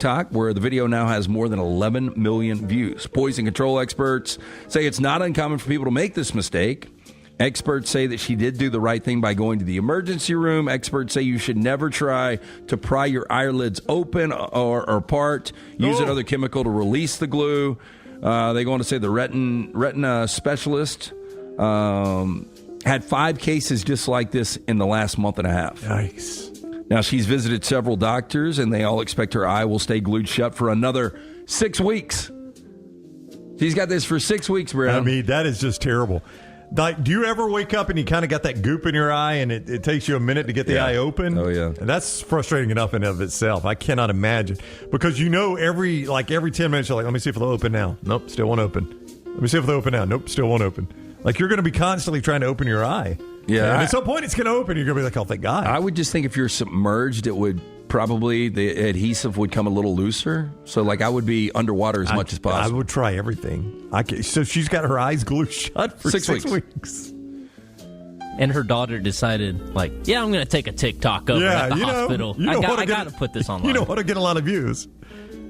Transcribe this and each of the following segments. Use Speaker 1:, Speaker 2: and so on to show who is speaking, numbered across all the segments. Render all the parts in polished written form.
Speaker 1: TikTok, where the video now has more than 11 million views. Poison control experts say it's not uncommon for people to make this mistake. Experts say that she did do the right thing by going to the emergency room. Experts say you should never try to pry your eyelids open or apart. Use another chemical to release the glue. They go on to say the retina specialist had 5 cases just like this in the last month and a half.
Speaker 2: Yikes.
Speaker 1: Now, she's visited several doctors, and they all expect her eye will stay glued shut for another 6 weeks. She's got this for 6 weeks, Brown.
Speaker 2: I mean, that is just terrible. Like, do you ever wake up and you kind of got that goop in your eye, and it takes you a minute to get the eye open?
Speaker 1: Oh, yeah.
Speaker 2: And that's frustrating enough in and of itself. I cannot imagine. Because every 10 minutes, you're like, let me see if it'll open now. Nope, still won't open. Let me see if it'll open now. Nope, still won't open. Like, you're going to be constantly trying to open your eye.
Speaker 1: Yeah.
Speaker 2: And at some point, it's going to open. You're going to be like, oh, thank God.
Speaker 1: I would just think if you're submerged, it would probably, the adhesive would come a little looser. So, like, I would be underwater as much as possible.
Speaker 2: I would try everything. So she's got her eyes glued shut for 6 weeks.
Speaker 3: And her daughter decided, like, yeah, I'm going to take a TikTok over at the hospital. I got to put this online.
Speaker 2: You know what to get a lot of views.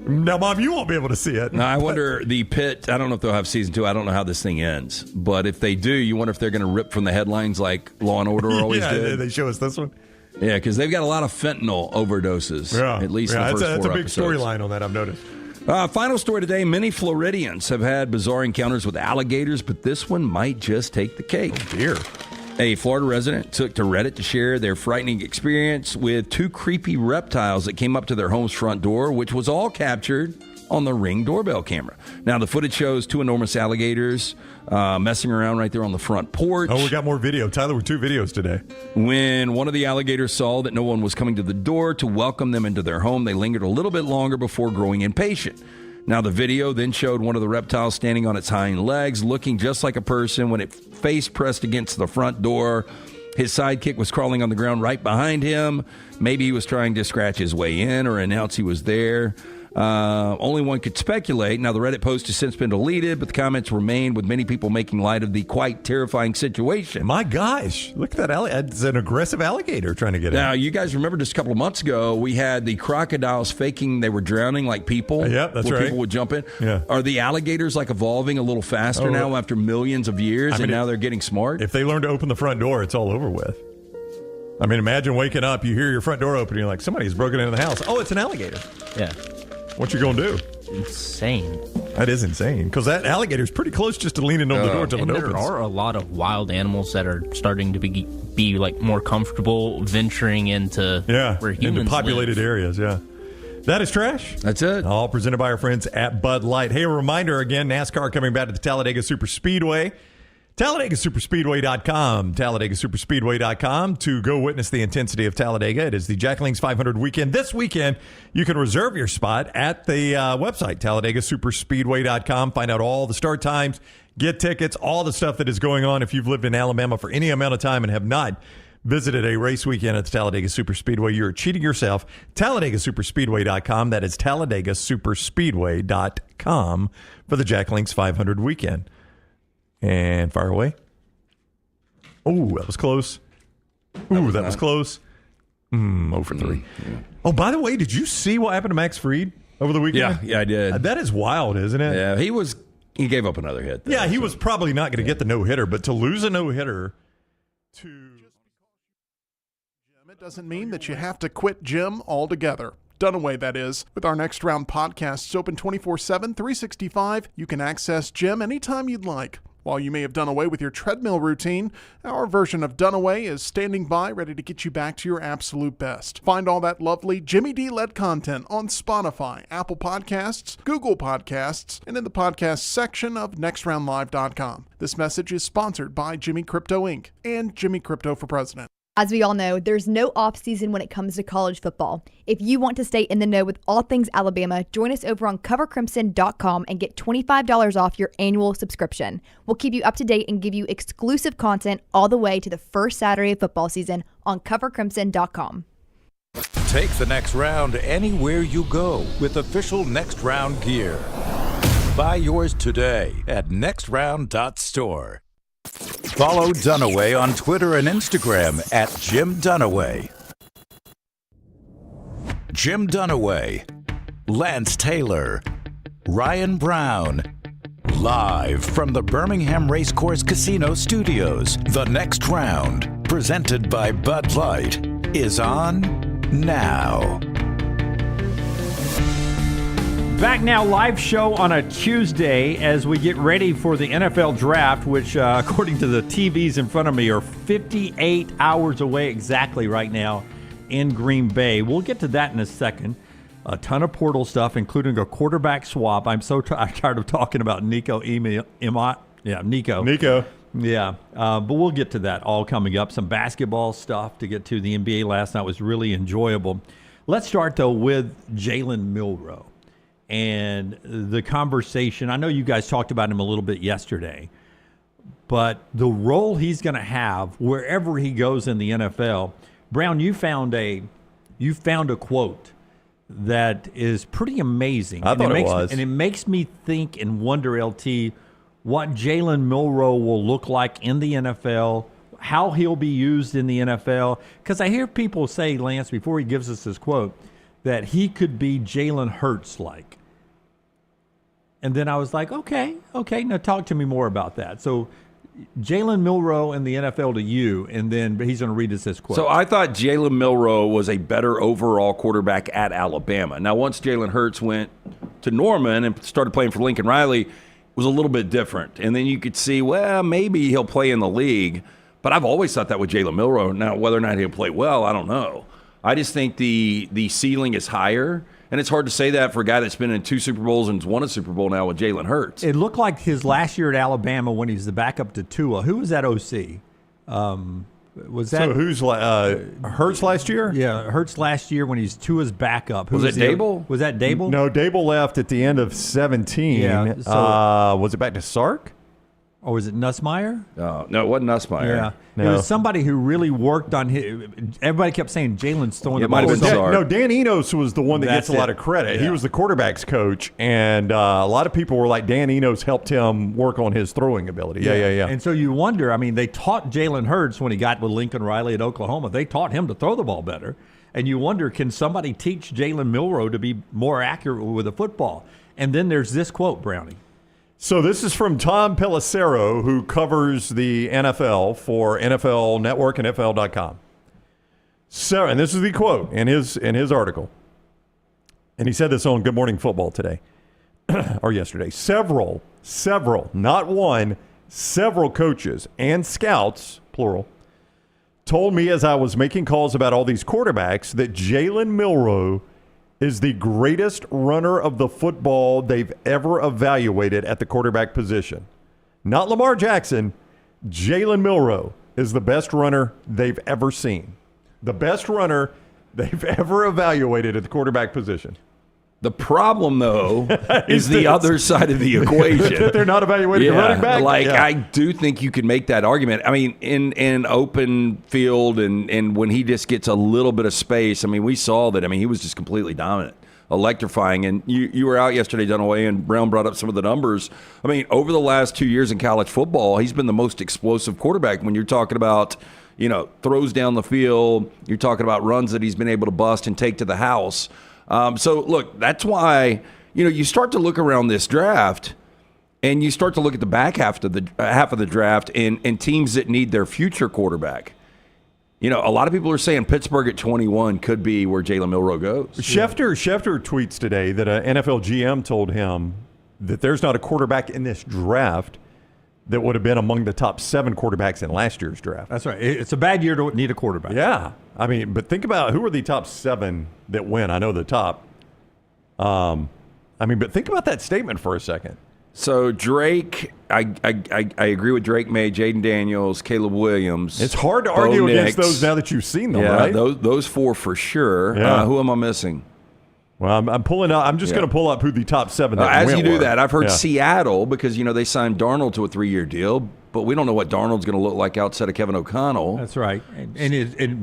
Speaker 2: Now, Mom, you won't be able to see it.
Speaker 1: Now, I wonder, the pit, I don't know if they'll have season 2. I don't know how this thing ends. But if they do, you wonder if they're going to rip from the headlines like Law and Order always did.
Speaker 2: Yeah, they show us this one.
Speaker 1: Yeah, because they've got a lot of fentanyl overdoses, at least in the first 4
Speaker 2: that's a big
Speaker 1: episodes.
Speaker 2: storyline on that, I've noticed.
Speaker 1: Final story today, many Floridians have had bizarre encounters with alligators, but this one might just take the cake.
Speaker 2: Oh, dear.
Speaker 1: A Florida resident took to Reddit to share their frightening experience with 2 creepy reptiles that came up to their home's front door, which was all captured on the Ring doorbell camera. Now, the footage shows 2 enormous alligators messing around right there on the front porch.
Speaker 2: Oh, we got more video. Tyler, with 2 videos today.
Speaker 1: When one of the alligators saw that no one was coming to the door to welcome them into their home, they lingered a little bit longer before growing impatient. Now, the video then showed one of the reptiles standing on its hind legs, looking just like a person when it face pressed against the front door. His sidekick was crawling on the ground right behind him. Maybe he was trying to scratch his way in or announce he was there. Only one could speculate. Now, the Reddit post has since been deleted, but the comments remain, with many people making light of the quite terrifying situation.
Speaker 2: My gosh, look at that. It's an aggressive alligator trying to get in.
Speaker 1: Now, you guys remember just a couple of months ago, we had the crocodiles faking they were drowning like people.
Speaker 2: Yep, that's right.
Speaker 1: People would jump in.
Speaker 2: Yeah.
Speaker 1: Are the alligators like evolving a little faster now after millions of years, and now they're getting smart?
Speaker 2: If they learn to open the front door, it's all over with. I mean, imagine waking up, you hear your front door open, and you're like, somebody's broken into the house. Oh, it's an alligator.
Speaker 3: Yeah.
Speaker 2: What you going to do?
Speaker 3: Insane.
Speaker 2: That is insane, because that alligator's pretty close just to leaning over the door until it opens.
Speaker 3: There are a lot of wild animals that are starting to be like more comfortable venturing into where humans
Speaker 2: into populated
Speaker 3: live.
Speaker 2: areas. Yeah. That is trash.
Speaker 1: That's it.
Speaker 2: All presented by our friends at Bud Light. Hey, a reminder again, NASCAR coming back to the Talladega Superspeedway. TalladegaSuperspeedway.com. TalladegaSuperspeedway.com to go witness the intensity of Talladega. It is the Jack Links 500 weekend. This weekend, you can reserve your spot at the website, TalladegaSuperspeedway.com. Find out all the start times, get tickets, all the stuff that is going on. If you've lived in Alabama for any amount of time and have not visited a race weekend at the Talladega Superspeedway, you're cheating yourself. TalladegaSuperspeedway.com. That is TalladegaSuperspeedway.com for the Jack Links 500 weekend. And fire away. Oh, that was close. Ooh, that was close. 0 for 3. Yeah. Oh, by the way, did you see what happened to Max Fried over the weekend?
Speaker 1: Yeah, I did.
Speaker 2: That is wild, isn't it?
Speaker 1: Yeah, he gave up another hit.
Speaker 2: Yeah, he was probably not going to get the no-hitter, but to lose a no-hitter
Speaker 4: It doesn't mean that you have to quit gym altogether. Dunaway, that is. With our Next Round podcasts open 24/7, 365, you can access gym anytime you'd like. While you may have done away with your treadmill routine, our version of Dunaway is standing by, ready to get you back to your absolute best. Find all that lovely Jimmy D-led content on Spotify, Apple Podcasts, Google Podcasts, and in the podcast section of nextroundlive.com. This message is sponsored by Jimmy Crypto Inc. and Jimmy Crypto for President.
Speaker 5: As we all know, there's no off-season when it comes to college football. If you want to stay in the know with all things Alabama, join us over on covercrimson.com and get $25 off your annual subscription. We'll keep you up to date and give you exclusive content all the way to the first Saturday of football season on covercrimson.com.
Speaker 6: Take the next round anywhere you go with official Next Round gear. Buy yours today at nextround.store. Follow Dunaway on Twitter and Instagram at Jim Dunaway. Jim Dunaway. Lance Taylor, Ryan Brown. Live from the Birmingham Racecourse Casino Studios, the next round, presented by Bud Light, is on now.
Speaker 7: Back now, live show on a Tuesday as we get ready for the NFL draft, which, according to the TVs in front of me, are 58 hours away exactly right now in Green Bay. We'll get to that in a second. A ton of portal stuff, including a quarterback swap. I'm so tired of talking about Nico Nico. Yeah, but we'll get to that all coming up. Some basketball stuff to get to. The NBA last night was really enjoyable. Let's start, though, with Jalen Milroe and the conversation. I know you guys talked about him a little bit yesterday, but the role he's going to have wherever he goes in the NFL. Brown, you found a quote that is pretty amazing.
Speaker 2: I thought it was.
Speaker 7: And it makes me think and wonder, LT, what Jalen Milroe will look like in the NFL, how he'll be used in the NFL. Because I hear people say, Lance, before he gives us his quote, that he could be Jalen Hurts-like. And then I was like, okay, now talk to me more about that. So Jalen Milroe in the NFL to you, and then he's going to read us this quote.
Speaker 1: So I thought Jalen Milroe was a better overall quarterback at Alabama. Now, once Jalen Hurts went to Norman and started playing for Lincoln Riley, it was a little bit different. And then you could see, well, maybe he'll play in the league. But I've always thought that with Jalen Milroe. Now, whether or not he'll play well, I don't know. I just think the ceiling is higher. And it's hard to say that for a guy that's been in 2 Super Bowls and won a Super Bowl now with Jalen Hurts.
Speaker 7: It looked like his last year at Alabama when he was the backup to Tua. Who was that OC? Was that
Speaker 2: so? Who's Hurts last year?
Speaker 7: Yeah, Hurts last year when he's Tua's backup.
Speaker 1: Was it Dable?
Speaker 7: Was that Dable?
Speaker 2: No, Dable left at the end of 17.
Speaker 7: Yeah, so,
Speaker 2: was it back to Sark?
Speaker 7: Or was it Nussmeier?
Speaker 1: No, it wasn't Nussmeier.
Speaker 7: Yeah.
Speaker 2: No.
Speaker 7: It was somebody who really worked on his. Everybody kept saying Jalen's throwing the
Speaker 1: might
Speaker 7: ball.
Speaker 1: have been Sark.
Speaker 2: No, Dan Enos was the one that
Speaker 7: That's
Speaker 2: gets a lot
Speaker 7: it.
Speaker 2: of credit.
Speaker 7: Yeah.
Speaker 2: He was the quarterback's coach, and a lot of people were like, Dan Enos helped him work on his throwing ability. Yeah.
Speaker 7: And so you wonder, I mean, they taught Jalen Hurts when he got with Lincoln Riley at Oklahoma. They taught him to throw the ball better. And you wonder, can somebody teach Jalen Milroe to be more accurate with the football? And then there's this quote, Brownie.
Speaker 2: So this is from Tom Peliserro, who covers the NFL for NFL Network and NFL.com. So, and this is the quote in his article. And he said this on Good Morning Football today, or yesterday. Several, not one, several coaches and scouts, plural, told me as I was making calls about all these quarterbacks that Jalen Milroe is the greatest runner of the football they've ever evaluated at the quarterback position. Not Lamar Jackson. Jalen Milroe is the best runner they've ever seen. The best runner they've ever evaluated at the quarterback position.
Speaker 1: The problem, though, is the other side of the equation.
Speaker 2: They're not evaluating the running back?
Speaker 1: I do think you could make that argument. I mean, in open field and when he just gets a little bit of space, I mean, we saw that. I mean, he was just completely dominant, electrifying. And you were out yesterday, Dunaway, and Brown brought up some of the numbers. I mean, over the last 2 years in college football, he's been the most explosive quarterback when you're talking about, throws down the field. You're talking about runs that he's been able to bust and take to the house. So, look, that's why, you start to look around this draft and you start to look at the back half of the draft and teams that need their future quarterback. A lot of people are saying Pittsburgh at 21 could be where Jalen Milroe goes.
Speaker 2: Schefter tweets today that an NFL GM told him that there's not a quarterback in this draft that would have been among the top 7 quarterbacks in last year's draft.
Speaker 7: That's right. It's a bad year to need a quarterback.
Speaker 2: Yeah. I mean, but think about who are the top 7 that win. I know the top. But think about that statement for a second.
Speaker 1: So Drake, I agree with Drake May, Jaden Daniels, Caleb Williams.
Speaker 2: It's hard to argue against those now that you've seen them, right?
Speaker 1: Those 4 for sure.
Speaker 2: Yeah.
Speaker 1: Who am I missing?
Speaker 2: Well, I'm pulling up. I'm just going to pull up who the top 7 that
Speaker 1: as you do
Speaker 2: were.
Speaker 1: that, I've heard Seattle because they signed Darnold to a 3-year deal, but we don't know what Darnold's going to look like outside of Kevin O'Connell.
Speaker 7: That's right. And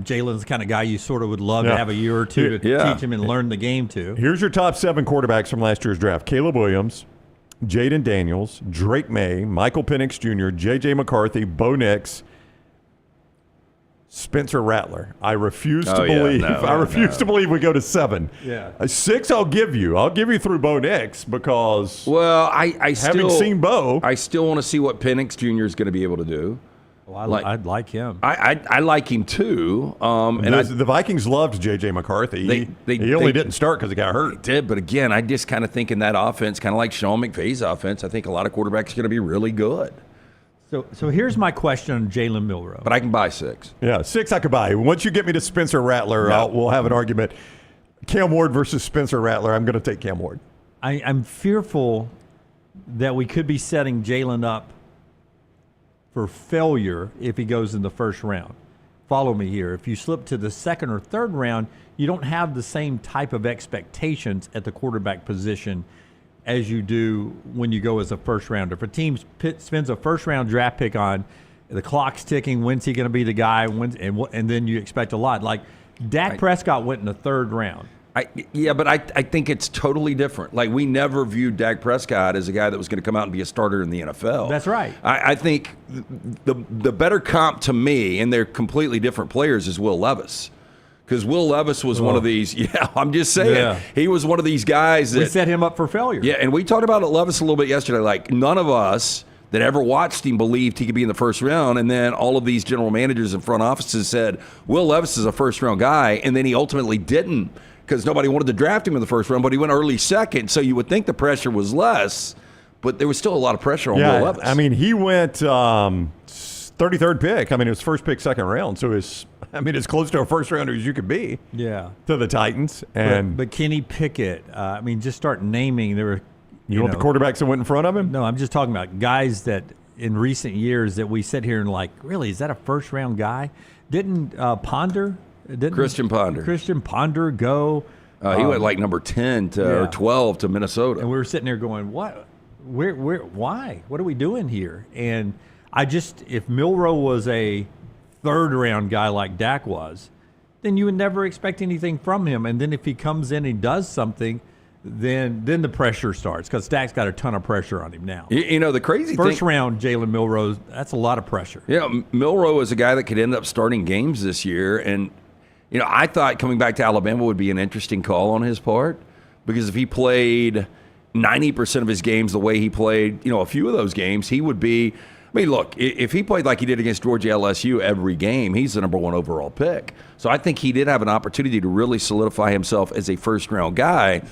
Speaker 7: Jalen's the kind of guy you sort of would love to have a year or two to teach him and learn the game to.
Speaker 2: Here's your top 7 quarterbacks from last year's draft: Caleb Williams, Jaden Daniels, Drake May, Michael Penix Jr., J.J. McCarthy, Bo Nix, Spencer Rattler. I refuse to believe. I refuse to believe we go to 7.
Speaker 7: Yeah.
Speaker 2: 6, I'll give you. I'll give you through Bo Nix because.
Speaker 1: Well, I
Speaker 2: having seen Bo,
Speaker 1: I still want to see what Penix Jr. is going to be able to do.
Speaker 7: Well, I'd like him.
Speaker 1: I like him too.
Speaker 2: The Vikings loved J.J. McCarthy. He only didn't start because he got hurt.
Speaker 1: He did, but again, I just kind of think in that offense, kind of like Sean McVay's offense, I think a lot of quarterbacks are going to be really good.
Speaker 7: So here's my question on Jalen Milroe.
Speaker 1: But I can buy 6.
Speaker 2: Yeah, 6 I could buy. Once you get me to Spencer Rattler, we'll have an argument. Cam Ward versus Spencer Rattler. I'm going to take Cam Ward.
Speaker 7: I'm fearful that we could be setting Jalen up for failure if he goes in the first round. Follow me here. If you slip to the second or third round, you don't have the same type of expectations at the quarterback position as you do when you go as a first rounder. If a team spends a first round draft pick on, the clock's ticking, when's he going to be the guy, and then you expect a lot. Like Dak Prescott went in the third round.
Speaker 1: But I think it's totally different. Like, we never viewed Dak Prescott as a guy that was going to come out and be a starter in the NFL.
Speaker 7: That's right.
Speaker 1: I think the better comp to me, and they're completely different players, is Will Levis. Because Will Levis was one of these. Yeah, I'm just saying. Yeah. He was one of these guys that.
Speaker 7: We set him up for failure.
Speaker 1: Yeah, and we talked about Levis a little bit yesterday. Like, none of us that ever watched him believed he could be in the first round, and then all of these general managers and front offices said, Will Levis is a first-round guy, and then he ultimately didn't, because nobody wanted to draft him in the first round, but he went early second, so you would think the pressure was less, but there was still a lot of pressure on Will Levis.
Speaker 2: I mean, he went 33rd pick. I mean, it was first pick, second round, so it's close to a first rounder as you could be.
Speaker 7: Yeah,
Speaker 2: to the Titans.
Speaker 7: But Kenny Pickett, just start naming. There were
Speaker 2: you want the quarterbacks that went in front of him?
Speaker 7: No, I'm just talking about guys that in recent years that we sit here and like, really, is that a first round guy? Didn't Christian Ponder go?
Speaker 1: He went like number 10 or 12 to Minnesota.
Speaker 7: And we were sitting there going, what? Where? Why? What are we doing here? And if Milroe was a third-round guy like Dak was, then you would never expect anything from him. And then if he comes in and does something, then the pressure starts, because Dak's got a ton of pressure on him now.
Speaker 1: The crazy thing,
Speaker 7: first round Jalen Milroe, that's a lot of pressure.
Speaker 1: Yeah, Milroe is a guy that could end up starting games this year, and I thought coming back to Alabama would be an interesting call on his part, because if he played 90% of his games the way he played, a few of those games, he would be. I mean, look, if he played like he did against Georgia LSU every game, he's the number 1 overall pick. So I think he did have an opportunity to really solidify himself as a first-round guy.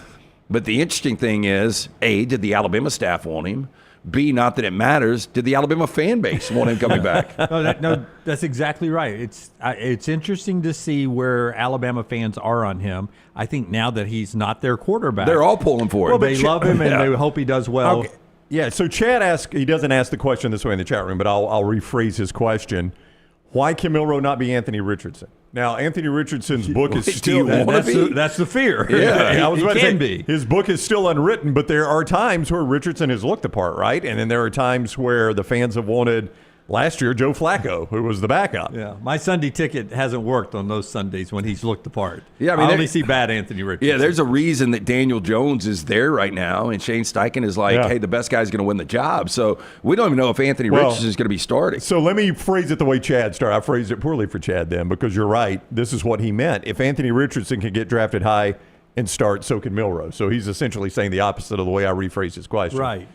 Speaker 1: But the interesting thing is, A, did the Alabama staff want him? B, not that it matters, did the Alabama fan base want him coming back?
Speaker 7: No, that's exactly right. It's interesting to see where Alabama fans are on him. I think now that he's not their quarterback,
Speaker 1: they're all pulling for him.
Speaker 7: Well, they love him, and they hope he does well.
Speaker 2: Okay. Yeah, so Chad asked, he doesn't ask the question this way in the chat room, but I'll rephrase his question. Why can Milroe not be Anthony Richardson? Now, Anthony Richardson's book is still...
Speaker 7: That's the fear.
Speaker 2: Yeah, I was about to say,
Speaker 7: be.
Speaker 2: His book is still unwritten, but there are times where Richardson has looked the part, right? And then there are times where the fans have wanted... Last year, Joe Flacco, who was the backup.
Speaker 7: Yeah, my Sunday ticket hasn't worked on those Sundays when he's looked the part.
Speaker 1: Yeah,
Speaker 7: I only see bad Anthony Richardson.
Speaker 1: Yeah, there's a reason that Daniel Jones is there right now, and Shane Steichen is like, hey, the best guy's going to win the job. So we don't even know if Anthony Richardson is going to be starting.
Speaker 2: So let me phrase it the way Chad started. I phrased it poorly for Chad then, because you're right. This is what he meant. If Anthony Richardson can get drafted high and start, so can Milroe. So he's essentially saying the opposite of the way I rephrased his question.
Speaker 7: Right.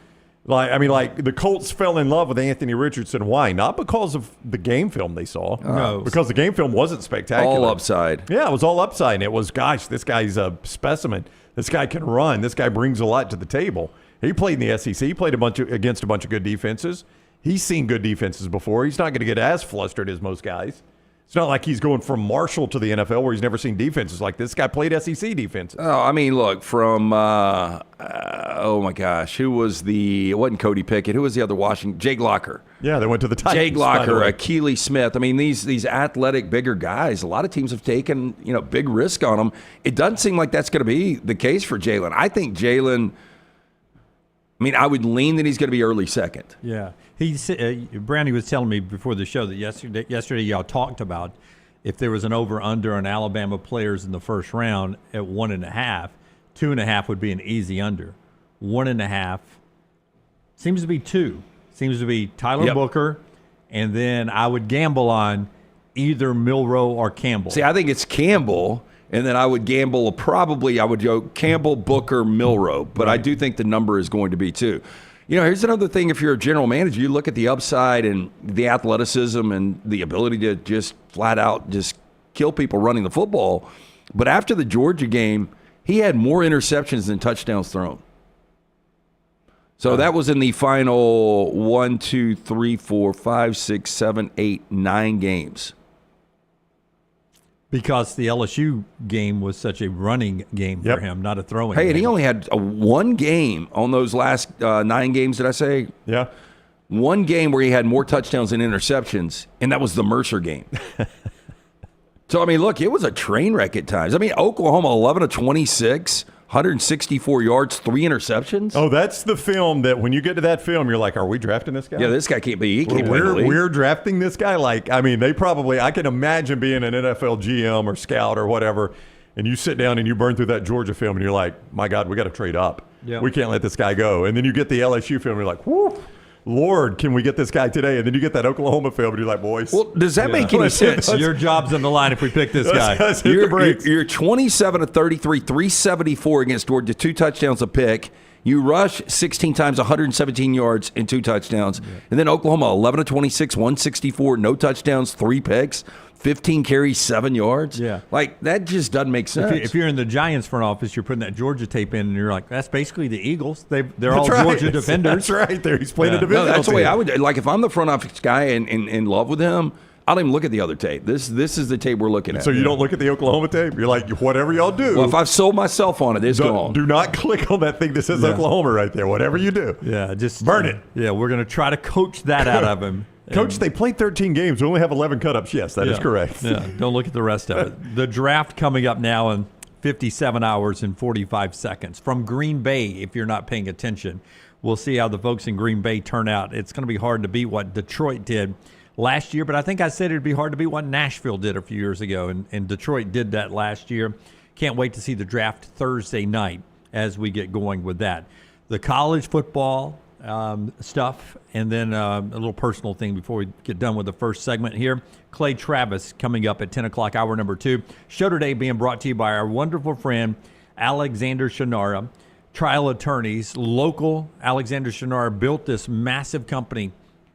Speaker 2: Like the Colts fell in love with Anthony Richardson. Why? Not because of the game film they saw.
Speaker 7: No.
Speaker 2: Because the game film wasn't spectacular.
Speaker 1: All upside.
Speaker 2: Yeah, it was all upside. And it was, gosh, this guy's a specimen. This guy can run. This guy brings a lot to the table. He played in the SEC. He played against a bunch of good defenses. He's seen good defenses before. He's not going to get as flustered as most guys. It's not like he's going from Marshall to the NFL where he's never seen defenses like this. This guy played SEC defenses.
Speaker 1: Oh, I mean, look, from, oh my gosh, it wasn't Cody Pickett. Who was the other Washington? Jake Locker.
Speaker 2: Yeah, they went to the Titans.
Speaker 1: Jake Locker, Akili Smith. I mean, these athletic, bigger guys, a lot of teams have taken, big risk on them. It doesn't seem like that's going to be the case for Jalen. I think Jalen, I would lean that he's going to be early second.
Speaker 7: Yeah. Brownie was telling me before the show that yesterday y'all talked about if there was an over-under on Alabama players in the first round at 1.5, 2.5 would be an easy under. 1.5 seems to be 2. Seems to be Tyler Booker, and then I would gamble on either Milroe or Campbell.
Speaker 1: See, I think it's Campbell, and then I would gamble I would go Campbell, Booker, Milroe, but I do think the number is going to be 2. Here's another thing. If you're a general manager, you look at the upside and the athleticism and the ability to just flat out just kill people running the football. But after the Georgia game, he had more interceptions than touchdowns thrown. So that was in the final 1, 2, 3, 4, 5, 6, 7, 8, 9 games.
Speaker 7: Because the LSU game was such a running game for him, not a throwing
Speaker 1: game.
Speaker 7: Hey,
Speaker 1: and he only had one game on those last 9 games, did I say?
Speaker 2: Yeah.
Speaker 1: One game where he had more touchdowns than interceptions, and that was the Mercer game. So, look, it was a train wreck at times. Oklahoma, 11 of 26, 164 yards, 3 interceptions.
Speaker 2: Oh, that's the film that when you get to that film, you're like, are we drafting this guy?
Speaker 1: Yeah, this guy can't be. He can't play in the league.
Speaker 2: We're drafting this guy. They probably, I can imagine being an NFL GM or scout or whatever, and you sit down and you burn through that Georgia film, and you're like, my God, we got to trade up.
Speaker 7: Yep.
Speaker 2: We can't let this guy go. And then you get the LSU film, and you're like, whoo. Lord, can we get this guy today? And then you get that Oklahoma film, and you're like, boys.
Speaker 1: Well, does that make any sense?
Speaker 7: Your job's on the line if we pick this guy.
Speaker 1: You're 27 of 33, 374 against Georgia, 2 touchdowns a pick. You rush 16 times, 117 yards and 2 touchdowns. Yeah. And then Oklahoma, 11 of 26, 164, no touchdowns, 3 picks. 15 carries, 7 yards.
Speaker 7: Yeah.
Speaker 1: That just doesn't make sense.
Speaker 7: If you're in the Giants front office, you're putting that Georgia tape in, and you're like, that's basically the Eagles. They're all Georgia defenders.
Speaker 2: That's right. There, he's playing a division.
Speaker 1: No, that's the way I would. If I'm the front office guy and in love with him, I don't even look at the other tape. This is the tape we're looking at.
Speaker 2: So you don't look at the Oklahoma tape? You're like, whatever y'all do.
Speaker 1: Well, if I've sold myself on it, it's gone.
Speaker 2: Do not click on that thing that says Oklahoma right there. Whatever you do.
Speaker 7: Yeah, just
Speaker 2: burn it.
Speaker 7: Yeah, we're going to try to coach that out of him.
Speaker 2: Coach, they played 13 games. We only have 11 cut-ups. Yes, that is correct.
Speaker 7: Yeah, don't look at the rest of it. The draft coming up now in 57 hours and 45 seconds. From Green Bay, if you're not paying attention. We'll see how the folks in Green Bay turn out. It's going to be hard to beat what Detroit did last year, but I think I said it'd be hard to beat what Nashville did a few years ago, and Detroit did that last year. Can't wait to see the draft Thursday night as we get going with that. The college football stuff, and then a little personal thing before we get done with the first segment here. Clay Travis coming up at 10 o'clock, hour number 2. Show today being brought to you by our wonderful friend Alexander Shunnarah, trial attorneys. Local Alexander Shunnarah built this massive company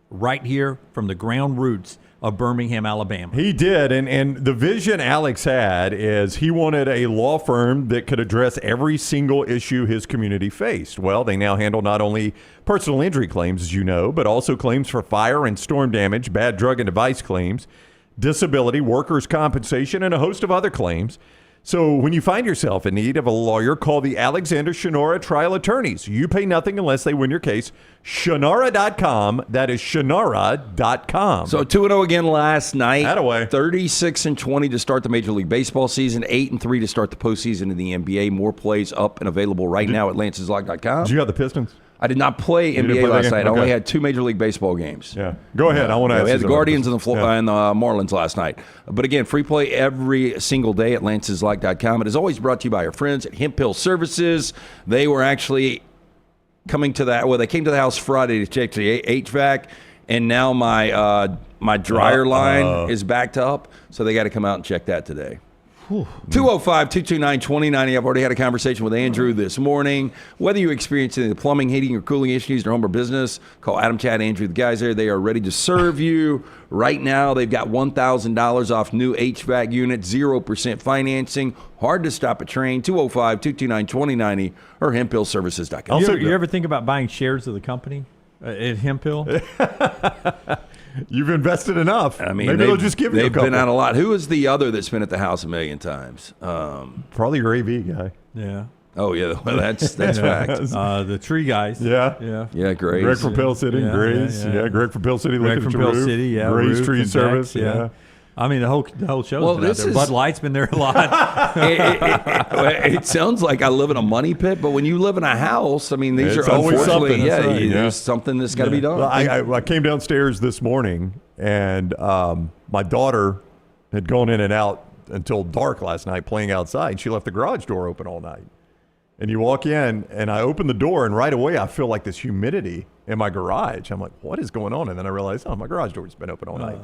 Speaker 7: right here from the ground roots of Birmingham, Alabama.
Speaker 2: He did, and the vision Alex had is he wanted a law firm that could address every single issue his community faced. Well, they now handle not only personal injury claims, as you know, but also claims for fire and storm damage, bad drug and device claims, disability, workers' compensation, and a host of other claims. So when you find yourself in need of a lawyer, call the Alexander Shunnarah Trial Attorneys. You pay nothing unless they win your case. Shunnarah.com. That is Shunnarah.com.
Speaker 1: So 2-0 again last night.
Speaker 2: Attaway.
Speaker 1: 36-20 to start the Major League Baseball season. 8-3 to start the postseason in the NBA. More plays up and available right now at Lance'sLock.com.
Speaker 2: Did you have the Pistons?
Speaker 1: I did not play NBA last night. I only had 2 Major League Baseball games.
Speaker 2: Yeah. Go ahead. I want to ask you.
Speaker 1: We had the Guardians and the Marlins last night. But again, free play every single day at Lance'sLock.com. It is always brought to you by our friends at Hemp Hill Services. They were actually coming to that. Well, they came to the house Friday to check the HVAC, and now my dryer line is backed up, so they got to come out and check that today. 205-229-2090. I've already had a conversation with Andrew this morning. Whether you experience any of the plumbing, heating, or cooling issues in your home or business, call Adam, Chad, Andrew. The guys there, they are ready to serve you. Right now, they've got $1,000 off new HVAC units, 0% financing. Hard to stop a train. 205-229-2090 or hemphillservices.com.
Speaker 7: You ever think about buying shares of the company at Hemp Hill?
Speaker 2: You've invested enough. I mean, maybe they'll just give you a couple.
Speaker 1: They've been out a lot. Who is the other that's been at the house a million times?
Speaker 2: Probably your AV guy.
Speaker 7: Yeah.
Speaker 1: Oh, yeah. Well, that's fact.
Speaker 7: The tree guys.
Speaker 2: Yeah.
Speaker 1: Yeah, Grace.
Speaker 2: Greg from Pill City.
Speaker 7: Yeah,
Speaker 2: Grace. Yeah. Greg from Pill City.
Speaker 7: Greg from Pill City. Yeah.
Speaker 2: Grace Tree Service.
Speaker 7: Yeah. I mean, the whole show's been out there. Bud Light's been there a lot.
Speaker 2: it
Speaker 1: sounds like I live in a money pit, but when you live in a house, I mean, these are unfortunately, there's something that's got to be done.
Speaker 2: Well, I came downstairs this morning, and my daughter had gone in and out until dark last night playing outside. She left the garage door open all night. And you walk in, and I open the door, and right away I feel like this humidity in my garage. I'm like, what is going on? And then I realized, my garage door's been open all night.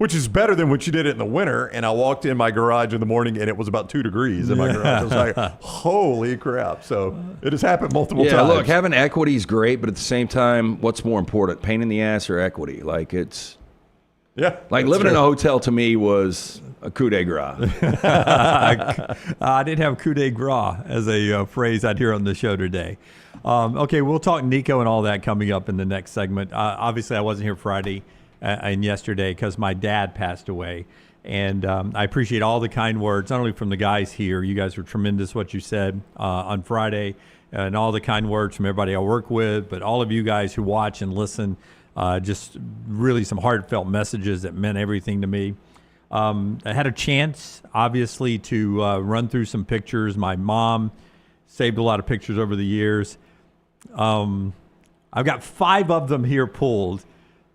Speaker 2: Which is better than when she did it in the winter. And I walked in my garage in the morning and it was about 2 degrees in my garage. I was like, holy crap. So it has happened multiple times.
Speaker 1: Yeah, look, having equity is great, but at the same time, what's more important, pain in the ass or equity? Like it's...
Speaker 2: Yeah.
Speaker 1: Like living in a hotel to me was a coup de grace.
Speaker 7: I did have coup de grace as a phrase I'd hear on the show today. Okay, we'll talk Nico and all that coming up in the next segment. Obviously, I wasn't here Friday and yesterday because my dad passed away. And I appreciate all the kind words, not only from the guys here. You guys were tremendous what you said on Friday, and all the kind words from everybody I work with, but all of you guys who watch and listen, just really some heartfelt messages that meant everything to me. I had a chance, obviously, to run through some pictures. My mom saved a lot of pictures over the years. I've got 5 of them here pulled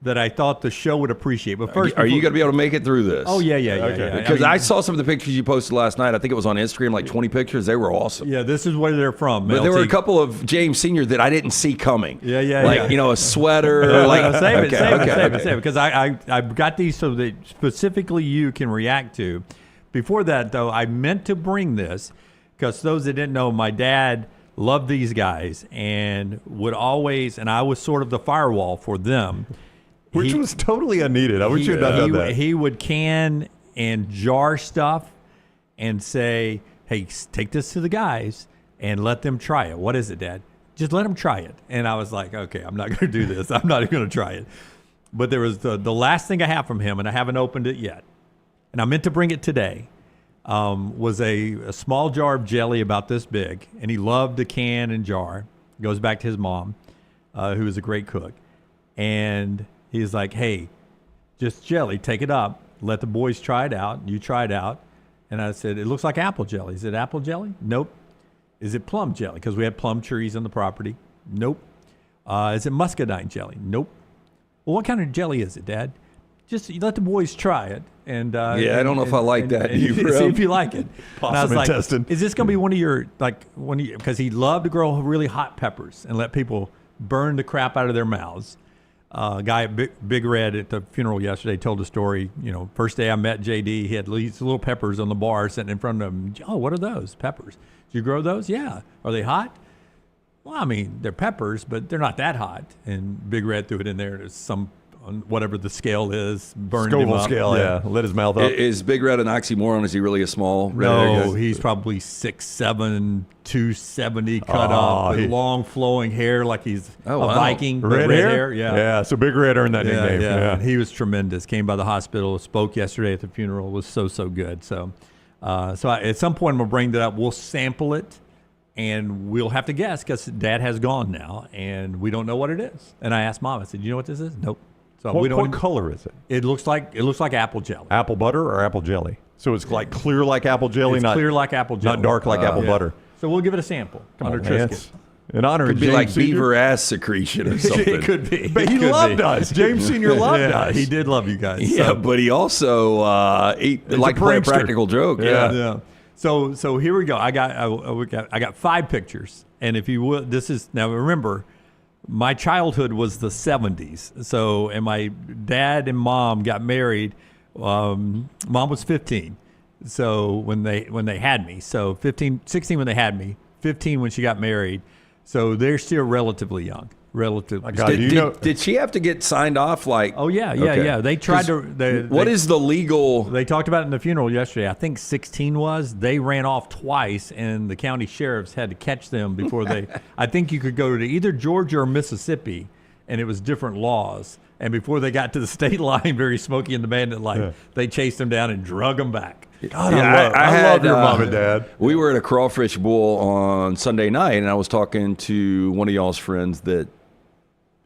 Speaker 7: that I thought the show would appreciate. But first,
Speaker 1: are you going to be able to make it through this?
Speaker 7: Oh, yeah.
Speaker 1: Because I saw some of the pictures you posted last night. I think it was on Instagram, like 20 pictures. They were awesome.
Speaker 7: Yeah, this is where they're from.
Speaker 1: But there were a couple of James Sr. that I didn't see coming.
Speaker 7: Yeah.
Speaker 1: Like, a sweater.
Speaker 7: Save it. Because I got these so that specifically you can react to. Before that, though, I meant to bring this because those that didn't know, my dad loved these guys and would always, and I was sort of the firewall for them.
Speaker 2: Which was totally unneeded. I wish you had not done that.
Speaker 7: He would can and jar stuff and say, hey, take this to the guys and let them try it. What is it, Dad? Just let them try it. And I was like, okay, I'm not going to do this. I'm not going to try it. But there was the last thing I have from him, and I haven't opened it yet, and I meant to bring it today, was a small jar of jelly about this big. And he loved the can and jar. It goes back to his mom, who was a great cook. And he's like, hey, just jelly, take it up. Let the boys try it out. You try it out. And I said, it looks like apple jelly. Is it apple jelly? Nope. Is it plum jelly? Because we had plum trees on the property. Nope. Is it muscadine jelly? Nope. Well, what kind of jelly is it, Dad? Just let the boys try it. And
Speaker 1: I don't know if I like that.
Speaker 7: See if you like it.
Speaker 2: Possum intestine.
Speaker 7: Is this going to be one of your, because he loved to grow really hot peppers and let people burn the crap out of their mouths. Guy at Big Red at the funeral yesterday told a story. First day I met JD, he had these little peppers on the bar sitting in front of him. Oh, what are those? Peppers. Did you grow those? Yeah. Are they hot? Well, I mean, they're peppers, but they're not that hot. And Big Red threw it in there to some, whatever the scale is, burned him up.
Speaker 2: Scale, yeah. Lit his mouth up.
Speaker 1: Is Big Red an oxymoron? Is he really a small red-haired guy?
Speaker 7: He's probably 6'7", 270, cut off, with long flowing hair like he's a Viking.
Speaker 2: Red hair? Yeah, so Big Red earned that nickname.
Speaker 7: Yeah. He was tremendous. Came by the hospital, spoke yesterday at the funeral. Was so good. So at some point I'm going to bring that up. We'll sample it, and we'll have to guess because Dad has gone now, and we don't know what it is. And I asked Mom, I said, you know what this is? Nope. So
Speaker 2: what color is it?
Speaker 7: It looks like apple jelly.
Speaker 2: Apple butter or apple jelly? So it's like clear like apple jelly,
Speaker 7: it's
Speaker 2: not
Speaker 7: clear like apple jelly,
Speaker 2: not dark like apple butter.
Speaker 7: So we'll give it a sample.
Speaker 2: Come on, Trisket. In honor
Speaker 1: could
Speaker 2: of
Speaker 1: be
Speaker 2: James
Speaker 1: like
Speaker 2: Sr.
Speaker 1: beaver ass secretion or something.
Speaker 7: It could be.
Speaker 2: But he loved us. James Sr. loved us.
Speaker 7: He did love you guys.
Speaker 1: Yeah, but he also ate like to play a practical joke.
Speaker 7: Yeah. So here we go. I got 5 pictures, and if you will, this is now remember. My childhood was the 70s. So, and my dad and mom got married. Mom was 15. So when they had me, so 16 when they had me, 15 when she got married. So they're still relatively young.
Speaker 1: Did she have to get signed off?
Speaker 7: Yeah. They tried to.
Speaker 1: What is the legal?
Speaker 7: They talked about it in the funeral yesterday. I think 16 was. They ran off twice, and the county sheriffs had to catch them before they. I think you could go to either Georgia or Mississippi, and it was different laws. And before they got to the state line, very Smokey and the Bandit they chased them down and drug them back.
Speaker 2: God, I love your mom and dad.
Speaker 1: We were at a crawfish bowl on Sunday night, and I was talking to one of y'all's friends that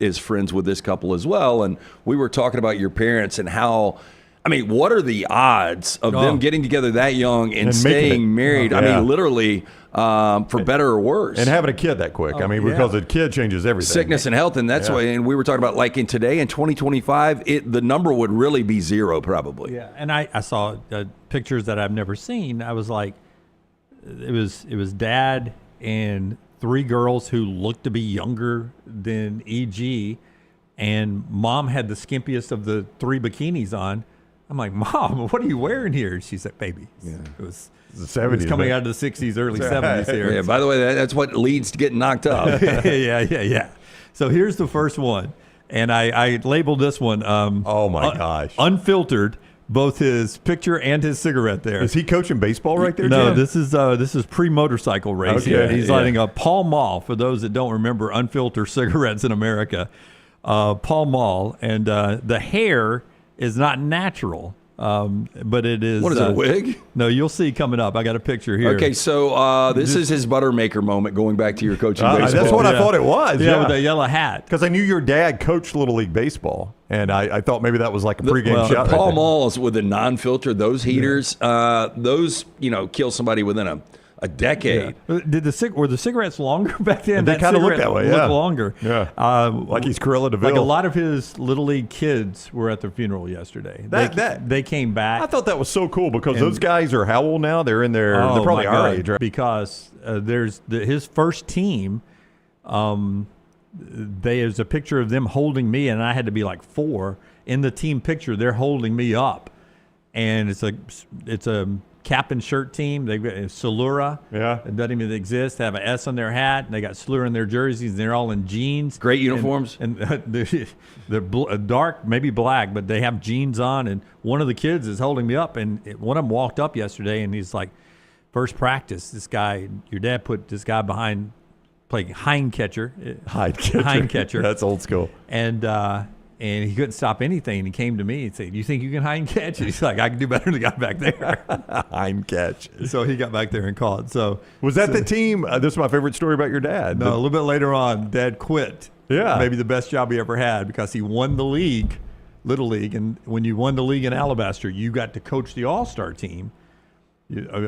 Speaker 1: is friends with this couple as well, and we were talking about your parents and how, I mean, what are the odds of them getting together that young and staying married? I mean, literally, for better or worse,
Speaker 2: and having a kid that quick. Because a kid changes everything.
Speaker 1: Sickness and health, and that's why. And we were talking about in 2025, the number would really be 0 probably.
Speaker 7: Yeah, and I saw pictures that I've never seen. I was like, it was Dad and 3 girls who looked to be younger than EG, and Mom had the skimpiest of the 3 bikinis on. I'm like, Mom, what are you wearing here? She's like, baby.
Speaker 2: Yeah.
Speaker 7: It was
Speaker 2: the 70s.
Speaker 7: It was coming out of the 60s, early 70s here.
Speaker 1: Yeah, by the way, that's what leads to getting knocked up.
Speaker 7: yeah. So here's the first one. And I labeled this one.
Speaker 2: Oh, my gosh.
Speaker 7: Unfiltered, both his picture and his cigarette there.
Speaker 2: Is he coaching baseball right there,
Speaker 7: No,
Speaker 2: Jen?
Speaker 7: this is pre-motorcycle racing.
Speaker 2: Okay,
Speaker 7: He's lighting a Pall Mall, for those that don't remember unfiltered cigarettes in America. Pall Mall. And the hair is not natural, but it is.
Speaker 1: What is it, a wig?
Speaker 7: No, you'll see coming up. I got a picture here.
Speaker 1: Okay, so this is his Buttermaker moment, going back to your coaching baseball.
Speaker 2: That's what I thought it was.
Speaker 7: Yeah, with a yellow hat.
Speaker 2: Because I knew your dad coached Little League Baseball, and I thought maybe that was like a pregame shot.
Speaker 1: Paul Malls with the non-filter, those heaters, those kill somebody within a decade.
Speaker 7: Yeah. Were the cigarettes longer back then?
Speaker 2: They kind of look that way.
Speaker 7: Look longer.
Speaker 2: Yeah. Like he's Corella DeVille.
Speaker 7: Like a lot of his Little League kids were at the funeral yesterday. They came back.
Speaker 2: I thought that was so cool because those guys are how old now? They're in their. They're probably our age, right?
Speaker 7: Because there's his first team. There's a picture of them holding me, and I had to be like 4. In the team picture, they're holding me up, and it's a cap and shirt team. They've got Shunnarah.
Speaker 2: Yeah.
Speaker 7: It doesn't even exist. They have an S on their hat. And they got Shunnarah in their jerseys. And they're all in jeans.
Speaker 1: Great uniforms.
Speaker 7: And they're dark, maybe black, but they have jeans on. And one of the kids is holding me up. And one of them walked up yesterday, and he's like, first practice, this guy, your dad put this guy behind playing hind catcher.
Speaker 2: That's old school.
Speaker 7: And he couldn't stop anything. He came to me and said, "You think you can hind catch?" And he's like, "I can do better than the guy back there."
Speaker 2: Hind catch.
Speaker 7: So he got back there and caught. So
Speaker 2: was that the team? This is my favorite story about your dad.
Speaker 7: No, a little bit later on, Dad quit.
Speaker 2: Yeah,
Speaker 7: maybe the best job he ever had because he won the league, Little League, and when you won the league in Alabaster, you got to coach the All-Star team.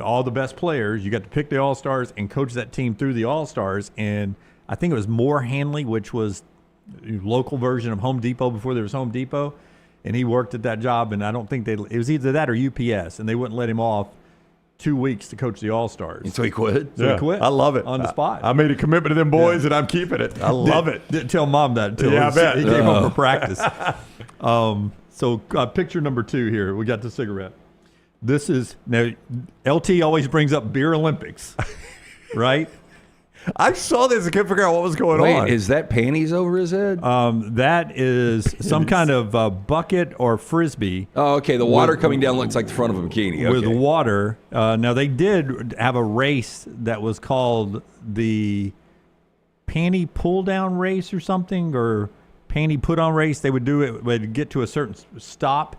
Speaker 7: All the best players, you got to pick the All-Stars and coach that team through the All-Stars. And I think it was Moore Hanley, which was local version of Home Depot before there was Home Depot, and he worked at that job, and I don't think it was either that or UPS, and they wouldn't let him off 2 weeks to coach the All-Stars.
Speaker 1: And so he quit?
Speaker 7: He quit.
Speaker 2: I love it.
Speaker 7: On the spot.
Speaker 2: I made a commitment to them boys, and I'm keeping it. I love it.
Speaker 7: Didn't tell Mom that until
Speaker 2: I bet.
Speaker 7: he came home for practice. So picture number 2 here. We got the cigarette. This is, now, LT always brings up Beer Olympics, right?
Speaker 2: I saw this and couldn't figure out what was going on.
Speaker 1: Wait, is that panties over his head?
Speaker 7: That is some kind of bucket or frisbee.
Speaker 1: Oh, okay. The water coming down looks like the front of a bikini.
Speaker 7: With water. Now, they did have a race that was called the panty pull-down race or something, or panty put-on race. They would do it, would get to a certain stop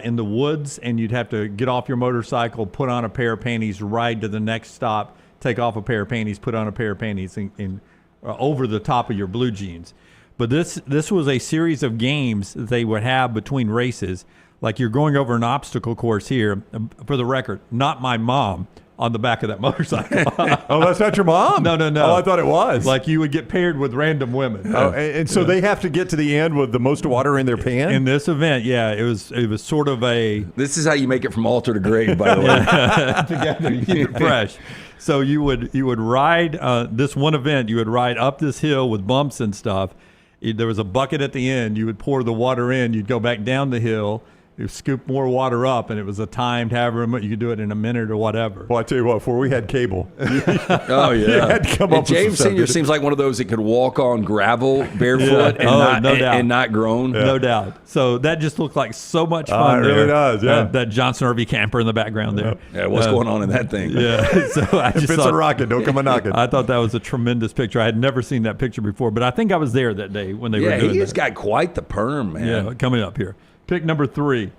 Speaker 7: in the woods, and you'd have to get off your motorcycle, put on a pair of panties, ride to the next stop, take off a pair of panties, put on a pair of panties, and over the top of your blue jeans. But this was a series of games that they would have between races. Like you're going over an obstacle course here. For the record, not my mom on the back of that motorcycle.
Speaker 2: Oh, that's not your mom?
Speaker 7: No.
Speaker 2: Oh, I thought it was.
Speaker 7: Like you would get paired with random women.
Speaker 2: Oh, and so they have to get to the end with the most water in their pan?
Speaker 7: In this event, yeah, it was sort of a...
Speaker 1: This is how you make it from altar to grave, by the way.
Speaker 7: Together, you keep it fresh. So you would ride this one event. You would ride up this hill with bumps and stuff. There was a bucket at the end. You would pour the water in. You'd go back down the hill. You scoop more water up, and it was a timed, however you could do it in a minute or whatever.
Speaker 2: Well, I tell you what, before we had cable.
Speaker 1: Oh, yeah.
Speaker 2: You had to come up with
Speaker 1: James
Speaker 2: some
Speaker 1: Sr.
Speaker 2: stuff.
Speaker 1: seems like one of those that could walk on gravel barefoot and not groan.
Speaker 7: No doubt. So that just looked like so much fun.
Speaker 2: It really does, yeah.
Speaker 7: That Johnson RV camper in the background there.
Speaker 1: Yeah, what's going on in that thing?
Speaker 7: Yeah. So I just
Speaker 2: If it's a rocket, don't come a knocking.
Speaker 7: I thought that was a tremendous picture. I had never seen that picture before, but I think I was there that day when they were doing that.
Speaker 1: He has got quite the perm, man.
Speaker 7: Yeah, coming up here. Pick number 3.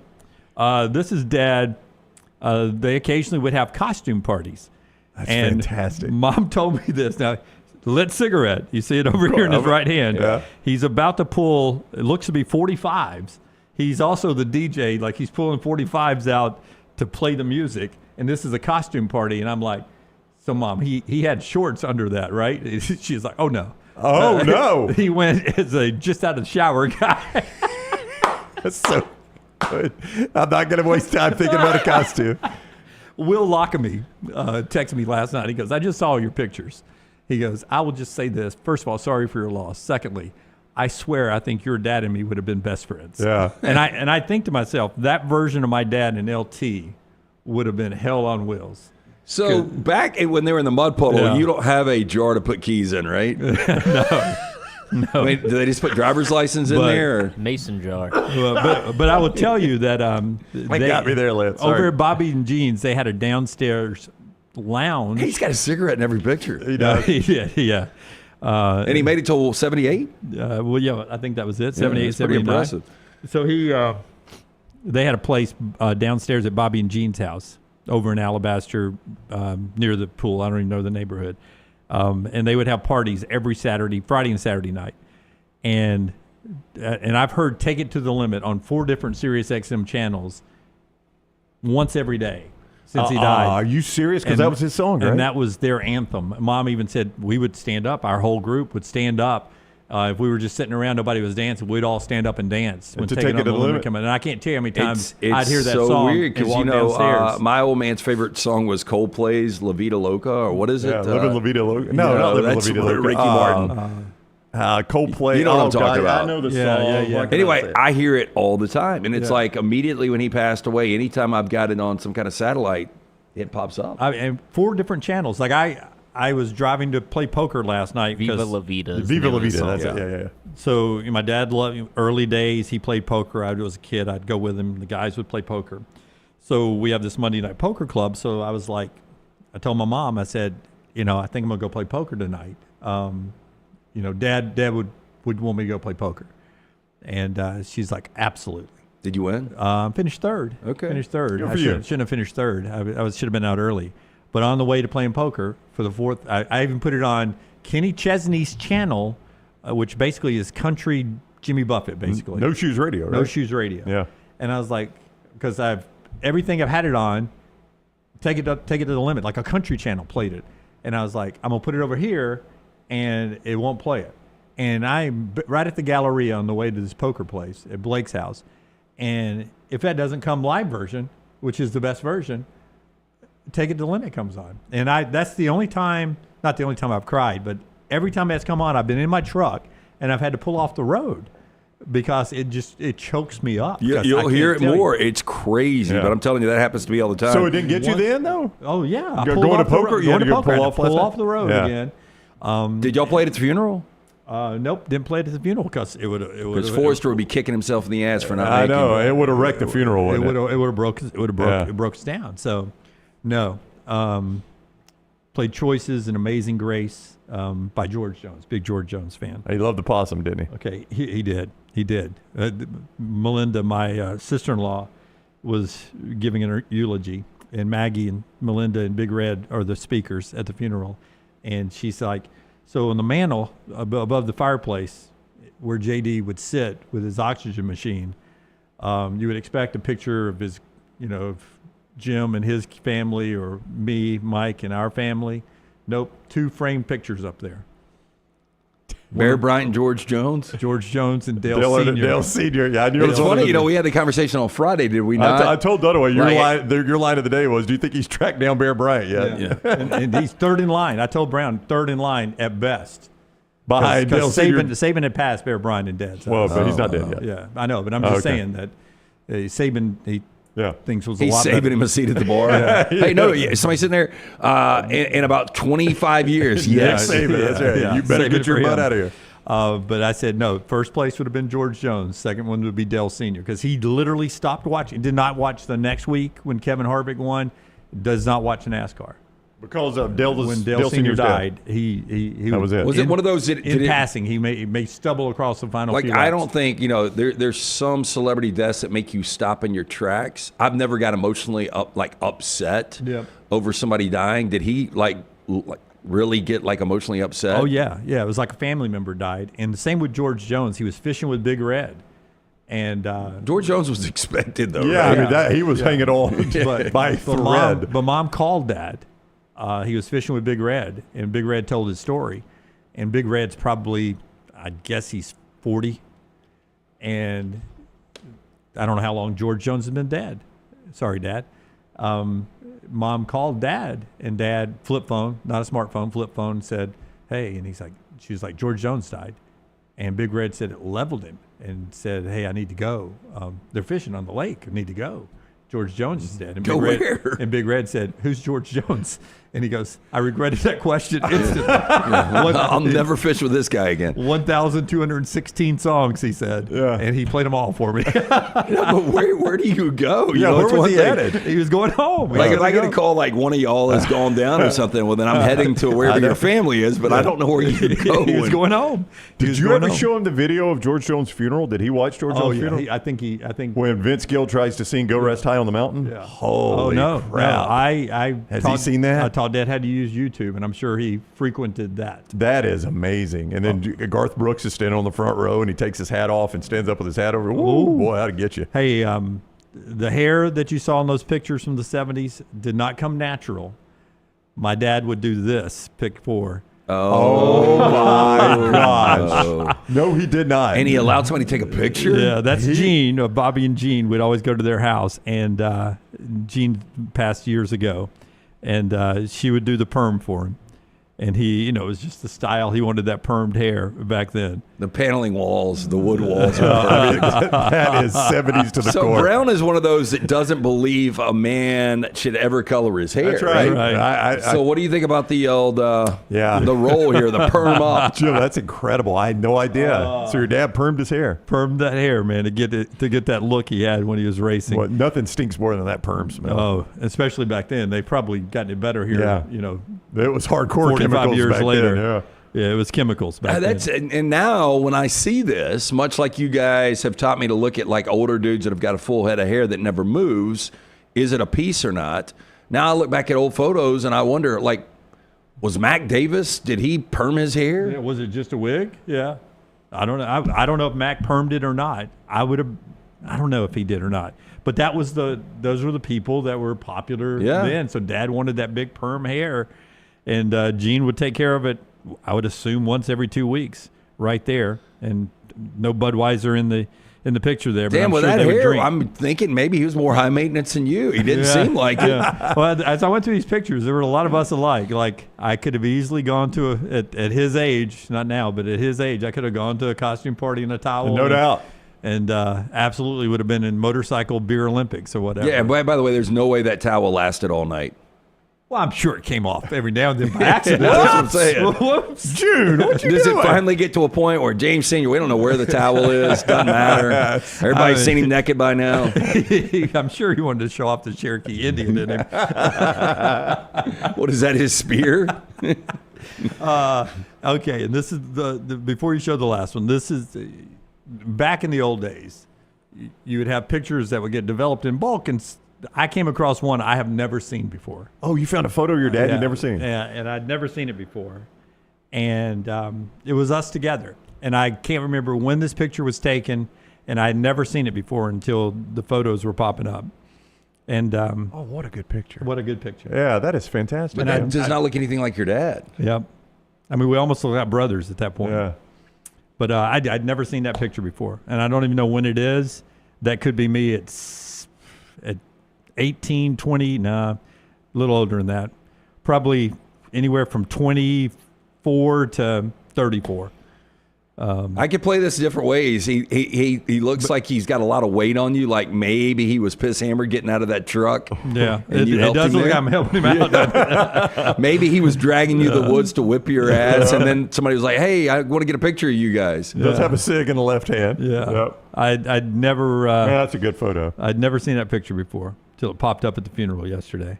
Speaker 7: This is Dad. They occasionally would have costume parties.
Speaker 2: That's fantastic.
Speaker 7: Mom told me this. Now, lit cigarette. You see it over here in his right hand.
Speaker 2: Yeah.
Speaker 7: He's about to pull, it looks to be 45s. He's also the DJ. Like he's pulling 45s out to play the music. And this is a costume party. And I'm like, so Mom, he had shorts under that, right? She's like, oh, no.
Speaker 2: Oh, no.
Speaker 7: He went as a just out of the shower guy.
Speaker 2: That's so good. I'm not going to waste time thinking about a costume.
Speaker 7: Will Lockamy texted me last night. He goes, I just saw your pictures. He goes, I will just say this. First of all, sorry for your loss. Secondly, I swear, I think your dad and me would have been best friends.
Speaker 2: Yeah.
Speaker 7: And I think to myself, that version of my dad and LT would have been hell on wheels.
Speaker 1: So back when they were in the mud puddle, you don't have a jar to put keys in, right?
Speaker 7: No.
Speaker 1: I mean, do they just put driver's license in there? Or?
Speaker 3: Mason jar.
Speaker 7: But I will tell you that
Speaker 2: They got me there, Lance.
Speaker 7: over
Speaker 2: Sorry.
Speaker 7: at Bobby and Jean's, they had a downstairs lounge.
Speaker 1: He's got a cigarette in every picture.
Speaker 2: He does.
Speaker 7: yeah.
Speaker 1: And he made it till 78?
Speaker 7: Well, yeah, I think that was it. 78,
Speaker 1: that's pretty
Speaker 7: 79.
Speaker 1: impressive.
Speaker 7: So they had a place downstairs at Bobby and Jean's house over in Alabaster near the pool. I don't even know the neighborhood. And they would have parties every Friday and Saturday night. And I've heard Take It to the Limit on 4 different Sirius XM channels once every day since he died.
Speaker 2: Are you serious? Because that was his song, right?
Speaker 7: And that was their anthem. Mom even said we would stand up. Our whole group would stand up. If we were just sitting around, nobody was dancing, we'd all stand up and dance. When
Speaker 2: to Take It to the Limit.
Speaker 7: Come in. And I can't tell you how many times
Speaker 1: It's
Speaker 7: I'd hear that
Speaker 1: so
Speaker 7: song
Speaker 1: weird
Speaker 7: and walk
Speaker 1: because,
Speaker 7: downstairs.
Speaker 1: my old man's favorite song was Coldplay's La Vida Loca, or what is it?
Speaker 2: Yeah, Living La Vida Loca. No, not Living La
Speaker 1: that's
Speaker 2: Vida Loca.
Speaker 1: Ricky Martin.
Speaker 2: Coldplay.
Speaker 1: You know what I'm talking about.
Speaker 2: I know the
Speaker 7: Yeah,
Speaker 2: song.
Speaker 7: yeah, yeah.
Speaker 2: What can I
Speaker 1: Anyway,
Speaker 2: say?
Speaker 1: I hear it all the time. And it's like immediately when he passed away, anytime I've got it on some kind of satellite, it pops up.
Speaker 7: And 4 different channels. Like I was driving to play poker last night.
Speaker 3: Viva
Speaker 7: because-
Speaker 3: La Vida. is
Speaker 2: Viva
Speaker 3: the name
Speaker 2: La
Speaker 3: of the
Speaker 2: Vida.
Speaker 3: song.
Speaker 2: That's it. Yeah.
Speaker 7: So my dad loved early days. He played poker. I was a kid. I'd go with him. The guys would play poker. So we have this Monday night poker club. So I was like, I told my mom, I said, I think I'm gonna go play poker tonight. Dad would want me to go play poker, and she's like, absolutely.
Speaker 1: Did you win?
Speaker 7: Finished third.
Speaker 1: Okay.
Speaker 7: Finished third.
Speaker 2: Good for
Speaker 7: I
Speaker 2: you.
Speaker 7: shouldn't have finished third. I should have been out early. But on the way to playing poker for the 4th, I even put it on Kenny Chesney's channel, which basically is country Jimmy Buffett, basically.
Speaker 2: No Shoes Radio, right?
Speaker 7: No Shoes Radio.
Speaker 2: Yeah.
Speaker 7: And I was like, because everything I've had it on, take it to the limit, like a country channel played it. And I was like, I'm going to put it over here, and it won't play it. And I'm right at the Galleria on the way to this poker place at Blake's house. And if that doesn't come live version, which is the best version, Take It to the Limit comes on. And that's the only time, not the only time I've cried, but every time that's come on, I've been in my truck and I've had to pull off the road because it chokes me up.
Speaker 1: You'll hear it more. It's crazy,
Speaker 2: Yeah.
Speaker 1: but I'm telling you, that happens to me all the time.
Speaker 2: So it didn't get you then, though?
Speaker 7: Oh, yeah. I
Speaker 2: Going
Speaker 7: pulled
Speaker 2: to
Speaker 7: off the
Speaker 2: poker?
Speaker 7: road-
Speaker 2: You had to
Speaker 7: going
Speaker 2: go
Speaker 7: poker, I
Speaker 2: pull
Speaker 7: had
Speaker 2: off
Speaker 7: to
Speaker 2: last
Speaker 7: pull
Speaker 2: night?
Speaker 7: off the road
Speaker 2: Yeah.
Speaker 7: again.
Speaker 1: Did y'all play it at the funeral?
Speaker 7: Nope, didn't play it at the funeral because it would
Speaker 1: Because Forrester would be kicking himself in the ass for not
Speaker 2: I
Speaker 1: making
Speaker 2: know.
Speaker 1: it.
Speaker 2: It would have wrecked the funeral,
Speaker 7: It
Speaker 2: wouldn't it?
Speaker 7: would have broke. It would have broke.
Speaker 2: Yeah.
Speaker 7: It broke us down. So, no. Played Choices and Amazing Grace by George Jones. Big George Jones fan.
Speaker 2: He loved the possum, didn't he?
Speaker 7: Okay, he did. He did. Melinda, my sister-in-law, was giving an eulogy, and Maggie and Melinda and Big Red are the speakers at the funeral. And she's like, so on the mantle above the fireplace where JD would sit with his oxygen machine, you would expect a picture of his, of Jim and his family, or me, Mike, and our family. Nope, 2 framed pictures up there.
Speaker 1: Bear Bryant and George Jones.
Speaker 7: George Jones and Dale
Speaker 2: Dale
Speaker 7: Sr.
Speaker 2: Dale Sr. Yeah, I knew it
Speaker 1: It's
Speaker 2: was one of
Speaker 1: funny,
Speaker 2: those-
Speaker 1: we had the conversation on Friday, did we not?
Speaker 2: I told Dunaway,
Speaker 1: Right.
Speaker 2: your line of the day was, do you think he's tracked down Bear Bryant yet?
Speaker 1: Yeah.
Speaker 7: and he's third in line. I told Brown, third in line at best.
Speaker 2: Behind Dale
Speaker 7: Because
Speaker 2: Sr.
Speaker 7: Saban had passed Bear Bryant and Dead. So.
Speaker 2: Well, but he's not dead yet.
Speaker 7: Yeah, I know, but I'm just
Speaker 2: Okay.
Speaker 7: saying that Saban, he
Speaker 2: Yeah.
Speaker 7: thinks was a
Speaker 1: He's
Speaker 7: lot
Speaker 1: saving
Speaker 7: better.
Speaker 1: him a seat at the bar. Hey, no, somebody sitting there in about 25 years. Yes.
Speaker 2: Save it. That's right.
Speaker 7: Yeah.
Speaker 2: You better
Speaker 7: Save
Speaker 2: get
Speaker 7: it
Speaker 2: your
Speaker 7: for
Speaker 2: butt
Speaker 7: him.
Speaker 2: out of here.
Speaker 7: But I said, no, first place would have been George Jones. Second one would be Dale Sr. Because he literally stopped watching. Did not watch the next week when Kevin Harvick won. Does not watch NASCAR.
Speaker 2: Because of
Speaker 7: When Dale Sr.
Speaker 2: Sr.'s death.
Speaker 7: died, he
Speaker 2: That was it.
Speaker 1: Was it one of those that-
Speaker 7: in
Speaker 1: did it-
Speaker 7: passing? He may stumble across the final.
Speaker 1: Like,
Speaker 7: few
Speaker 1: I
Speaker 7: laps.
Speaker 1: don't think, there's some celebrity deaths that make you stop in your tracks. I've never got emotionally upset
Speaker 7: Yep.
Speaker 1: over somebody dying. Did he like really get emotionally upset?
Speaker 7: Oh yeah. It was like a family member died, and the same with George Jones. He was fishing with Big Red, and
Speaker 1: George Jones was expected though.
Speaker 2: Yeah,
Speaker 1: right?
Speaker 2: I mean, he was hanging on by a thread.
Speaker 7: But mom called Dad. He was fishing with Big Red, and Big Red told his story. And Big Red's probably, I guess he's 40, and I don't know how long George Jones has been dead. Sorry, Dad. Mom called Dad, and Dad, flip phone, not a smartphone, flip phone, said, "Hey," and she was like, "George Jones died." And Big Red said it leveled him and said, "Hey, I need to go. They're fishing on the lake. I need to go." George Jones is dead. And
Speaker 1: Go where?
Speaker 7: And Big Red said, "Who's George Jones?" And he goes, "I regretted that question instantly."
Speaker 1: I'll never fish with this guy again.
Speaker 7: 1,216 songs, he said.
Speaker 2: Yeah.
Speaker 7: And he played them all for me.
Speaker 1: But where do you go? You
Speaker 2: Yeah,
Speaker 1: know,
Speaker 2: where
Speaker 1: it's
Speaker 2: was
Speaker 1: one
Speaker 2: he
Speaker 1: thing.
Speaker 2: headed?
Speaker 7: He was going home.
Speaker 1: Like if I get a call like one of y'all has gone down or something, well then I'm heading to wherever your family is, but I don't know where you go.
Speaker 7: He was going home.
Speaker 2: Did you ever show him the video of George Jones' funeral? Did he watch George Jones' funeral?
Speaker 7: I think
Speaker 2: When Vince Gill tries to sing "Go Rest High on the Mountain."
Speaker 7: Yeah.
Speaker 2: Holy crap!
Speaker 7: I
Speaker 2: Has he seen that?
Speaker 7: I taught Dad how to use YouTube, and I'm sure he frequented that.
Speaker 2: That is amazing. And then Garth Brooks is standing on the front row, and he takes his hat off and stands up with his hat over. Ooh, boy, how'd it get you?
Speaker 7: Hey, the hair that you saw in those pictures from the 70s did not come natural. My dad would do this, pick 4.
Speaker 2: Oh my gosh. No, he did not.
Speaker 1: And he allowed somebody to take a picture?
Speaker 7: Yeah, that's Gene. Bobby and Gene would always go to their house, and Gene passed years ago, and she would do the perm for him. And he, it was just the style. He wanted that permed hair back then.
Speaker 1: The paneling walls, the wood walls.
Speaker 2: That is 70s to the
Speaker 1: So
Speaker 2: core.
Speaker 1: Brown is one of those that doesn't believe a man should ever color his hair.
Speaker 2: That's right.
Speaker 7: Right.
Speaker 1: So what do you think about the old the roll here, the perm up?
Speaker 2: Jim, that's incredible. I had no idea. So your dad permed his hair.
Speaker 7: Permed that hair, man, to get that look he had when he was racing.
Speaker 2: Well, nothing stinks more than that perm smell.
Speaker 7: Oh, especially back then. They probably gotten it better here.
Speaker 2: Yeah. It was hardcore
Speaker 7: 45
Speaker 2: chemicals
Speaker 7: years
Speaker 2: back
Speaker 7: later.
Speaker 2: then,
Speaker 7: Yeah, it was chemicals back then.
Speaker 1: And now when I see this, much like you guys have taught me to look at like older dudes that have got a full head of hair that never moves, is it a piece or not? Now I look back at old photos and I wonder, like, was Mac Davis, did he perm his hair?
Speaker 7: Yeah, was it just a wig? Yeah. I don't know. I don't know if Mac permed it or not. I don't know if he did or not. But those were the people that were popular then. So Dad wanted that big perm hair, and Gene would take care of it, I would assume, once every 2 weeks right there. And no Budweiser in the picture there. But
Speaker 1: Damn,
Speaker 7: I'm
Speaker 1: with
Speaker 7: sure
Speaker 1: that
Speaker 7: they would
Speaker 1: hair,
Speaker 7: drink.
Speaker 1: I'm thinking maybe he was more high maintenance than you. He didn't seem like it.
Speaker 7: Well, as I went through these pictures, there were a lot of us alike. Like, I could have easily gone to at his age, not now, but at his age, I could have gone to a costume party in a towel.
Speaker 2: No doubt.
Speaker 7: And absolutely would have been in motorcycle beer Olympics or whatever.
Speaker 1: Yeah, by the way, there's no way that towel lasted all night.
Speaker 7: Well, I'm sure it came off every now and then by accident.
Speaker 1: That's what I'm saying.
Speaker 7: Whoops.
Speaker 2: June, what you
Speaker 1: Does
Speaker 2: doing?
Speaker 1: it finally get to a point where James Sr., we don't know where the towel is, doesn't matter. Everybody's seen him naked by now.
Speaker 7: I'm sure he wanted to show off the Cherokee Indian in him.
Speaker 1: What is that, his spear?
Speaker 7: Okay, and this is the before you show the last one, this is back in the old days. You would have pictures that would get developed in bulk, and I came across one I have never seen before.
Speaker 2: Oh, you found a photo of your dad you'd never seen?
Speaker 7: Yeah, and I'd never seen it before. And it was us together. And I can't remember when this picture was taken, and I had never seen it before until the photos were popping up. And
Speaker 2: Oh, what a good picture.
Speaker 7: what a good picture.
Speaker 2: Yeah, that is fantastic.
Speaker 1: But that does not look anything like your dad.
Speaker 7: Yep. I mean, we almost looked like brothers at that point.
Speaker 2: Yeah.
Speaker 7: But I'd never seen that picture before, and I don't even know when it is. That could be me at 18, 20, a little older than that. Probably anywhere from 24 to 34.
Speaker 1: I could play this different ways. He looks like he's got a lot of weight on you, like maybe he was piss hammered getting out of that truck.
Speaker 7: Yeah,
Speaker 1: And you
Speaker 7: it
Speaker 1: helped
Speaker 7: does
Speaker 1: him
Speaker 7: look like
Speaker 1: there?
Speaker 7: I'm helping him out.
Speaker 1: Maybe he was dragging you to the woods to whip your ass, and then somebody was like, hey, I want to get a picture of you guys.
Speaker 2: Does have a cig in the left hand.
Speaker 7: Yeah,
Speaker 2: Yep.
Speaker 7: I'd never.
Speaker 2: Yeah, that's a good photo.
Speaker 7: I'd never seen that picture before till it popped up at the funeral yesterday.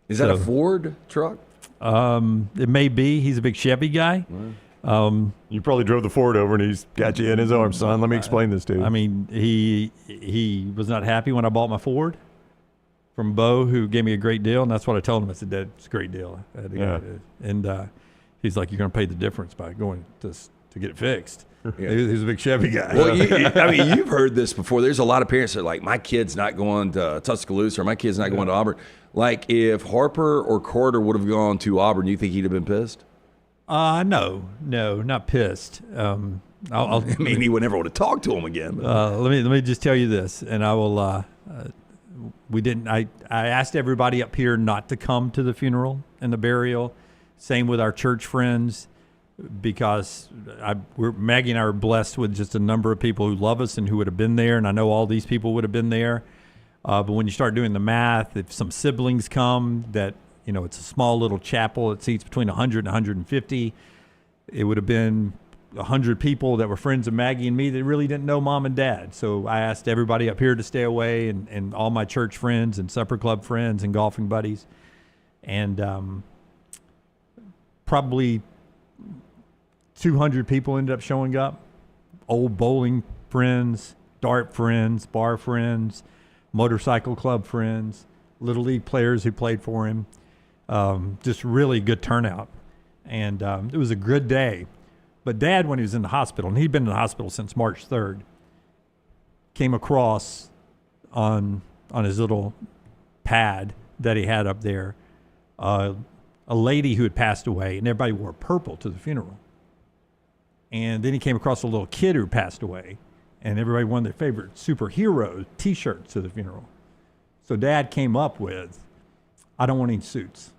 Speaker 1: Is that a
Speaker 7: So-
Speaker 1: Ford truck?
Speaker 7: It may be. He's a big Chevy guy.
Speaker 2: You probably drove the Ford over and he's got you in his arms, son. Let me explain this to you.
Speaker 7: I mean, he was not happy when I bought my Ford from Bo, who gave me a great deal, and that's what I told him. I said, "Dad, it's a great deal." I had to
Speaker 2: Yeah.
Speaker 7: get it. And he's like, "You're going to pay the difference by going to get it fixed."
Speaker 1: Yeah.
Speaker 7: He's a big Chevy guy.
Speaker 1: Well, you've heard this before. There's a lot of parents that are like, my kid's not going to Tuscaloosa or my kid's not going to Auburn. Like, if Harper or Carter would have gone to Auburn, you think he'd have been pissed?
Speaker 7: No, not pissed.
Speaker 1: I mean, he would never would have talked to him again. But.
Speaker 7: Let me just tell you this, and I will. We didn't. I asked everybody up here not to come to the funeral and the burial. Same with our church friends. because Maggie and I are blessed with just a number of people who love us and who would have been there, and I know all these people would have been there. But when you start doing the math, if some siblings come, that it's a small little chapel that seats between 100 and 150, it would have been 100 people that were friends of Maggie and me that really didn't know Mom and Dad. So I asked everybody up here to stay away, and all my church friends and supper club friends and golfing buddies. And probably 200 people ended up showing up. Old bowling friends, dart friends, bar friends, motorcycle club friends, Little League players who played for him. Just really good turnout. And it was a good day. But Dad, when he was in the hospital, and he'd been in the hospital since March 3rd, came across on his little pad that he had up there a lady who had passed away, and everybody wore purple to the funeral. And then he came across a little kid who passed away, and everybody wore their favorite superhero T-shirts to the funeral. So Dad came up with, I don't want any suits.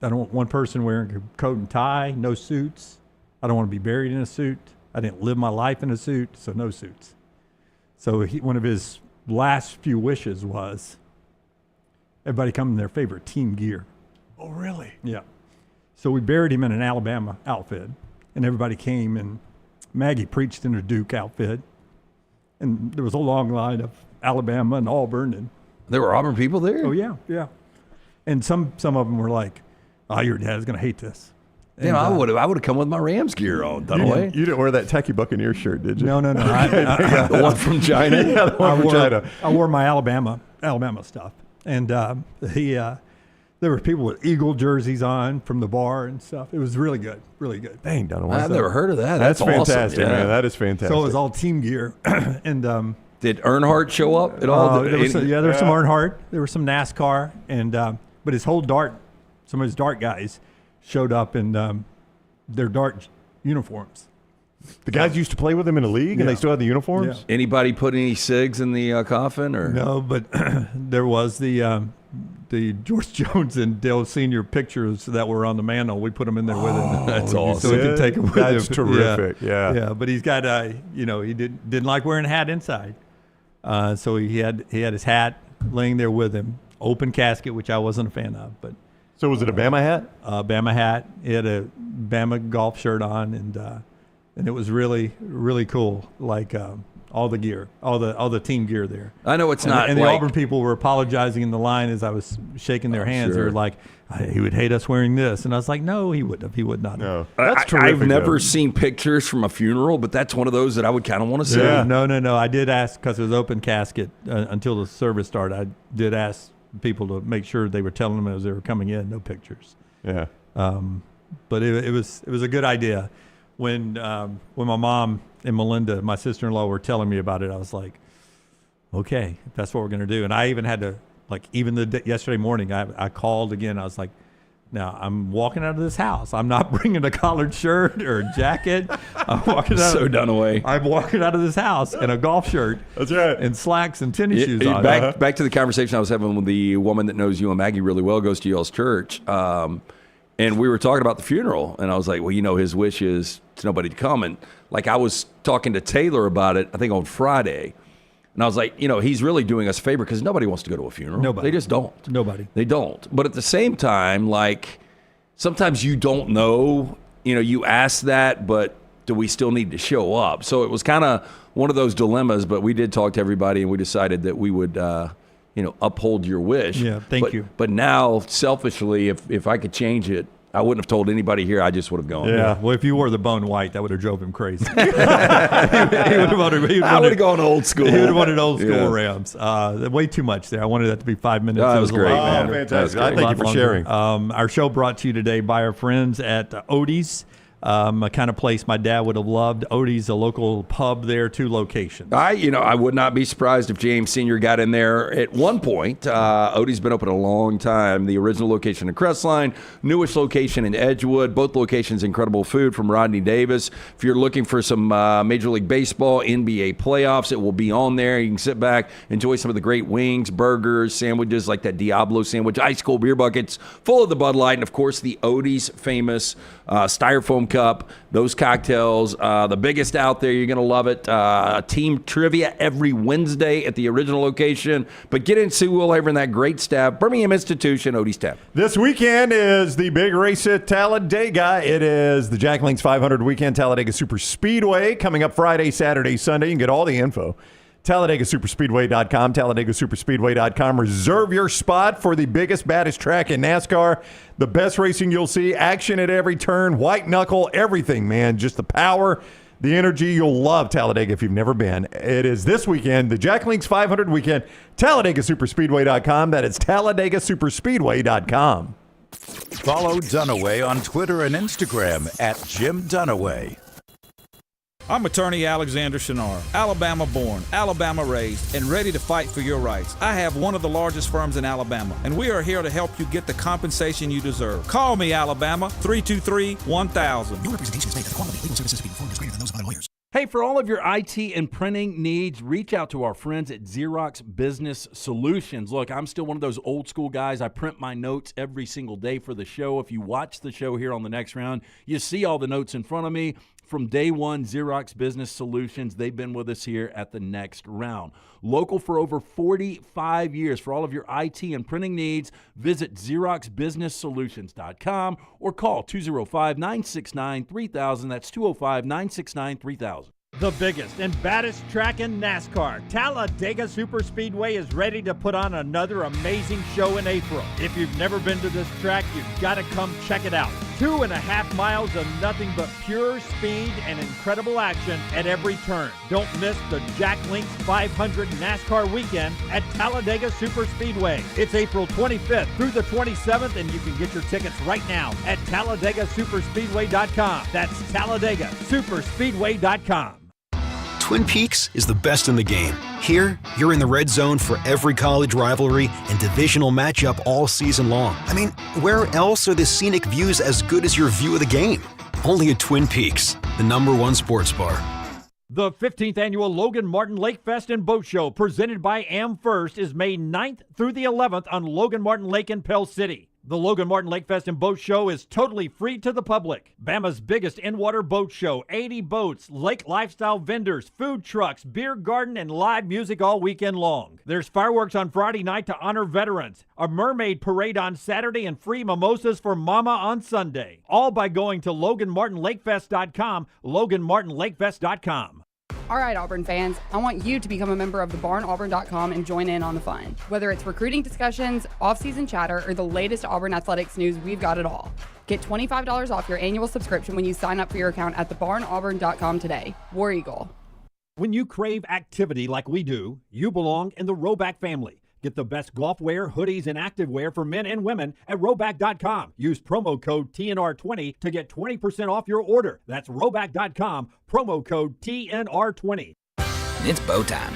Speaker 7: I don't want one person wearing a coat and tie, no suits. I don't want to be buried in a suit. I didn't live my life in a suit, so no suits. So one of his last few wishes was everybody come in their favorite team gear.
Speaker 2: Oh, really?
Speaker 7: Yeah. So we buried him in an Alabama outfit, and everybody came, and Maggie preached in a Duke outfit, and there was a long line of Alabama and Auburn. And
Speaker 1: there were Auburn people there?
Speaker 7: Oh, yeah, yeah. And some of them were like, oh, your dad's going to hate this.
Speaker 1: Yeah, I would have come with my Rams gear on.
Speaker 2: You didn't wear that tacky Buccaneer shirt, did you?
Speaker 7: No.
Speaker 1: The one from China?
Speaker 2: Yeah, the one from China.
Speaker 7: I wore my Alabama stuff. And there were people with Eagle jerseys on from the bar and stuff. It was really good, really good.
Speaker 2: Dang, Donald.
Speaker 1: I've never heard of that.
Speaker 2: That's fantastic,
Speaker 1: awesome. Yeah.
Speaker 2: man. That is fantastic.
Speaker 7: So it was all team gear. And
Speaker 1: did Earnhardt show up at all?
Speaker 7: There was some Earnhardt. There was some NASCAR. And but his whole some of his dart guys showed up in their dart uniforms.
Speaker 2: The guys used to play with him in a league, and they still had the uniforms?
Speaker 1: Yeah. Anybody put any cigs in the coffin? Or
Speaker 7: no, but there was the George Jones and Dale Sr. pictures that were on the mantle. We put them in there with him.
Speaker 1: That's awesome.
Speaker 7: So we could take them with him.
Speaker 2: That's terrific, yeah.
Speaker 7: But he's got, he didn't like wearing a hat inside. So he had his hat laying there with him. Open casket, which I wasn't a fan of, but.
Speaker 2: So was it a Bama hat?
Speaker 7: Bama hat. He had a Bama golf shirt on, and it was really, really cool. Like all the gear, all the team gear there.
Speaker 1: I know it's not.
Speaker 7: And the Auburn people were apologizing in the line as I was shaking their hands. Sure. They were like, "He would hate us wearing this," and I was like, "No, he wouldn't have. He would not."
Speaker 2: No, that's terrific.
Speaker 1: I've never seen pictures from a funeral, but that's one of those that I would kind of want to see.
Speaker 7: Yeah. No. I did ask because it was open casket until the service started. I did ask people to make sure they were telling them as they were coming in, no pictures.
Speaker 2: Yeah.
Speaker 7: But it was a good idea. When my mom and Melinda, my sister-in-law, were telling me about it, I was like, okay, that's what we're going to do. And I even had to, yesterday morning, I called again. I was like, now I'm walking out of this house. I'm not bringing a collared shirt or a jacket. I'm walking out.
Speaker 1: So done away.
Speaker 7: I'm walking out of this house in a golf shirt.
Speaker 2: That's right.
Speaker 7: And slacks and tennis shoes on.
Speaker 1: Back to the conversation I was having with the woman that knows you and Maggie really well, goes to y'all's church. And we were talking about the funeral, and I was like, well, his wish is to nobody to come. And I was talking to Taylor about it, I think on Friday. And I was like, he's really doing us a favor because nobody wants to go to a funeral.
Speaker 7: Nobody.
Speaker 1: They just don't.
Speaker 7: Nobody.
Speaker 1: They don't. But at the same time, sometimes you don't know, you ask that, but do we still need to show up? So it was kind of one of those dilemmas, but we did talk to everybody, and we decided that we would, uphold your wish.
Speaker 7: Yeah, thank you.
Speaker 1: But now, selfishly, if I could change it, I wouldn't have told anybody here. I just would have gone.
Speaker 7: Yeah. Well, if you wore the bone white, that would have drove him crazy. I
Speaker 1: would have gone old school.
Speaker 7: He would have wanted old school Rams. Way too much there. I wanted that to be 5 minutes.
Speaker 1: That was great, man.
Speaker 2: Fantastic. Thank you for sharing.
Speaker 7: Our show brought to you today by our friends at Odie's. A kind of place my dad would have loved. Odie's, a local pub there, 2 locations.
Speaker 1: I would not be surprised if James Sr. got in there at one point. Odie's been open a long time. The original location in Crestline, newest location in Edgewood. Both locations, incredible food from Rodney Davis. If you're looking for some Major League Baseball, NBA playoffs, it will be on there. You can sit back, enjoy some of the great wings, burgers, sandwiches like that Diablo sandwich, ice cold beer buckets full of the Bud Light, and of course the Odie's famous styrofoam Cup. Those cocktails, the biggest out there. You're going to love it. Team trivia every Wednesday at the original location. But get in, see Will Haver and that great staff. Birmingham Institution, Odie's Tap.
Speaker 2: This weekend is the big race at Talladega. It is the Jack Links 500 weekend, Talladega Super Speedway, coming up Friday, Saturday, Sunday. You can get all the info. TalladegaSuperspeedway.com, TalladegaSuperspeedway.com. Reserve your spot for the biggest, baddest track in NASCAR. The best racing you'll see, action at every turn, white knuckle, everything, man. Just the power, the energy. You'll love Talladega if you've never been. It is this weekend, the Jack Links 500 weekend, TalladegaSuperspeedway.com. That is TalladegaSuperspeedway.com.
Speaker 6: Follow Dunaway on Twitter and Instagram at Jim Dunaway.
Speaker 8: I'm attorney Alexander Shunnarah, Alabama born, Alabama raised, and ready to fight for your rights. I have one of the largest firms in Alabama, and we are here to help you get the compensation you deserve. Call me, Alabama, 323-1000.
Speaker 9: Your representation is made that the quality of legal services being performed is greater than those of other lawyers.
Speaker 1: Hey, for all of your IT and printing needs, reach out to our friends at Xerox Business Solutions. Look, I'm still one of those old school guys. I print my notes every single day for the show. If you watch the show here on the next round, you see all the notes in front of me. From day one, Xerox Business Solutions, they've been with us here at the next round. Local for over 45 years. For all of your IT and printing needs, visit XeroxBusinessSolutions.com or call 205-969-3000. That's 205-969-3000.
Speaker 7: The biggest and baddest track in NASCAR, Talladega Superspeedway, is ready to put on another amazing show in April. If you've never been to this track, you've got to come check it out. 2.5 miles of nothing but pure speed and incredible action at every turn. Don't miss the Jack Links 500 NASCAR weekend at Talladega Superspeedway. It's April 25th through the 27th, and you can get your tickets right now at TalladegaSuperspeedway.com. That's TalladegaSuperspeedway.com.
Speaker 9: Twin Peaks is the best in the game. Here, you're in the red zone for every college rivalry and divisional matchup all season long. I mean, where else are the scenic views as good as your view of the game? Only at Twin Peaks, the #1 sports bar.
Speaker 7: The 15th annual Logan Martin Lake Fest and Boat Show, presented by AmFirst, is May 9th through the 11th on Logan Martin Lake in Pell City. The Logan Martin Lake Fest and Boat Show is totally free to the public. Bama's biggest in-water boat show, 80 boats, lake lifestyle vendors, food trucks, beer garden, and live music all weekend long. There's fireworks on Friday night to honor veterans, a mermaid parade on Saturday, and free mimosas for Mama on Sunday. All by going to LoganMartinLakeFest.com, LoganMartinLakeFest.com.
Speaker 10: All right, Auburn fans, I want you to become a member of thebarnauburn.com and join in on the fun. Whether it's recruiting discussions, off-season chatter, or the latest Auburn athletics news, we've got it all. Get $25 off your annual subscription when you sign up for your account at thebarnauburn.com today. War Eagle.
Speaker 7: When you crave activity like we do, you belong in the Roback family. Get the best golf wear, hoodies, and activewear for men and women at Roback.com. Use promo code TNR20 to get 20% off your order. That's Roback.com, promo code TNR20.
Speaker 11: It's bow time.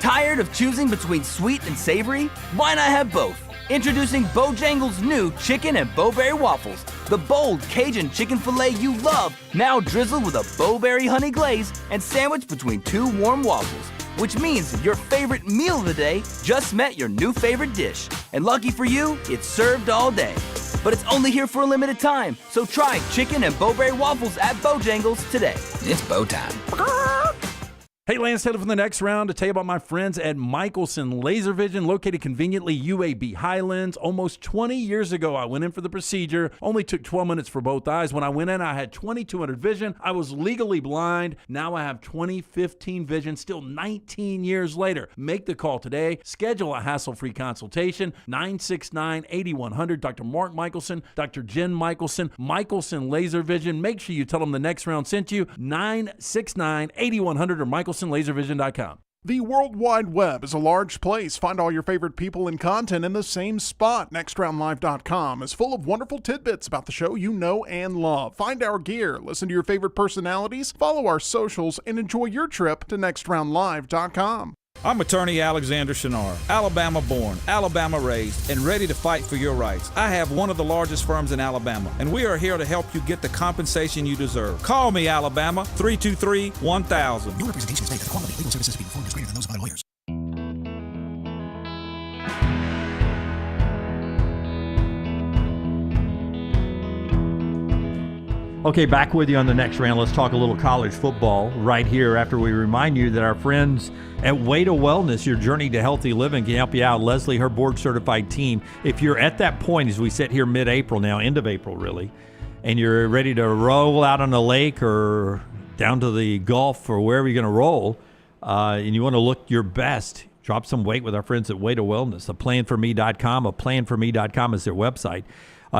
Speaker 11: Tired of choosing between sweet and savory? Why not have both? Introducing Bojangles' new chicken and bowberry waffles. The bold Cajun chicken filet you love, now drizzled with a bowberry honey glaze and sandwiched between two warm waffles. Which means your favorite meal of the day just met your new favorite dish. And lucky for you, it's served all day. But it's only here for a limited time, so try chicken and bowberry waffles at Bojangles today. It's bow time.
Speaker 1: Hey, Lance Taylor from the next round to tell you about my friends at Michelson Laser Vision, located conveniently UAB Highlands. Almost 20 years ago, I went in for the procedure. Only took 12 minutes for both eyes. When I went in, I had 2200 vision. I was legally blind. Now I have 20/15 vision, still 19 years later. Make the call today. Schedule a hassle-free consultation, 969-8100. Dr. Mark Michelson, Dr. Jen Michelson, Michelson Laser Vision. Make sure you tell them the next round sent you, 969-8100 or MichelsonLaserVision.com.
Speaker 4: The World Wide Web is a large place. Find all your favorite people and content in the same spot. NextRoundLive.com is full of wonderful tidbits about the show you know and love. Find our gear, listen to your favorite personalities, follow our socials, and enjoy your trip to NextRoundLive.com.
Speaker 8: I'm attorney Alexander Shunnarah, Alabama born, Alabama raised, and ready to fight for your rights. I have one of the largest firms in Alabama, and we are here to help you get the compensation you deserve. Call me, Alabama, 323-1000.
Speaker 9: Your representation is made that the quality of legal services being performed is greater than those of other lawyers.
Speaker 7: Okay, back with you on the next round. Let's talk a little college football right here after we remind you that our friends at Way to Wellness, your journey to healthy living, can help you out. Leslie, her board-certified team. If you're at that point as we sit here mid-April now, end of April really, and you're ready to roll out on the lake or down to the Gulf or wherever you're going to roll, and you want to look your best, drop some weight with our friends at Way to Wellness. Aplanforme.com. Aplanforme.com is their website.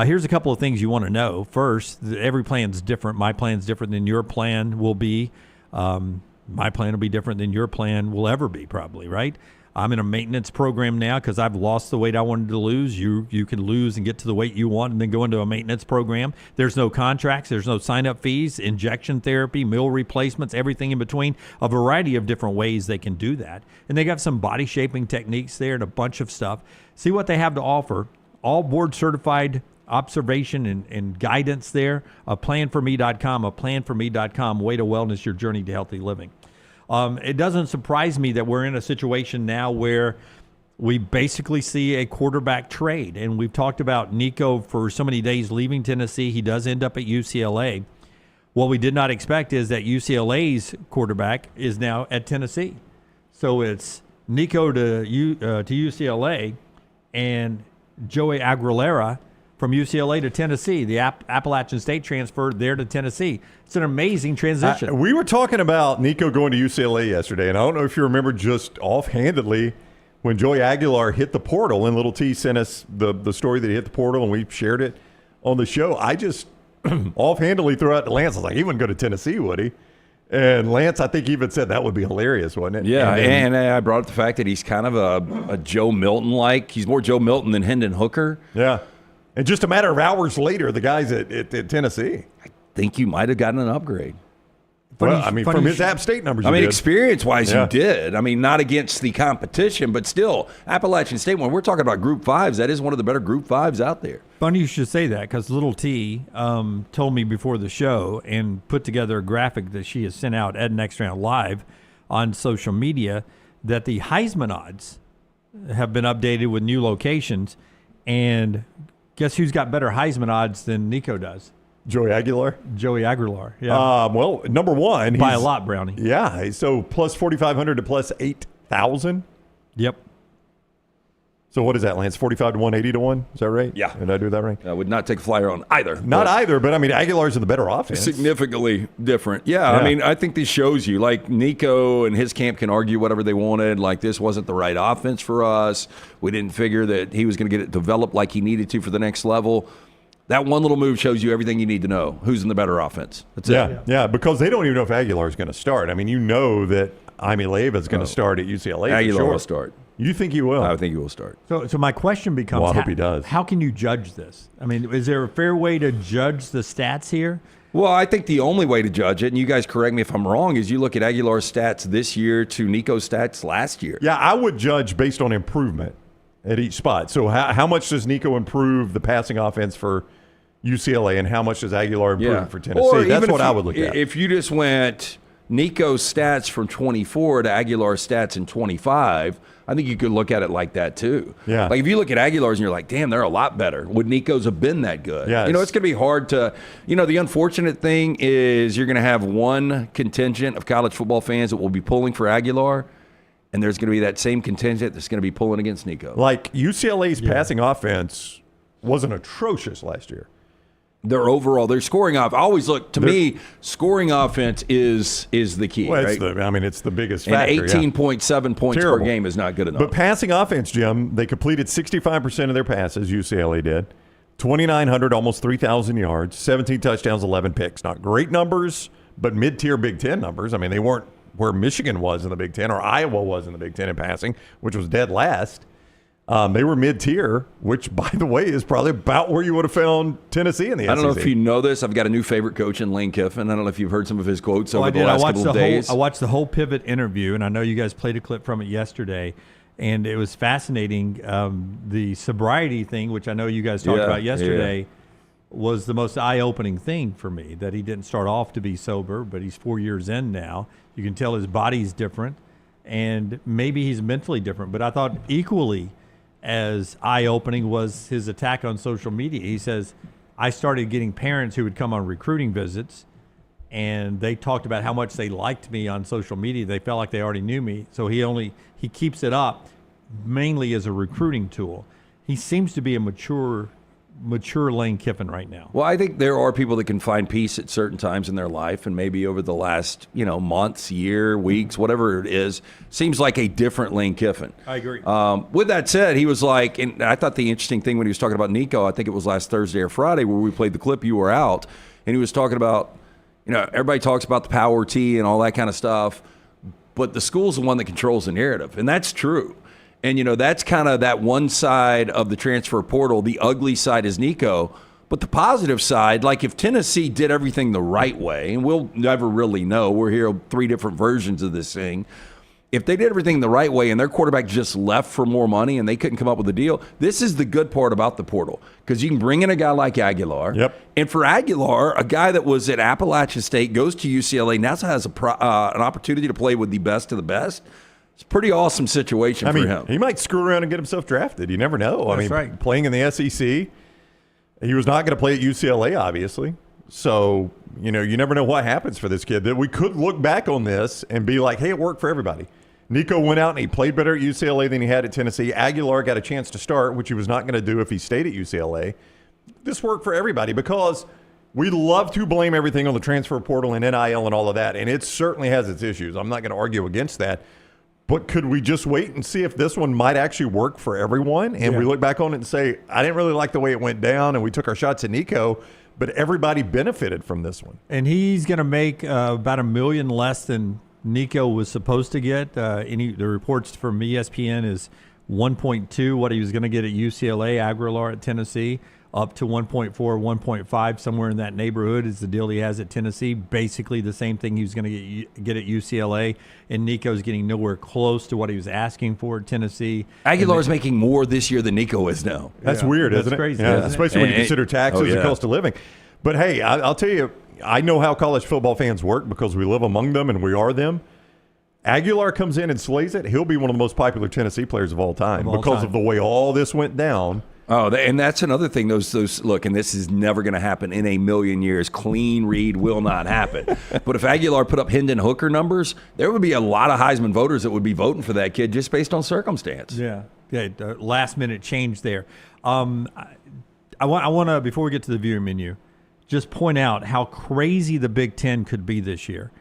Speaker 7: Here's a couple of things you want to know. First, every plan's different. My plan's different than your plan will be. My plan will be different than your plan will ever be, probably, right? I'm in a maintenance program now because I've lost the weight I wanted to lose. You can lose and get to the weight you want and then go into a maintenance program. There's no contracts. There's no sign-up fees, injection therapy, meal replacements, everything in between, a variety of different ways they can do that. And they got some body shaping techniques there and a bunch of stuff. See what they have to offer. All board-certified observation and guidance there. Aplanforme.com, aplanforme.com, Way to Wellness, your journey to healthy living. It doesn't surprise me that we're in a situation now where we basically see a quarterback trade. And we've talked about Nico for so many days leaving Tennessee. He does end up at UCLA. What we did not expect is that UCLA's quarterback is now at Tennessee. So it's Nico to UCLA and Joey Aguilar from UCLA to Tennessee. The Appalachian State transferred there to Tennessee. It's an amazing transition.
Speaker 2: We were talking about Nico going to UCLA yesterday, and I don't know if you remember just offhandedly when Joey Aguilar hit the portal, and Little T sent us the story that he hit the portal, and we shared it on the show. I just offhandedly threw out to Lance. I was like, he wouldn't go to Tennessee, would he? And Lance, I think, even said that would be hilarious, wouldn't it?
Speaker 1: Yeah, and I brought up the fact that he's kind of a Joe Milton-like. He's more Joe Milton than Hendon Hooker.
Speaker 2: Yeah. And just a matter of hours later, the guy's at Tennessee.
Speaker 1: I think you might have gotten an upgrade.
Speaker 2: Well, I mean, from his App State numbers,
Speaker 1: experience-wise, you did. I mean, not against the competition, but still, Appalachian State, when we're talking about Group 5s, that is one of the better Group 5s out there.
Speaker 7: Funny you should say that, because Little T told me before the show and put together a graphic that she has sent out at Next Round Live on social media that the Heisman odds have been updated with new locations, and guess who's got better Heisman odds than Nico does?
Speaker 2: Joey Aguilar?
Speaker 7: Joey Aguilar, yeah.
Speaker 2: Well, number one.
Speaker 7: By a lot, Brownie.
Speaker 2: Yeah, so plus 4,500 to plus 8,000.
Speaker 7: Yep.
Speaker 2: So what is that, Lance? 45 to 1, 80 to 1? Is that right?
Speaker 1: Yeah.
Speaker 2: Did I do that right?
Speaker 1: I would not take a flyer on either.
Speaker 2: Not either, but I mean, Aguilar's the better offense.
Speaker 1: Significantly different. Yeah, I mean, I think this shows you, like, Nico and his camp can argue whatever they wanted. Like, this wasn't the right offense for us. We didn't figure that he was going to get it developed like he needed to for the next level. That one little move shows you everything you need to know. Who's in the better offense? That's it.
Speaker 2: Yeah, because they don't even know if Aguilar is going to start. I mean, you know that Iamaleava is going to start at UCLA.
Speaker 1: Aguilar will start.
Speaker 2: You think he will?
Speaker 1: I think he will start.
Speaker 7: So my question becomes,
Speaker 2: well, I hope he does.
Speaker 7: How can you judge this? I mean, is there a fair way to judge the stats here?
Speaker 1: Well, I think the only way to judge it, and you guys correct me if I'm wrong, is you look at Aguilar's stats this year to Nico's stats last year.
Speaker 2: Yeah, I would judge based on improvement at each spot. So how much does Nico improve the passing offense for UCLA, and how much does Aguilar improve for Tennessee? That's what I would look at.
Speaker 1: If you just went Nico's stats from 24 to Aguilar's stats in 25, I think you could look at it like that too.
Speaker 2: Yeah.
Speaker 1: Like if you look at Aguilar's and you're like, damn, they're a lot better. Would Nico's have been that good?
Speaker 2: Yeah.
Speaker 1: You know, it's going to be hard to, the unfortunate thing is you're going to have one contingent of college football fans that will be pulling for Aguilar, and there's going to be that same contingent that's going to be pulling against Nico.
Speaker 2: Like UCLA's passing offense wasn't atrocious last year.
Speaker 1: Their scoring off. I always look, to me, scoring offense is the key.
Speaker 2: Well,
Speaker 1: right?
Speaker 2: It's the biggest factor.
Speaker 1: And 18.7 points per game is not good enough.
Speaker 2: But passing offense, Jim, they completed 65% of their passes, UCLA did. 2,900, almost 3,000 yards, 17 touchdowns, 11 picks. Not great numbers, but mid-tier Big Ten numbers. I mean, they weren't where Michigan was in the Big Ten or Iowa was in the Big Ten in passing, which was dead last. They were mid-tier, which, by the way, is probably about where you would have found Tennessee in the SEC.
Speaker 1: I don't know if you know this. I've got a new favorite coach in Lane Kiffin. I don't know if you've heard some of his quotes over the last couple of days.
Speaker 7: I watched the whole Pivot interview, and I know you guys played a clip from it yesterday, and it was fascinating. The sobriety thing, which I know you guys talked about yesterday, was the most eye-opening thing for me, that he didn't start off to be sober, but he's 4 years in now. You can tell his body's different, and maybe he's mentally different. But I thought equally as eye-opening was his attack on social media. He says, I started getting parents who would come on recruiting visits, and they talked about how much they liked me on social media. They felt like they already knew me. So he keeps it up mainly as a recruiting tool. He seems to be a mature Lane Kiffin right now.
Speaker 1: Well, I think there are people that can find peace at certain times in their life, and maybe over the last, months, year, weeks, whatever it is, seems like a different Lane Kiffin.
Speaker 7: I agree.
Speaker 1: With that said, he was like, and I thought the interesting thing when he was talking about Nico, I think it was last Thursday or Friday where we played the clip, you were out, and he was talking about, everybody talks about the power T and all that kind of stuff, but the school's the one that controls the narrative, and that's true. And, that's kind of that one side of the transfer portal. The ugly side is Nico. But the positive side, like if Tennessee did everything the right way, and we'll never really know. We're here 3 different versions of this thing. If they did everything the right way and their quarterback just left for more money and they couldn't come up with a deal, this is the good part about the portal. Because you can bring in a guy like Aguilar.
Speaker 2: Yep.
Speaker 1: And for Aguilar, a guy that was at Appalachian State, goes to UCLA, now has an opportunity to play with the best of the best. It's a pretty awesome situation for him.
Speaker 2: He might screw around and get himself drafted. You never know.
Speaker 7: That's right.
Speaker 2: Playing in the SEC, he was not going to play at UCLA, obviously. So, you never know what happens for this kid. That we could look back on this and be like, hey, it worked for everybody. Nico went out and he played better at UCLA than he had at Tennessee. Aguilar got a chance to start, which he was not going to do if he stayed at UCLA. This worked for everybody because we love to blame everything on the transfer portal and NIL and all of that, and it certainly has its issues. I'm not going to argue against that. But could we just wait and see if this one might actually work for everyone? And we look back on it and say, I didn't really like the way it went down, and we took our shots at Nico, but everybody benefited from this one.
Speaker 7: And he's going to make about $1 million less than Nico was supposed to get. The reports from ESPN is 1.2, what he was going to get at UCLA, Aguilar at Tennessee, up to 1.4, 1.5, somewhere in that neighborhood is the deal he has at Tennessee. Basically the same thing he was going to get at UCLA, and Nico's getting nowhere close to what he was asking for at Tennessee.
Speaker 1: Aguilar's making more this year than Nico is now.
Speaker 2: That's weird, isn't it?
Speaker 7: That's crazy.
Speaker 2: Yeah, especially when you consider taxes and cost of living. But hey, I'll tell you, I know how college football fans work because we live among them and we are them. Aguilar comes in and slays it, he'll be one of the most popular Tennessee players of all time because of the way all this went down.
Speaker 1: Oh, and that's another thing. Those look, and this is never going to happen in a million years. Clean read will not happen. But if Aguilar put up Hendon Hooker numbers, there would be a lot of Heisman voters that would be voting for that kid just based on circumstance.
Speaker 7: Yeah, last minute change there. I want to, before we get to the viewer menu, just point out how crazy the Big Ten could be this year,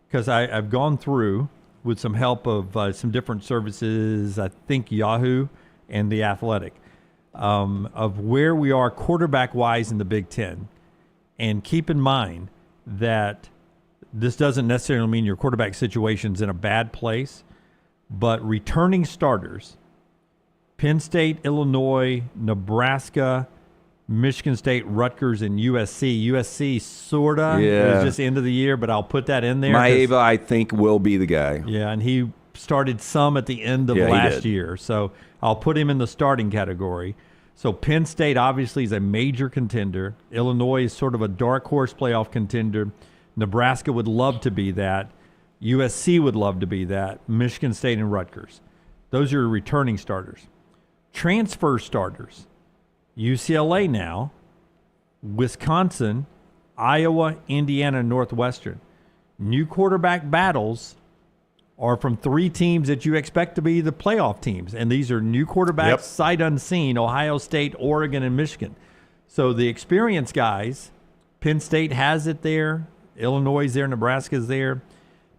Speaker 7: because I've gone through with some help of some different services. I think Yahoo and The Athletic. Of where we are quarterback-wise in the Big Ten. And keep in mind that this doesn't necessarily mean your quarterback situation's in a bad place, but returning starters, Penn State, Illinois, Nebraska, Michigan State, Rutgers, and USC. USC sorta is just end of the year, but I'll put that in there.
Speaker 1: Maeva, I think, will be the guy.
Speaker 7: Yeah, and he started some at the end of last year, so I'll put him in the starting category. So Penn State obviously is a major contender. Illinois is sort of a dark horse playoff contender. Nebraska would love to be that. USC would love to be that. Michigan State and Rutgers. Those are your returning starters. Transfer starters. UCLA now, Wisconsin, Iowa, Indiana, and Northwestern. New quarterback battles are from 3 teams that you expect to be the playoff teams. And these are new quarterbacks, sight unseen, Ohio State, Oregon, and Michigan. So the experienced guys, Penn State has it there, Illinois is there, Nebraska is there.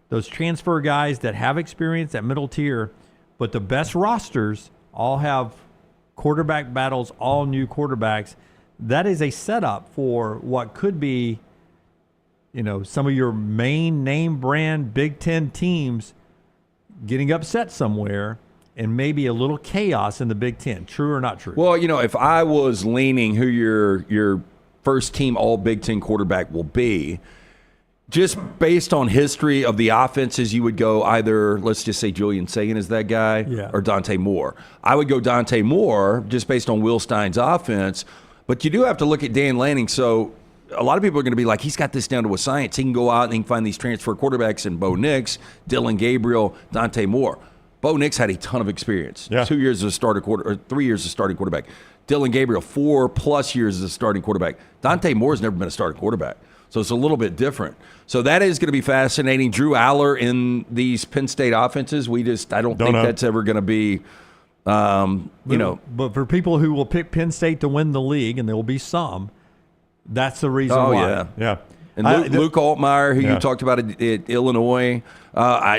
Speaker 7: Those transfer guys that have experience at middle tier, but the best rosters all have quarterback battles, all new quarterbacks. That is a setup for what could be, some of your main name brand Big Ten teams getting upset somewhere, and maybe a little chaos in the Big Ten. True or not true?
Speaker 1: Well, if I was leaning who your first team all Big Ten quarterback will be, just based on history of the offenses, you would go either, let's just say Julian Sagan is that guy, or Dante Moore. I would go Dante Moore just based on Will Stein's offense, but you do have to look at Dan Lanning. So a lot of people are going to be like, he's got this down to a science. He can go out and he can find these transfer quarterbacks in Bo Nix, Dylan Gabriel, Dante Moore. Bo Nix had a ton of experience. 2 years as a starter 3 years as starting quarterback. Dylan Gabriel, 4+ years as a starting quarterback. Dante Moore's never been a starting quarterback. So it's a little bit different. So that is going to be fascinating. Drew Aller in these Penn State offenses, I don't think that's ever going to be,
Speaker 7: But for people who will pick Penn State to win the league, and there will be some, that's the reason why.
Speaker 2: Yeah.
Speaker 1: And Luke Altmaier, who you talked about at Illinois.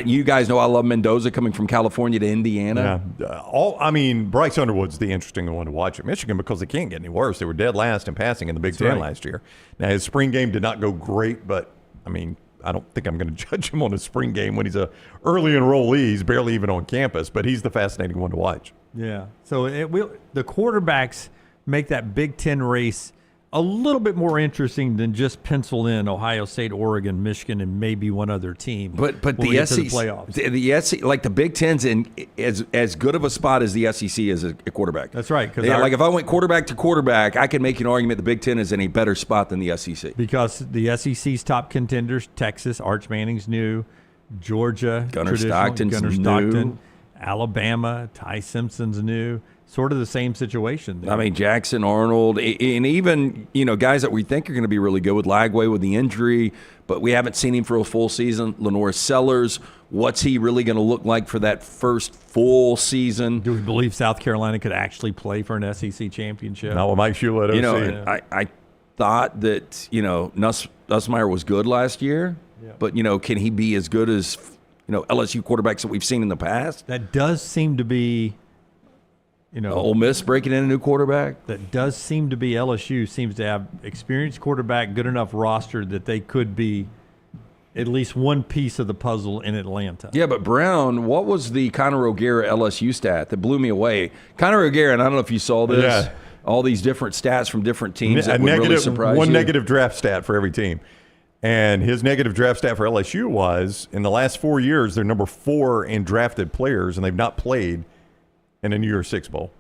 Speaker 1: You guys know I love Mendoza coming from California to Indiana.
Speaker 2: Yeah. Bryce Underwood's the interesting one to watch at Michigan because they can't get any worse. They were dead last in passing in the Big Ten last year. Now, his spring game did not go great, but, I don't think I'm going to judge him on his spring game when he's a early enrollee. He's barely even on campus, but he's the fascinating one to watch.
Speaker 7: Yeah. So the quarterbacks make that Big Ten race a little bit more interesting than just pencil in Ohio State, Oregon, Michigan, and maybe one other team.
Speaker 1: But the SEC, the SEC, like the Big Ten's in as good of a spot as the SEC is a quarterback.
Speaker 7: That's right.
Speaker 1: Like if I went quarterback to quarterback, I can make an argument the Big Ten is in a better spot than the SEC.
Speaker 7: Because the SEC's top contenders, Texas, Arch Manning's new, Georgia,
Speaker 1: Gunnar Stockton's new.
Speaker 7: Alabama, Ty Simpson's new. Sort of the same situation there.
Speaker 1: Jackson Arnold, and even, guys that we think are going to be really good with Lagway with the injury, but we haven't seen him for a full season. Lenore Sellers, what's he really going to look like for that first full season?
Speaker 7: Do we believe South Carolina could actually play for an SEC championship?
Speaker 2: Not with Mike Hewlett.
Speaker 1: I thought that, Nussmeier was good last year, but, can he be as good as, LSU quarterbacks that we've seen in the past?
Speaker 7: That does seem to be...
Speaker 1: Ole Miss breaking in a new quarterback.
Speaker 7: That does seem to be LSU seems to have experienced quarterback, good enough roster that they could be at least one piece of the puzzle in Atlanta.
Speaker 1: Yeah, but Brown, what was the Conor O'Gara LSU stat that blew me away? Conor O'Gara, and I don't know if you saw this, all these different stats from different teams that would really surprise you.
Speaker 2: One negative draft stat for every team. And his negative draft stat for LSU was, in the last 4 years, they're number 4 in drafted players, and they've not played in a New Year's Six Bowl.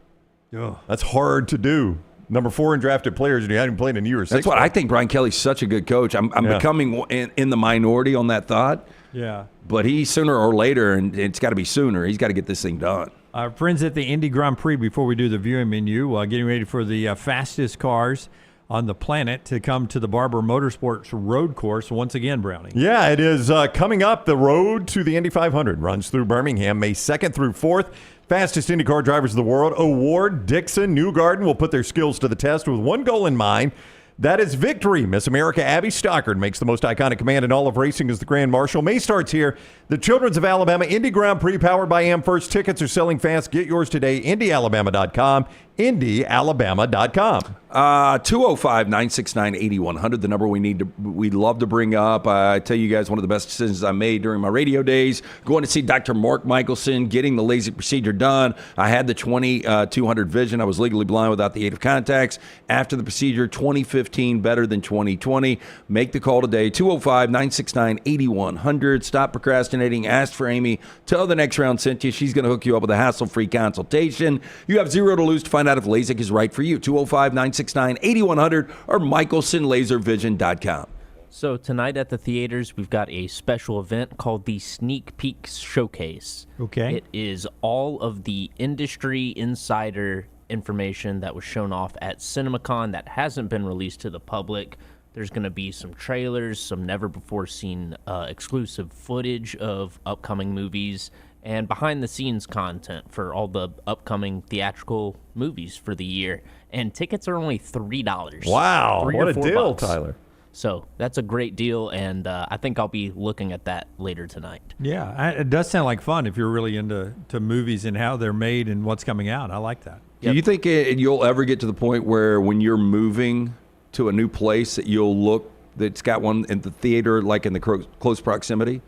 Speaker 7: Oh.
Speaker 2: That's hard to do. Number 4 in drafted players, and you haven't played in a New Year's Six Bowl.
Speaker 1: That's what I think. Brian Kelly's such a good coach. I'm becoming in the minority on that thought.
Speaker 7: Yeah.
Speaker 1: But he, sooner or later, and it's got to be sooner, he's got to get this thing done.
Speaker 7: Our friends at the Indy Grand Prix, before we do the viewing menu, getting ready for the fastest cars on the planet to come to the Barber Motorsports road course once again, Brownie.
Speaker 2: Yeah, it is coming up. The road to the Indy 500 runs through Birmingham, May 2nd through 4th. Fastest IndyCar drivers of the world, Award, Dixon, Newgarden, will put their skills to the test with one goal in mind. That is victory. Miss America Abby Stockard makes the most iconic command in all of racing as the Grand Marshal. May starts here. The Children's of Alabama Indy Grand Prix, powered by AmFirst. Tickets are selling fast. Get yours today. IndyAlabama.com. IndyAlabama.com.
Speaker 1: 205-969-8100, the number we'd love to bring up. I tell you guys, one of the best decisions I made during my radio days, going to see Dr. Mark Michelson, getting the LASIK procedure done. I had the 20/200 vision. I was legally blind without the aid of contacts. After the procedure, 2015 better than 2020. Make the call today, 205-969-8100. Stop procrastinating. Ask for Amy. Tell the next round sent you. She's going to hook you up with a hassle-free consultation. You have zero to lose to find out if LASIK is right for you. 205-969-8100 or michelsonlaservision.com.
Speaker 3: So tonight at the theaters, we've got a special event called the Sneak Peeks Showcase.
Speaker 7: Okay.
Speaker 3: It is all of the industry insider information that was shown off at CinemaCon that hasn't been released to the public. There's going to be some trailers, some never-before-seen exclusive footage of upcoming movies, and behind-the-scenes content for all the upcoming theatrical movies for the year. And tickets are only $3.
Speaker 2: Wow,
Speaker 3: $3
Speaker 2: what
Speaker 3: or
Speaker 2: a
Speaker 3: $4
Speaker 2: deal, Tyler.
Speaker 3: So that's a great deal, and I think I'll be looking at that later tonight.
Speaker 7: Yeah, it does sound like fun if you're really into movies and how they're made and what's coming out. I like that.
Speaker 1: Do you think you'll ever get to the point where when you're moving to a new place that you'll look that's got one in the theater, like in the close proximity?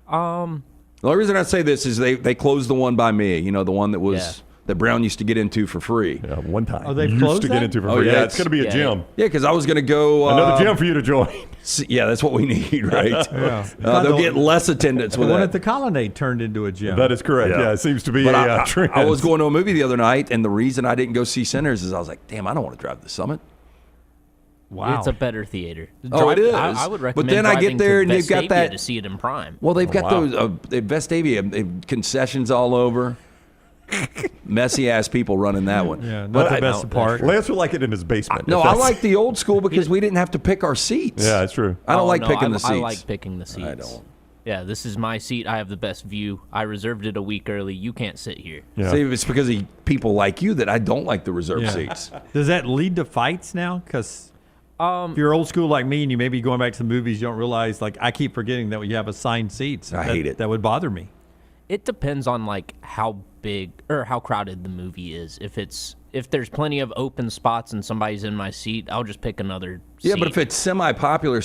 Speaker 1: The only reason I say this is they closed the one by me, the one that was that Brown used to get into for free.
Speaker 2: Yeah, one time.
Speaker 7: Oh, they
Speaker 2: used to get into for free. Yeah, it's going to be a gym.
Speaker 1: Yeah, because I was going to go
Speaker 2: another gym for you to join.
Speaker 1: Yeah, that's what we need, right? They'll get less attendance with
Speaker 7: the one
Speaker 1: that.
Speaker 7: At the Colonnade turned into a gym.
Speaker 2: That is correct. Yeah, it seems to be a trend.
Speaker 1: I was going to a movie the other night, and the reason I didn't go see Sinners is I was like, damn, I don't want to drive to the Summit.
Speaker 3: Wow. It's a better theater.
Speaker 1: It is.
Speaker 3: I would recommend
Speaker 1: but then I get there and they've got that
Speaker 3: to see it in prime.
Speaker 1: Well, they've got those Vestavia concessions all over. Messy-ass people running that one.
Speaker 7: Yeah, not the best part.
Speaker 2: Lance would like it in his basement.
Speaker 1: No, I like the old school because we didn't have to pick our seats.
Speaker 2: Yeah, that's true.
Speaker 1: I don't like picking the seats.
Speaker 3: I like picking the seats.
Speaker 1: I don't.
Speaker 3: Yeah, this is my seat. I have the best view. I reserved it a week early. You can't sit here.
Speaker 2: Yeah.
Speaker 1: See, it's because of people like you that I don't like the reserve seats.
Speaker 7: Does that lead to fights now? Because if you're old school like me and you may be going back to the movies, you don't realize, like, I keep forgetting that you have assigned seats.
Speaker 1: I hate it.
Speaker 7: That would bother me.
Speaker 3: It depends on, like, how big or how crowded the movie is. If there's plenty of open spots and somebody's in my seat, I'll just pick another seat.
Speaker 1: Yeah, but if it's semi-popular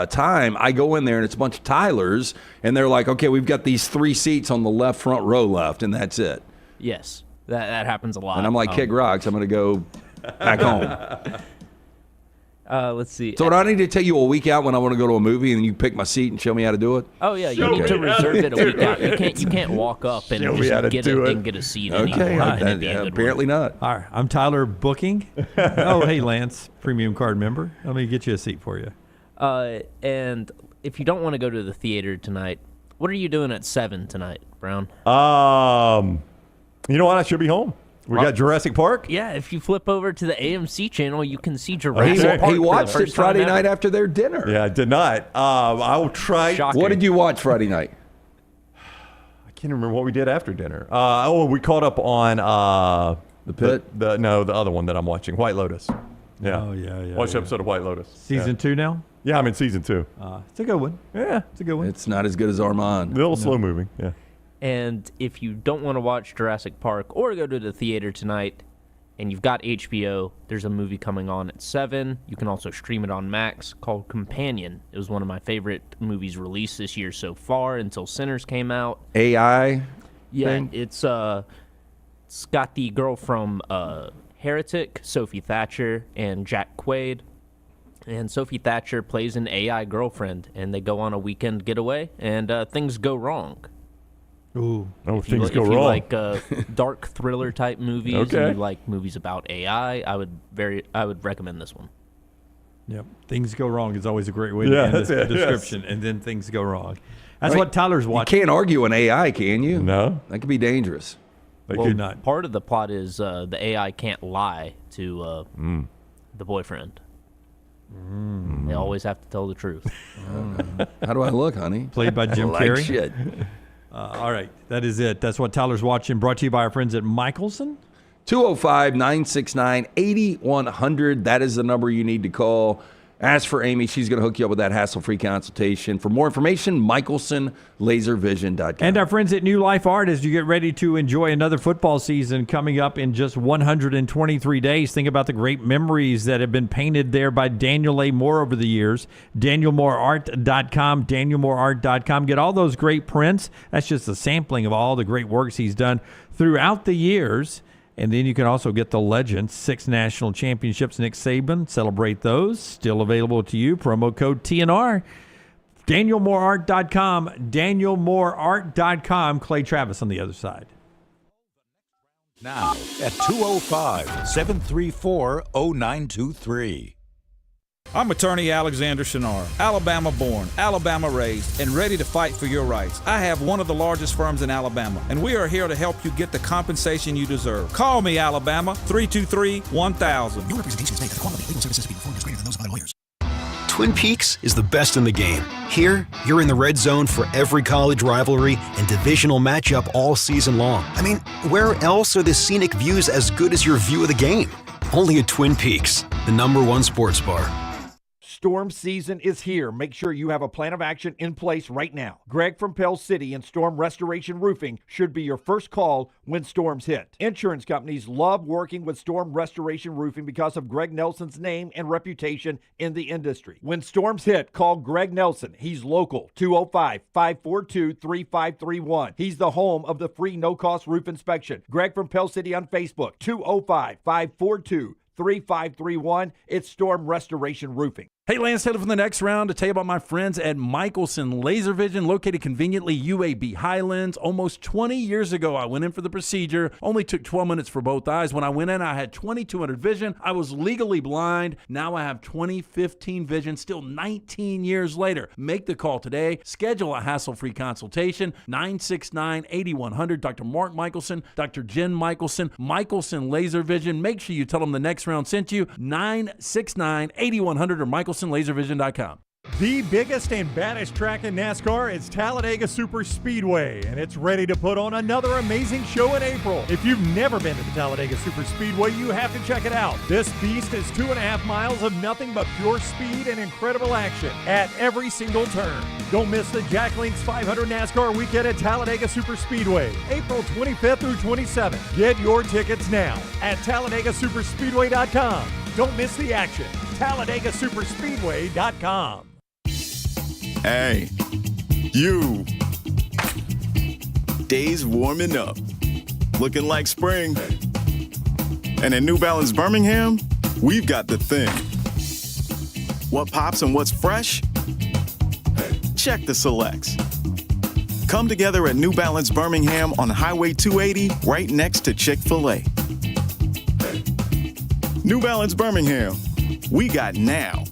Speaker 1: time, I go in there and it's a bunch of Tylers, and they're like, okay, we've got these 3 seats on the left front row left, and that's it.
Speaker 3: Yes, that happens a lot.
Speaker 1: And I'm like, kick rocks, I'm going to go back home.
Speaker 3: Let's see.
Speaker 1: So do I need to tell you a week out when I want to go to a movie, and you pick my seat and show me how to do it?
Speaker 3: Oh yeah, you need to reserve it a week out. You can't walk up and just get a seat anymore.
Speaker 1: Apparently not.
Speaker 7: All right, I'm Tyler Booking. Oh, hey, Lance, premium card member. Let me get you a seat for you.
Speaker 3: And if you don't want to go to the theater tonight, what are you doing at 7 tonight, Brown?
Speaker 2: You know what? I should be home. We got Jurassic Park.
Speaker 3: Yeah, if you flip over to the AMC channel, you can see Jurassic Park.
Speaker 1: He watched it Friday night after their dinner.
Speaker 2: Yeah, I did not. I will try.
Speaker 3: Shocking.
Speaker 1: What did you watch Friday night?
Speaker 2: I can't remember what we did after dinner. We caught up on
Speaker 1: The Pit?
Speaker 2: The other one that I'm watching, White Lotus. Yeah.
Speaker 7: Oh, yeah.
Speaker 2: Watch an episode of White Lotus.
Speaker 7: Season 2 now?
Speaker 2: Yeah, I'm in season 2.
Speaker 7: It's a good one.
Speaker 2: Yeah,
Speaker 7: it's a good one.
Speaker 1: It's not as good as Armand.
Speaker 2: A little slow moving. Yeah.
Speaker 3: And if you don't want to watch Jurassic Park or go to the theater tonight and you've got HBO, there's a movie coming on at 7. You can also stream it on Max called Companion. It was one of my favorite movies released this year so far until Sinners came out.
Speaker 1: AI
Speaker 3: Yeah,
Speaker 1: thing?
Speaker 3: it's got the girl from Heretic, Sophie Thatcher, and Jack Quaid. And Sophie Thatcher plays an AI girlfriend, and they go on a weekend getaway, and things go wrong.
Speaker 7: Ooh.
Speaker 2: Oh,
Speaker 3: If
Speaker 2: things
Speaker 3: you
Speaker 2: go wrong.
Speaker 3: like dark thriller type movies,
Speaker 2: Okay.
Speaker 3: and you like movies about AI, I would recommend this one.
Speaker 7: Yep. Things go wrong is always a great way to
Speaker 2: Yeah,
Speaker 7: end
Speaker 2: that's
Speaker 7: the
Speaker 2: it,
Speaker 7: description, and then things go wrong. That's what Tyler's
Speaker 1: You
Speaker 7: watching.
Speaker 1: can't argue an AI, can you?
Speaker 2: No.
Speaker 1: That could be dangerous.
Speaker 7: Well, not.
Speaker 3: Part of the plot is the AI can't lie to the boyfriend. They always have to tell the truth.
Speaker 1: How do I look, honey?
Speaker 7: Played by Jim
Speaker 1: like
Speaker 7: Carrey.
Speaker 1: shit.
Speaker 7: All right. That is it. That's what Tyler's watching. Brought to you by our friends at Michelson.
Speaker 1: 205-969-8100. That is the number you need to call. Ask for Amy. She's going to hook you up with that hassle-free consultation. For more information, MichelsonLaserVision.com.
Speaker 7: And our friends at New Life Art, as you get ready to enjoy another football season coming up in just 123 days. Think about the great memories that have been painted there by Daniel A. Moore over the years. DanielMooreArt.com, DanielMooreArt.com. Get all those great prints. That's just a sampling of all the great works he's done throughout the years. And then you can also get the legend, 6 national championships, Nick Saban. Celebrate those. Still available to you. Promo code TNR. DanielMooreArt.com. DanielMooreArt.com. Clay Travis on the other side.
Speaker 6: Now at 205-734-0923.
Speaker 8: I'm attorney Alexander Shunnarah, Alabama born, Alabama raised, and ready to fight for your rights. I have one of the largest firms in Alabama, and we are here to help you get the compensation you deserve. Call me, Alabama, 323-1000.
Speaker 9: Your representation is made that the quality of legal services to be performed is greater than those of other lawyers. Twin Peaks is the best in the game. Here, you're in the red zone for every college rivalry and divisional matchup all season long. I mean, where else are the scenic views as good as your view of the game? Only at Twin Peaks, the #1 sports bar.
Speaker 12: Storm season is here. Make sure you have a plan of action in place right now. Greg from Pell City and Storm Restoration Roofing should be your first call when storms hit. Insurance companies love working with Storm Restoration Roofing because of Greg Nelson's name and reputation in the industry. When storms hit, call Greg Nelson. He's local, 205-542-3531. He's the home of the free no-cost roof inspection. Greg from Pell City on Facebook, 205-542-3531. It's Storm Restoration Roofing.
Speaker 1: Hey, Lance Taylor from the next round to tell you about my friends at Michelson Laser Vision, located conveniently UAB Highlands. Almost 20 years ago, I went in for the procedure. Only took 12 minutes for both eyes. When I went in, I had 20/200 vision. I was legally blind. Now I have 20/15 vision, still 19 years later. Make the call today. Schedule a hassle-free consultation. 969-8100. Dr. Mark Michelson, Dr. Jen Michelson, Michelson Laser Vision. Make sure you tell them the next round sent you. 969-8100 or MichelsonLaserVision.com.
Speaker 2: The biggest and baddest track in NASCAR is Talladega Super Speedway, and it's ready to put on another amazing show in April. If you've never been to the Talladega Super Speedway, you have to check it out. This beast is 2.5 miles of nothing but pure speed and incredible action at every single turn. Don't miss the Jack Links 500 NASCAR weekend at Talladega Super Speedway, April 25th through 27th. Get your tickets now at TalladagaSuperspeedway.com. Don't miss the action. TalladagaSuperspeedway.com.
Speaker 13: Hey, you. Days warming up. Looking like spring. And at New Balance Birmingham, we've got the thing. What pops and what's fresh? Check the selects. Come together at New Balance Birmingham on Highway 280, right next to Chick-fil-A. New Balance Birmingham. We got now.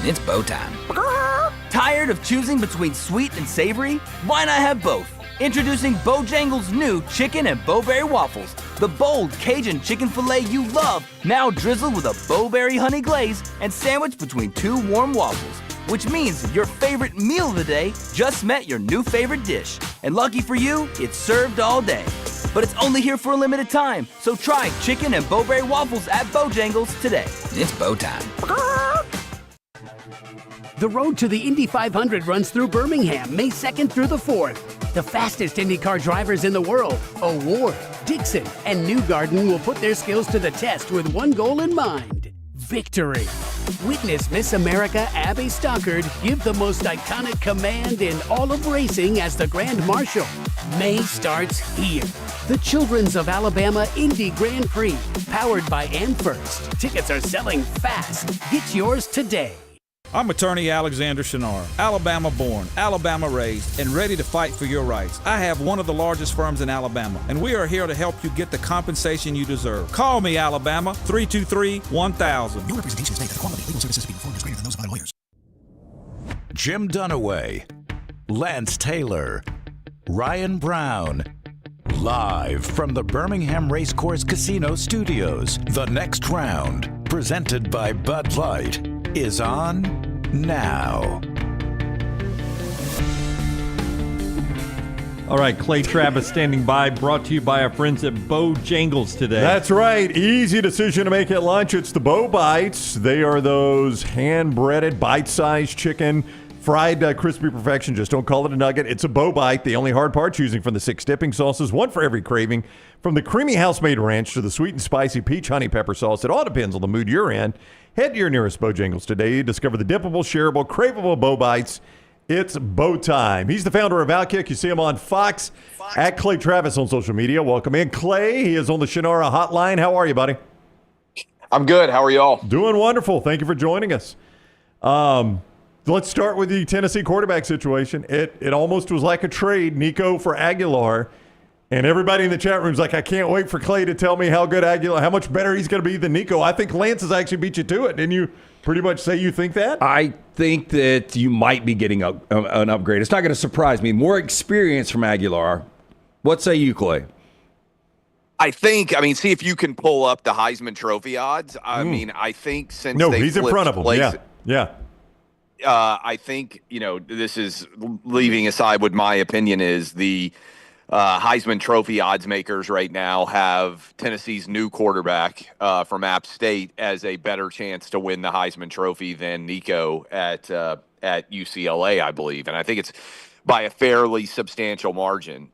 Speaker 11: It's bow time. Tired of choosing between sweet and savory? Why not have both? Introducing Bojangles' new chicken and bowberry waffles. The bold Cajun chicken filet you love, now drizzled with a bowberry honey glaze and sandwiched between two warm waffles. Which means your favorite meal of the day just met your new favorite dish. And lucky for you, it's served all day. But it's only here for a limited time, so try chicken and bowberry waffles at Bojangles today. It's bow time.
Speaker 14: The road to the Indy 500 runs through Birmingham, May 2nd through the 4th. The fastest IndyCar drivers in the world, O'Ward, Dixon, and Newgarden will put their skills to the test with one goal in mind: victory. Witness Miss America Abby Stockard give the most iconic command in all of racing as the Grand Marshal. May starts here. The Children's of Alabama Indy Grand Prix, powered by AmFirst. Tickets are selling fast. Get yours today.
Speaker 8: I'm attorney Alexander Shunnarah, Alabama born, Alabama raised, and ready to fight for your rights. I have one of the largest firms in Alabama, and we are here to help you get the compensation you deserve. Call me, Alabama, 323-1000.
Speaker 6: Your representation is made that the quality of legal services being performed is greater than those of other lawyers. Jim Dunaway, Lance Taylor, Ryan Brown. Live from the Birmingham Racecourse Casino Studios, the next round, presented by Bud Light, is on now.
Speaker 7: All right, Clay Travis standing by, brought to you by our friends at Bojangles today.
Speaker 2: That's right. Easy decision to make at lunch. It's the Bo Bites. They are those hand-breaded, bite-sized chicken, fried crispy perfection. Just don't call it a nugget. It's a Bo Bite. The only hard part, choosing from the 6 dipping sauces, one for every craving. From the creamy house-made ranch to the sweet and spicy peach honey pepper sauce, it all depends on the mood you're in. Head to your nearest Bojangles today. Discover the dippable, shareable, craveable Bo Bites. It's Bo time. He's the founder of Outkick. You see him on Fox. At Clay Travis on social media. Welcome in, Clay. He is on the Shunnarah Hotline. How are you, buddy?
Speaker 15: I'm good. How are you all?
Speaker 2: Doing wonderful. Thank you for joining us. Let's start with the Tennessee quarterback situation. It almost was like a trade, Nico for Aguilar. And everybody in the chat room is like, I can't wait for Clay to tell me how good Aguilar, how much better he's going to be than Nico. I think Lance has actually beat you to it. Didn't you pretty much say you think that?
Speaker 1: I think that you might be getting an upgrade. It's not going to surprise me. More experience from Aguilar. What say you, Clay?
Speaker 15: I mean, see if you can pull up the Heisman Trophy odds. I mean, I think since
Speaker 2: he's in front of him. Yeah.
Speaker 15: I think, this is leaving aside what my opinion is. The Heisman Trophy odds makers right now have Tennessee's new quarterback from App State as a better chance to win the Heisman Trophy than Nico at UCLA, I believe. And I think it's by a fairly substantial margin.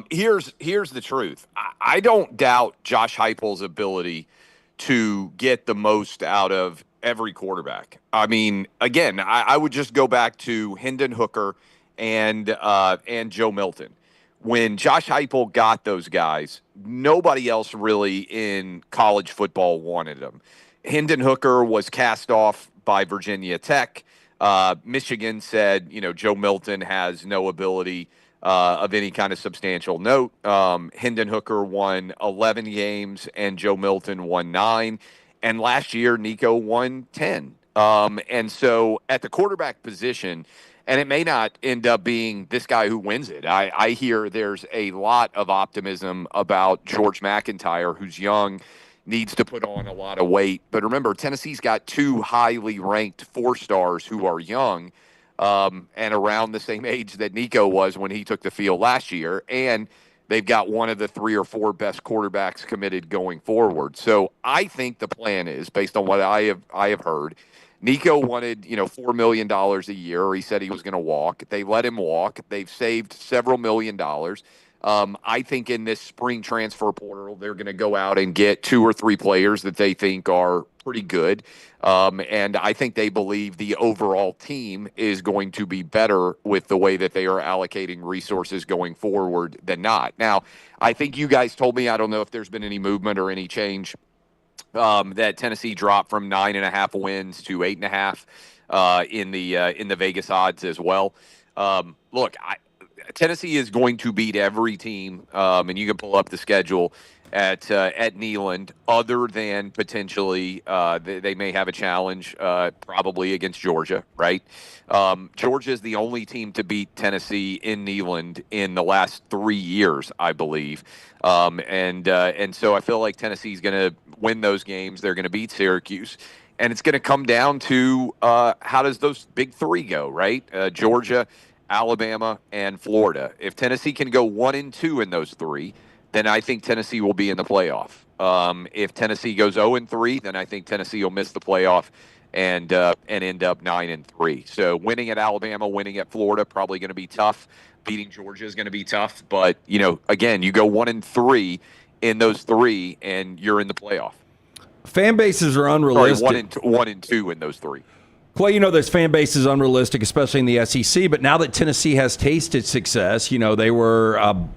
Speaker 15: Here's the truth. I don't doubt Josh Heupel's ability to get the most out of every quarterback. I mean, again, I would just go back to Hendon Hooker and Joe Milton. When Josh Heupel got those guys, nobody else really in college football wanted them. Hendon Hooker was cast off by Virginia Tech. Michigan said, Joe Milton has no ability of any kind of substantial note. Hendon Hooker won 11 games and Joe Milton won 9. And last year, Nico won 10. And so at the quarterback position, and it may not end up being this guy who wins it. I hear there's a lot of optimism about George McIntyre, who's young, needs to put on a lot of weight. But remember, Tennessee's got 2 highly ranked 4-stars who are young and around the same age that Nico was when he took the field last year. And they've got one of the 3 or 4 best quarterbacks committed going forward. So I think the plan is, based on what I have heard, Nico wanted, $4 million a year, or he said he was going to walk. They let him walk. They've saved several $1 million. I think in this spring transfer portal, they're going to go out and get 2 or 3 players that they think are pretty good. And I think they believe the overall team is going to be better with the way that they are allocating resources going forward than not. Now, I think you guys told me, I don't know if there's been any movement or any change, that Tennessee dropped from 9.5 wins to 8.5 in the Vegas odds as well. Look, Tennessee is going to beat every team, and you can pull up the schedule at Neyland, other than potentially they may have a challenge probably against Georgia, right? Georgia is the only team to beat Tennessee in Neyland in the last 3 years, I believe. And so I feel like Tennessee's going to win those games. They're going to beat Syracuse. And it's going to come down to how does those big 3 go, right? Georgia, Alabama, and Florida. If Tennessee can go 1-2 in those 3, then I think Tennessee will be in the playoff. If Tennessee goes 0-3, then I think Tennessee will miss the playoff and end up 9-3. So winning at Alabama, winning at Florida, probably going to be tough. Beating Georgia is going to be tough. But, again, you go 1-3 in those 3, and you're in the playoff.
Speaker 1: Fan bases are unrealistic.
Speaker 15: Sorry, 1-2 in those 3.
Speaker 1: Clay, this fan base is unrealistic, especially in the SEC. But now that Tennessee has tasted success, they were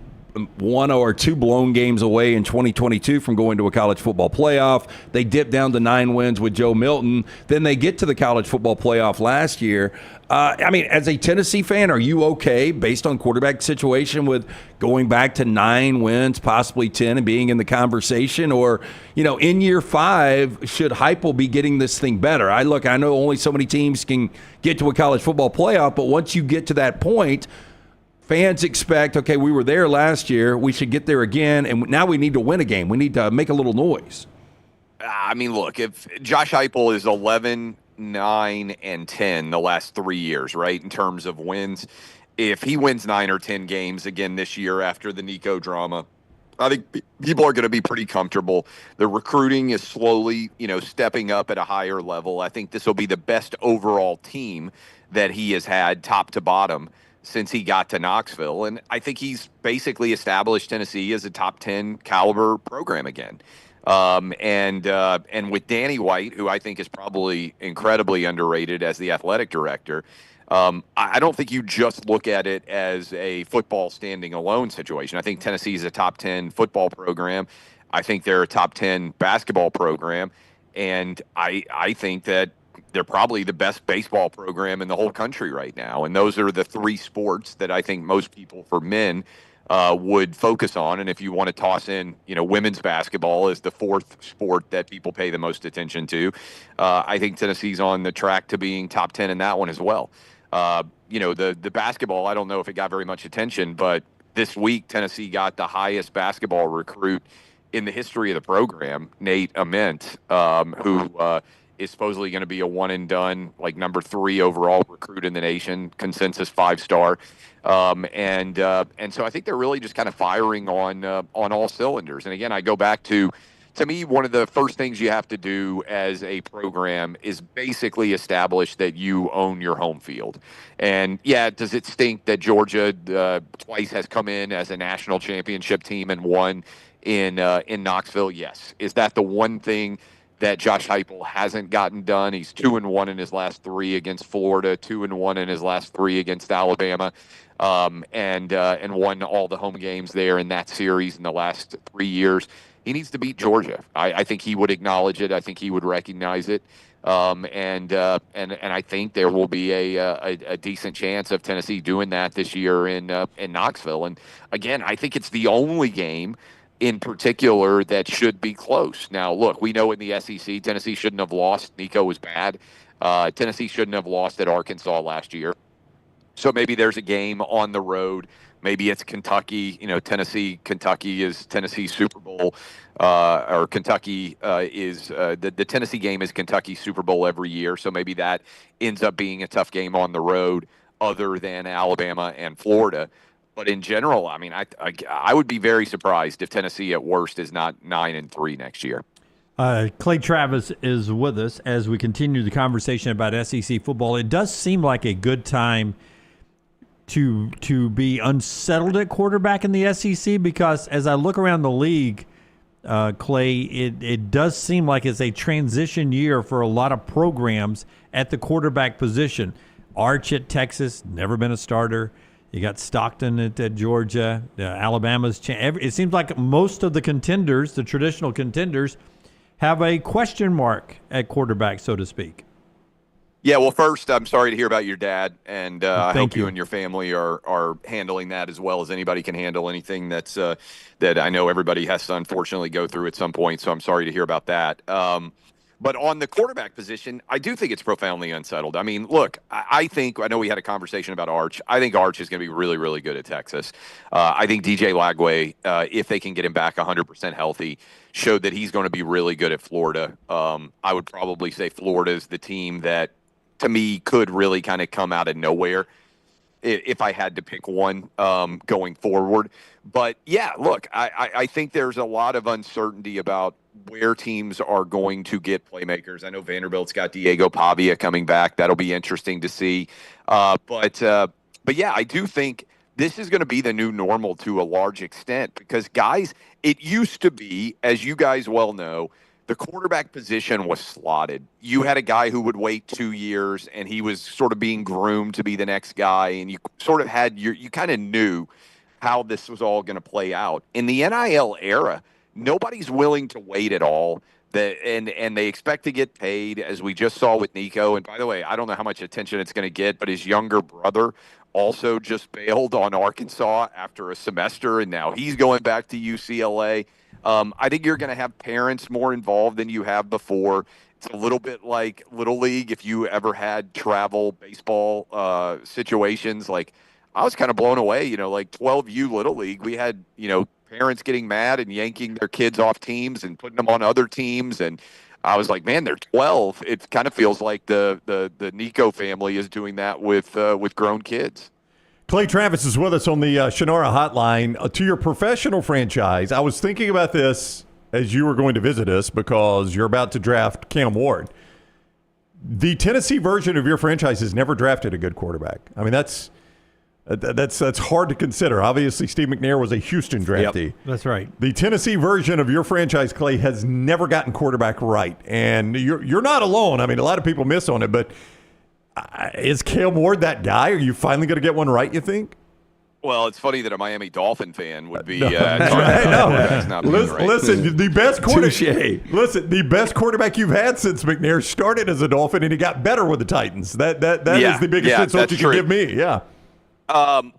Speaker 1: 1 or 2 blown games away in 2022 from going to a college football playoff. They dipped down to 9 wins with Joe Milton. Then they get to the college football playoff last year. As a Tennessee fan, are you okay, based on quarterback situation, with going back to 9 wins, possibly 10, and being in the conversation? Or, in year 5, should Heupel be getting this thing better? I know only so many teams can get to a college football playoff, but once you get to that point, fans expect, okay, we were there last year, we should get there again, and now we need to win a game. We need to make a little noise.
Speaker 15: Look, if Josh Heupel is 11, 9, and 10 the last 3 years, right, in terms of wins, if he wins 9 or 10 games again this year after the Nico drama, I think people are going to be pretty comfortable. The recruiting is slowly, stepping up at a higher level. I think this will be the best overall team that he has had, top to bottom, since he got to Knoxville. And I think he's basically established Tennessee as a top 10 caliber program again. And with Danny White, who I think is probably incredibly underrated as the athletic director, I don't think you just look at it as a football standing alone situation. I think Tennessee is a top 10 football program. I think they're a top 10 basketball program. And I think that they're probably the best baseball program in the whole country right now. And those are the 3 sports that I think most people, for men, would focus on. And if you want to toss in, women's basketball is the 4th sport that people pay the most attention to. I think Tennessee's on the track to being top 10 in that one as well. The basketball, I don't know if it got very much attention, but this week Tennessee got the highest basketball recruit in the history of the program, Nate Ament, who is supposedly going to be a one-and-done, number 3 overall recruit in the nation, consensus 5-star. And so I think they're really just kind of firing on all cylinders. And again, I go back to me, one of the first things you have to do as a program is basically establish that you own your home field. And yeah, does it stink that Georgia twice has come in as a national championship team and won in Knoxville? Yes. Is that the one thing that Josh Heupel hasn't gotten done? He's 2-1 in his last 3 against Florida, 2-1 in his last 3 against Alabama, and won all the home games there in that series in the last 3 years. he needs to beat Georgia. I think he would acknowledge it. I think he would recognize it. And I think there will be a decent chance of Tennessee doing that this year in Knoxville. And again, I think it's the only game in particular that should be close. Now, look, we know in the SEC, Tennessee shouldn't have lost. Nico was bad. Tennessee shouldn't have lost at Arkansas last year. So maybe there's a game on the road. Maybe it's Kentucky. Tennessee, Kentucky is Tennessee's Super Bowl, or Kentucky is the Tennessee game is Kentucky's Super Bowl every year. So maybe that ends up being a tough game on the road, other than Alabama and Florida. But in general, I mean, I would be very surprised if Tennessee at worst is not 9-3 next year.
Speaker 7: Clay Travis is with us as we continue the conversation about SEC football. It does seem like a good time to be unsettled at quarterback in the SEC, because as I look around the league, Clay, it does seem like it's a transition year for a lot of programs at the quarterback position. Arch at Texas, never been a starter. You got Stockton at Georgia. Alabama's. It seems like most of the contenders, the traditional contenders, have a question mark at quarterback, so to speak.
Speaker 15: Yeah, well, first, I'm sorry to hear about your dad, and I hope
Speaker 7: you
Speaker 15: you and your family are handling that as well as anybody can handle anything that's that I know everybody has to unfortunately go through at some point, so I'm sorry to hear about that. But on the quarterback position, I do think it's profoundly unsettled. I mean, look, I know we had a conversation about Arch. I think Arch is going to be really, really good at Texas. I think DJ Lagway, if they can get him back 100% healthy, showed that he's going to be really good at Florida. I would probably say Florida is the team that, to me, could really kind of come out of nowhere if I had to pick one going forward. But, yeah, look, I think there's a lot of uncertainty about where teams are going to get playmakers. I know Vanderbilt's got Diego Pavia coming back. That'll be interesting to see. But yeah, I do think this is going to be the new normal to a large extent, because, guys, it used to be, as you guys well know, the quarterback position was slotted. You had a guy who would wait 2 years, and he was sort of being groomed to be the next guy, and you sort of had you kind of knew how this was all going to play out. In the NIL era, nobody's willing to wait at all. And they expect to get paid, as we just saw with Nico. And by the way, I don't know how much attention it's going to get, but his younger brother also just bailed on Arkansas after a semester, and now he's going back to UCLA. I think you're going to have parents more involved than you have before. It's a little bit like Little League. If you ever had travel baseball situations, like I was kind of blown away, like 12U Little League, we had, parents getting mad and yanking their kids off teams and putting them on other teams. And I was like, man, they're 12. It kind of feels like the Nico family is doing that with grown kids.
Speaker 2: Clay Travis is with us on the Shunnarah Hotline. To your professional franchise, I was thinking about this as you were going to visit us, because you're about to draft Cam Ward. The Tennessee version of your franchise has never drafted a good quarterback. I mean, that's hard to consider. Obviously, Steve McNair was a Houston draftee.
Speaker 7: Yep, that's right.
Speaker 2: The Tennessee version of your franchise, Clay, has never gotten quarterback right. And you're not alone. I mean, a lot of people miss on it, but is Cam Ward that guy? Are you finally going to get one right, you think?
Speaker 15: Well, it's funny that a Miami Dolphin fan would be.
Speaker 2: Listen, the best quarterback. Listen, the best quarterback you've had since McNair started as a Dolphin, and he got better with the Titans. That is the biggest insult you can give me. Yeah.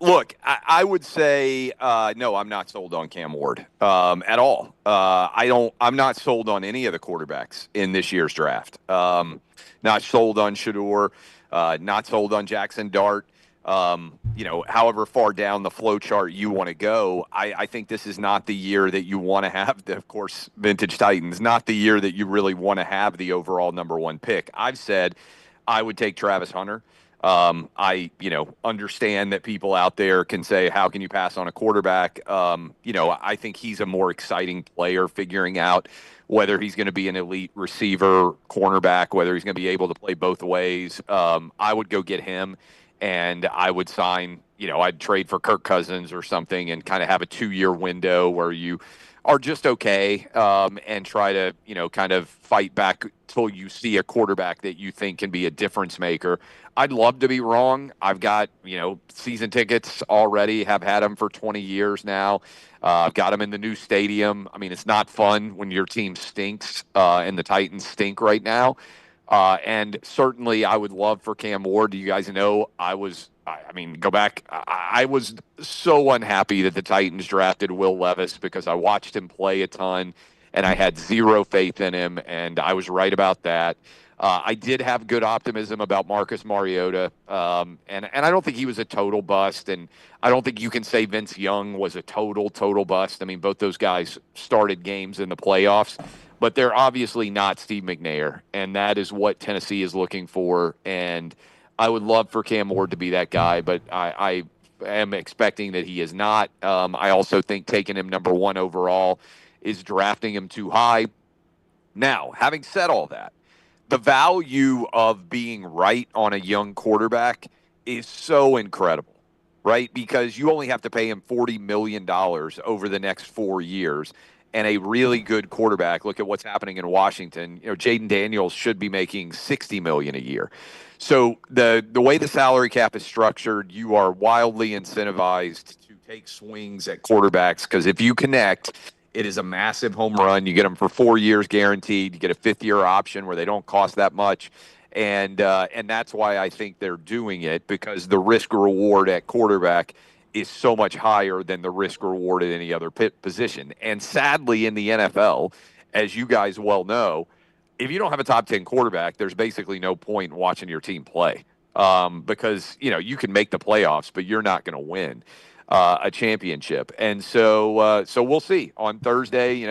Speaker 15: Look, I would say no. I'm not sold on Cam Ward at all. I'm not sold on any of the quarterbacks in this year's draft. Not sold on Shedeur. Not sold on Jackson Dart. However far down the flow chart you want to go, I think this is not the year that you want to have of course, vintage Titans, not the year that you really want to have the overall number one pick. I've said I would take Travis Hunter. I understand that people out there can say, how can you pass on a quarterback? I think he's a more exciting player, figuring out whether he's going to be an elite receiver, cornerback, whether he's going to be able to play both ways. I would go get him, and I would sign, I'd trade for Kirk Cousins or something and kind of have a 2-year window where you are just okay, and try to, kind of fight back till you see a quarterback that you think can be a difference maker. I'd love to be wrong. I've got, season tickets already, have had them for 20 years now. I've got them in the new stadium. I mean, it's not fun when your team stinks, and the Titans stink right now. And certainly I would love for Cam Ward. You guys know go back. I was so unhappy that the Titans drafted Will Levis because I watched him play a ton and I had zero faith in him, and I was right about that. I did have good optimism about Marcus Mariota, and I don't think he was a total bust, and I don't think you can say Vince Young was a total bust. I mean, both those guys started games in the playoffs, but they're obviously not Steve McNair, and that is what Tennessee is looking for, and I would love for Cam Ward to be that guy, but I am expecting that he is not. I also think taking him number 1 overall is drafting him too high. Now, having said all that, the value of being right on a young quarterback is so incredible, right? Because you only have to pay him $40 million over the next 4 years. And a really good quarterback, look at what's happening in Washington. Jaden Daniels should be making $60 million a year. So the way the salary cap is structured, you are wildly incentivized to take swings at quarterbacks because if you connect, it is a massive home run. You get them for 4 years guaranteed. You get a 5th-year option where they don't cost that much. And that's why I think they're doing it, because the risk reward at quarterback is so much higher than the risk reward at any other position. And sadly, in the NFL, as you guys well know, if you don't have a top 10 quarterback, there's basically no point in watching your team play, because you can make the playoffs, but you're not going to win a championship. And so we'll see on Thursday.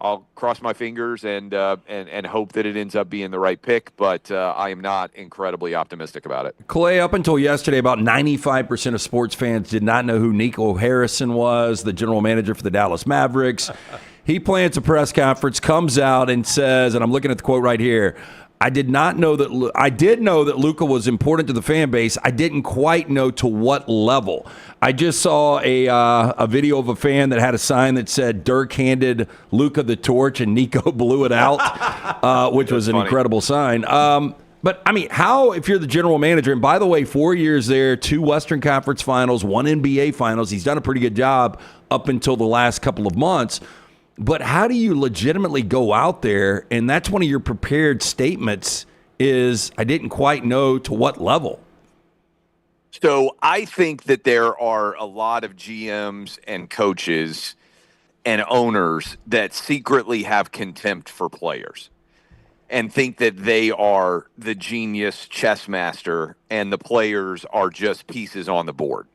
Speaker 15: I'll cross my fingers and hope that it ends up being the right pick, but I am not incredibly optimistic about it.
Speaker 1: Clay, up until yesterday, about 95% of sports fans did not know who Nico Harrison was, the general manager for the Dallas Mavericks. He plans a press conference, comes out and says, and I'm looking at the quote right here, I did know that Luka was important to the fan base. I didn't quite know to what level. I just saw a video of a fan that had a sign that said Dirk handed Luka the torch and Nico blew it out, which was an incredible sign. But, I mean, how, if you're the general manager, and by the way, 4 years there, 2 Western Conference finals, 1 NBA finals. He's done a pretty good job up until the last couple of months. But how do you legitimately go out there, and that's one of your prepared statements is, I didn't quite know to what level?
Speaker 15: So I think that there are a lot of GMs and coaches and owners that secretly have contempt for players and think that they are the genius chess master and the players are just pieces on the board.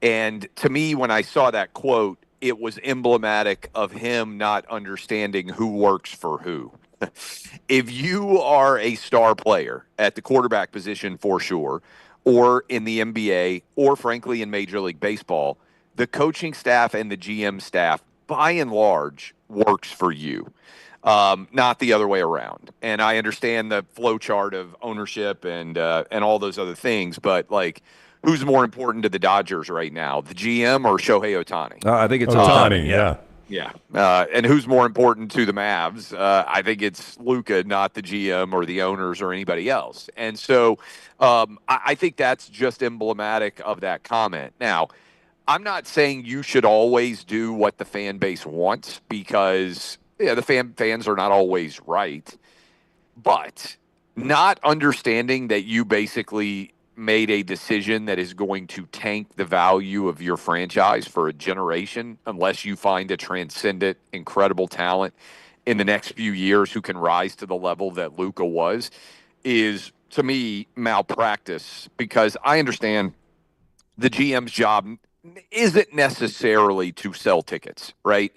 Speaker 15: And to me, when I saw that quote, it was emblematic of him not understanding who works for who. If you are a star player at the quarterback position for sure, or in the NBA, or frankly in Major League Baseball, the coaching staff and the GM staff, by and large, works for you, not the other way around. And I understand the flow chart of ownership and all those other things, but like, who's more important to the Dodgers right now, the GM or Shohei Ohtani?
Speaker 1: I think it's Ohtani, yeah.
Speaker 15: Yeah. And who's more important to the Mavs? I think it's Luka, not the GM or the owners or anybody else. And so I think that's just emblematic of that comment. Now, I'm not saying you should always do what the fan base wants because the fans are not always right. But not understanding that you basically made a decision that is going to tank the value of your franchise for a generation unless you find a transcendent, incredible talent in the next few years who can rise to the level that Luka was, is, to me, malpractice, because I understand the GM's job isn't necessarily to sell tickets, right?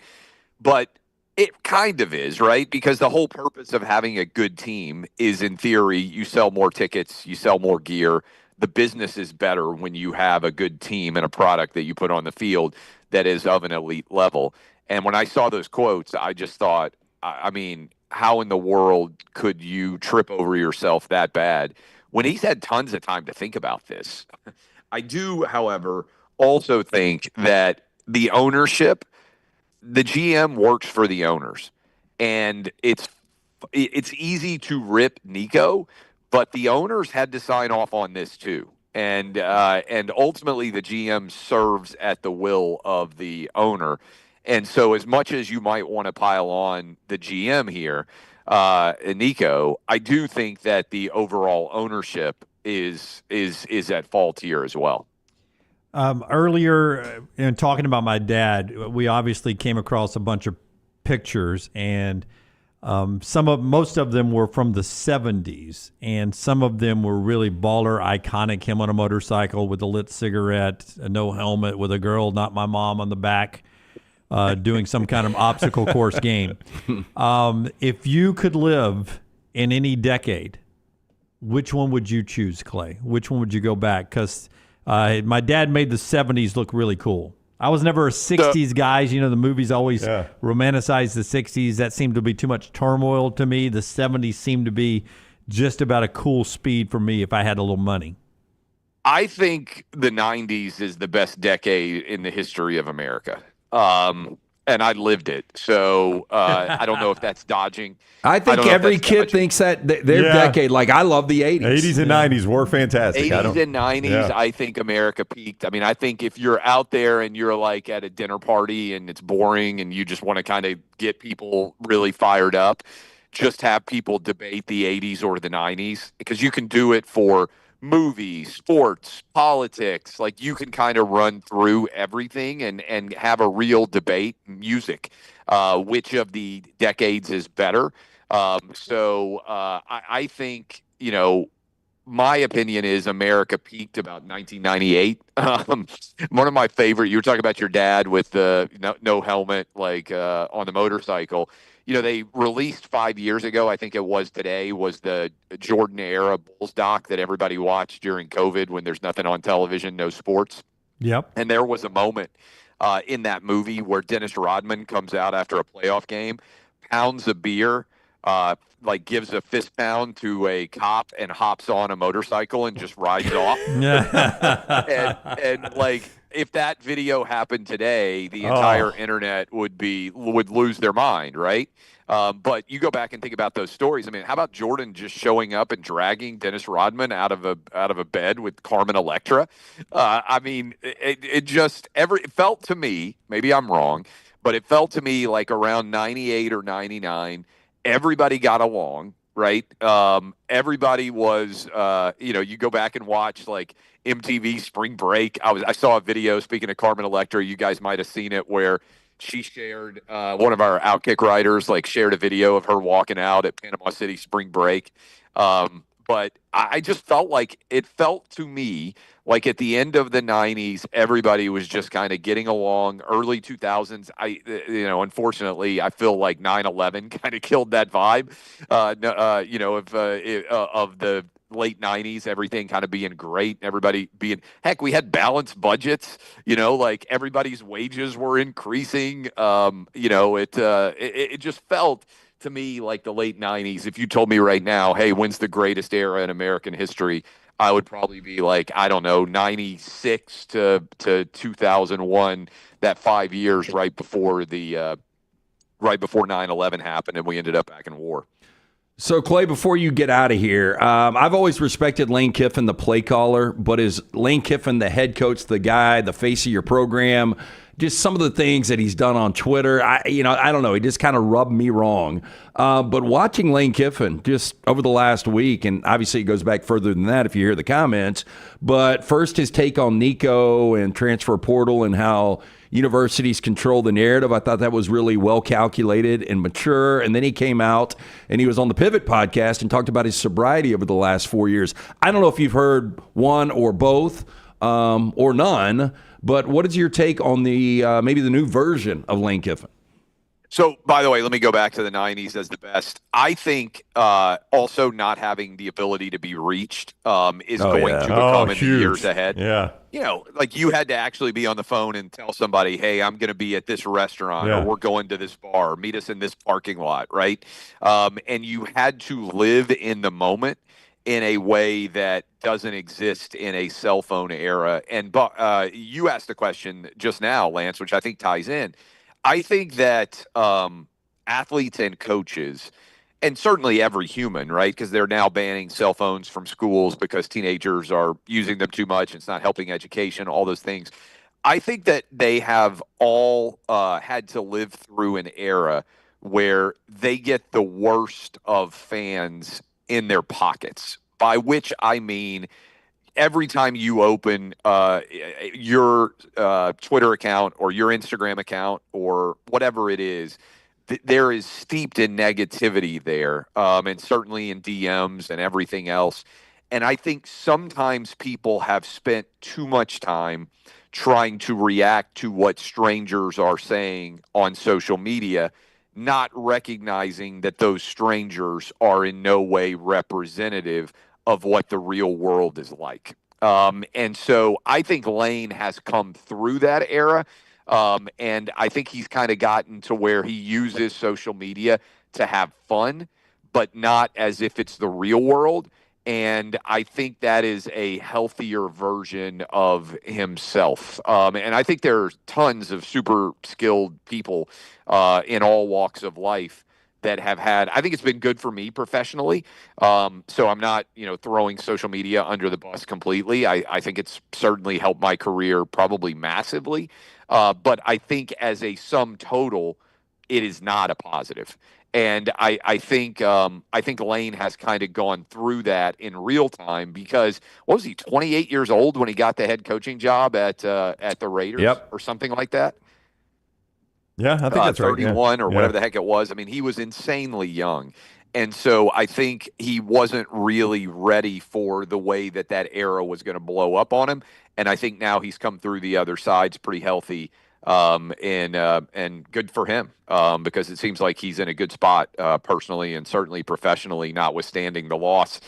Speaker 15: But it kind of is, right? Because the whole purpose of having a good team is, in theory, you sell more tickets, you sell more gear. The business is better when you have a good team and a product that you put on the field that is of an elite level. And when I saw those quotes, I just thought, I mean, how in the world could you trip over yourself that bad when he's had tons of time to think about this? I do, however, also think that the ownership, the GM works for the owners, and it's easy to rip Nico, but the owners had to sign off on this too. And ultimately the GM serves at the will of the owner. And so as much as you might want to pile on the GM here, Nico, I do think that the overall ownership is at fault here as well.
Speaker 7: Earlier in talking about my dad, we obviously came across a bunch of pictures, and most of them were from the 70s, and some of them were really baller, iconic. Him on a motorcycle with a lit cigarette, no helmet, with a girl, not my mom, on the back, doing some kind of obstacle course game. If you could live in any decade, which one would you choose, Clay? Which one would you go back? Because my dad made the 70s look really cool. I was never a 60s guy. You know, the movies always romanticize the 60s. That seemed to be too much turmoil to me. The 70s seemed to be just about a cool speed for me if I had a little money.
Speaker 15: I think the 90s is the best decade in the history of America. And I lived it. So I don't know if that's dodging.
Speaker 1: I think every kid thinks that their decade, like I love the 80s.
Speaker 2: 80s and 90s were fantastic.
Speaker 15: 80s and 90s, I think America peaked. I mean, I think if you're out there and you're like at a dinner party and it's boring and you just want to kind of get people really fired up, just have people debate the 80s or the 90s, because you can do it for movies, sports, politics. Like you can kind of run through everything and have a real debate. Music, which of the decades is better? I think, you know, my opinion is America peaked about 1998. One of my favorite, you were talking about your dad with the no helmet, like on the motorcycle. You know, they released 5 years ago, I think it was today, was the Jordan era Bulls doc that everybody watched during COVID when there's nothing on television, no sports.
Speaker 7: Yep.
Speaker 15: And there was a moment in that movie where Dennis Rodman comes out after a playoff game, pounds a beer, like gives a fist pound to a cop and hops on a motorcycle and just rides off. and like, if that video happened today, the entire internet would lose their mind, right? But you go back and think about those stories. I mean, how about Jordan just showing up and dragging Dennis Rodman out of a bed with Carmen Electra? I mean, it felt to me, maybe I'm wrong, but it felt to me like around 98 or 99, everybody got along, right? Everybody was, you go back and watch like MTV Spring Break. I saw a video, speaking of Carmen Electra, you guys might have seen it, where she shared, one of our Outkick writers, like shared a video of her walking out at Panama City Spring Break. But I just felt to me like at the end of the 90s, everybody was just kind of getting along. Early 2000s, unfortunately, I feel like 9/11 kind of killed that vibe. Of the late 90s, everything kind of being great, everybody being, heck, we had balanced budgets, like everybody's wages were increasing. It just felt to me like the late 90s. If you told me right now, hey, when's the greatest era in American history, I would probably be like, I don't know, 96 to 2001, that 5 years right before 9/11 happened and we ended up back in war.
Speaker 1: So, Clay, before you get out of here, I've always respected Lane Kiffin, the play caller, but is Lane Kiffin the head coach, the guy, the face of your program? Just some of the things that he's done on Twitter, I don't know. He just kind of rubbed me wrong. But watching Lane Kiffin just over the last week, and obviously it goes back further than that if you hear the comments, but first his take on Nico and transfer portal and how universities control the narrative. I thought that was really well calculated and mature. And then he came out and he was on the Pivot podcast and talked about his sobriety over the last 4 years. I don't know if you've heard one or both or none, but what is your take on the maybe the new version of Lane Kiffin?
Speaker 15: So, by the way, let me go back to the 90s as the best. I think also not having the ability to be reached is going to become in the years ahead.
Speaker 2: Yeah.
Speaker 15: Like you had to actually be on the phone and tell somebody, hey, I'm going to be at this restaurant or we're going to this bar, meet us in this parking lot, right? And you had to live in the moment. in a way that doesn't exist in a cell phone era. And you asked the question just now, Lance, which I think ties in. I think that athletes and coaches, and certainly every human, right, because they're now banning cell phones from schools because teenagers are using them too much. It's not helping education, all those things. I think that they have all had to live through an era where they get the worst of fans in their pockets, by which I mean every time you open your Twitter account or your Instagram account or whatever it is, there is steeped in negativity there, and certainly in DMs and everything else. And I think sometimes people have spent too much time trying to react to what strangers are saying on social media, not recognizing that those strangers are in no way representative of what the real world is like. And so I think Lane has come through that era. And I think he's kind of gotten to where he uses social media to have fun, but not as if it's the real world. And I think that is a healthier version of himself. And I think there are tons of super skilled people in all walks of life that have had, I think it's been good for me professionally. So I'm not, throwing social media under the bus completely. I think it's certainly helped my career probably massively. But I think as a sum total, it is not a positive. And I think Lane has kind of gone through that in real time because, what was he, 28 years old when he got the head coaching job at the Raiders or something like that?
Speaker 2: Yeah, I think that's
Speaker 15: 31
Speaker 2: right.
Speaker 15: Or whatever the heck it was. I mean, he was insanely young. And so I think he wasn't really ready for the way that era was going to blow up on him. And I think now he's come through the other side's pretty healthy. And good for him, because it seems like he's in a good spot, personally and certainly professionally, notwithstanding the loss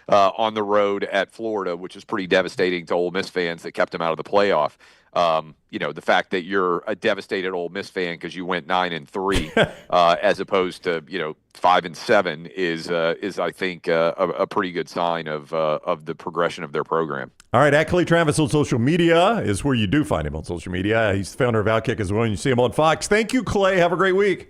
Speaker 15: on the road at Florida, which is pretty devastating to Ole Miss fans that kept him out of the playoff. The fact that you're a devastated Ole Miss fan because you went 9-3, as opposed to 5-7 is I think a pretty good sign of the progression of their program.
Speaker 2: All right, at Clay Travis on social media is where you do find him on social media. He's the founder of Outkick as well, and you see him on Fox. Thank you, Clay. Have a great week.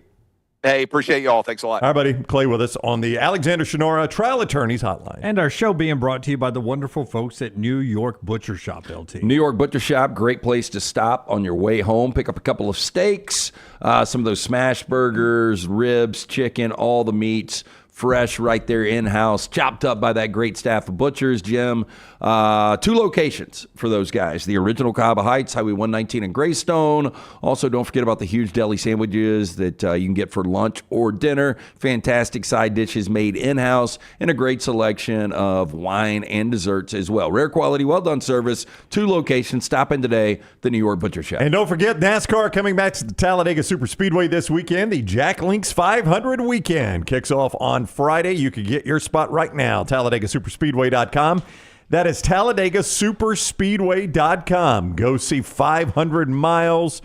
Speaker 15: Hey, appreciate y'all. Thanks a lot.
Speaker 2: All right, buddy. Clay with us on the Alexander Shunnarah Trial Attorneys Hotline.
Speaker 7: And our show being brought to you by the wonderful folks at New York Butcher Shop, LT.
Speaker 1: New York Butcher Shop, great place to stop on your way home. Pick up a couple of steaks, some of those smash burgers, ribs, chicken, all the meats. Fresh right there in-house, chopped up by that great staff of butchers, Jim. 2 locations for those guys. The original Cahaba Heights, Highway 119 in Greystone. Also, don't forget about the huge deli sandwiches that you can get for lunch or dinner. Fantastic side dishes made in-house and a great selection of wine and desserts as well. Rare quality, well-done service. 2 locations. Stop in today, the New York Butcher Shop.
Speaker 2: And don't forget, NASCAR coming back to the Talladega Superspeedway this weekend. The Jack Links 500 weekend kicks off on Friday. You can get your spot right now, TalladegaSuperspeedway.com. That is TalladegaSuperspeedway.com. Go see 500 miles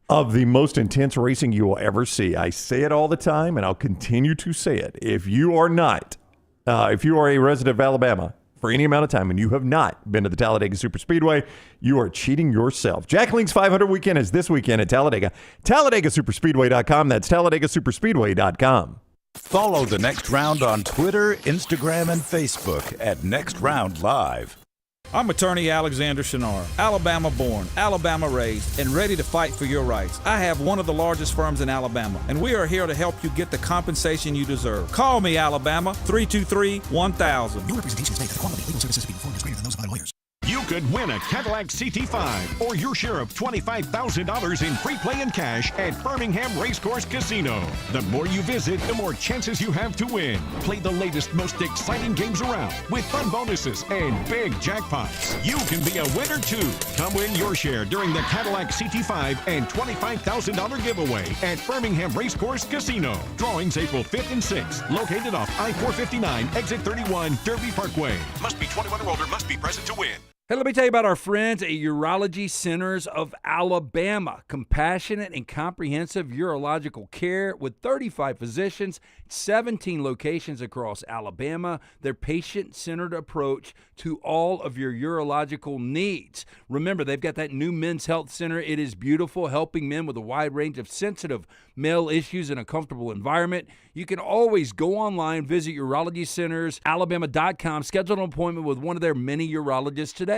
Speaker 2: of the most intense racing you will ever see. I say it all the time, and I'll continue to say it. If you are a resident of Alabama for any amount of time and you have not been to the Talladega Superspeedway, you are cheating yourself. Jack Link's 500 weekend is this weekend at Talladega. TalladegaSuperspeedway.com. That's TalladegaSuperspeedway.com.
Speaker 6: Follow The Next Round on Twitter, Instagram, and Facebook at Next Round Live.
Speaker 8: I'm attorney Alexander Shunnarah, Alabama born, Alabama raised, and ready to fight for your rights. I have one of the largest firms in Alabama, and we are here to help you get the compensation you deserve. Call me, Alabama, 323-1000.
Speaker 16: Your representation is made that the quality of legal services being performed is greater than those of other lawyers. You could win a Cadillac CT5 or your share of $25,000 in free play and cash at Birmingham Racecourse Casino. The more you visit, the more chances you have to win. Play the latest, most exciting games around with fun bonuses and big jackpots. You can be a winner too. Come win your share during the Cadillac CT5 and $25,000 giveaway at Birmingham Racecourse Casino. Drawings April 5th and 6th. Located off I-459, exit 31, Derby Parkway. Must be 21 or older, must be present to win.
Speaker 1: Hey, let me tell you about our friends at Urology Centers of Alabama. Compassionate and comprehensive urological care with 35 physicians, 17 locations across Alabama. Their patient-centered approach to all of your urological needs. Remember, they've got that new men's health center. It is beautiful, helping men with a wide range of sensitive male issues in a comfortable environment. You can always go online, visit urologycentersalabama.com, schedule an appointment with one of their many urologists today.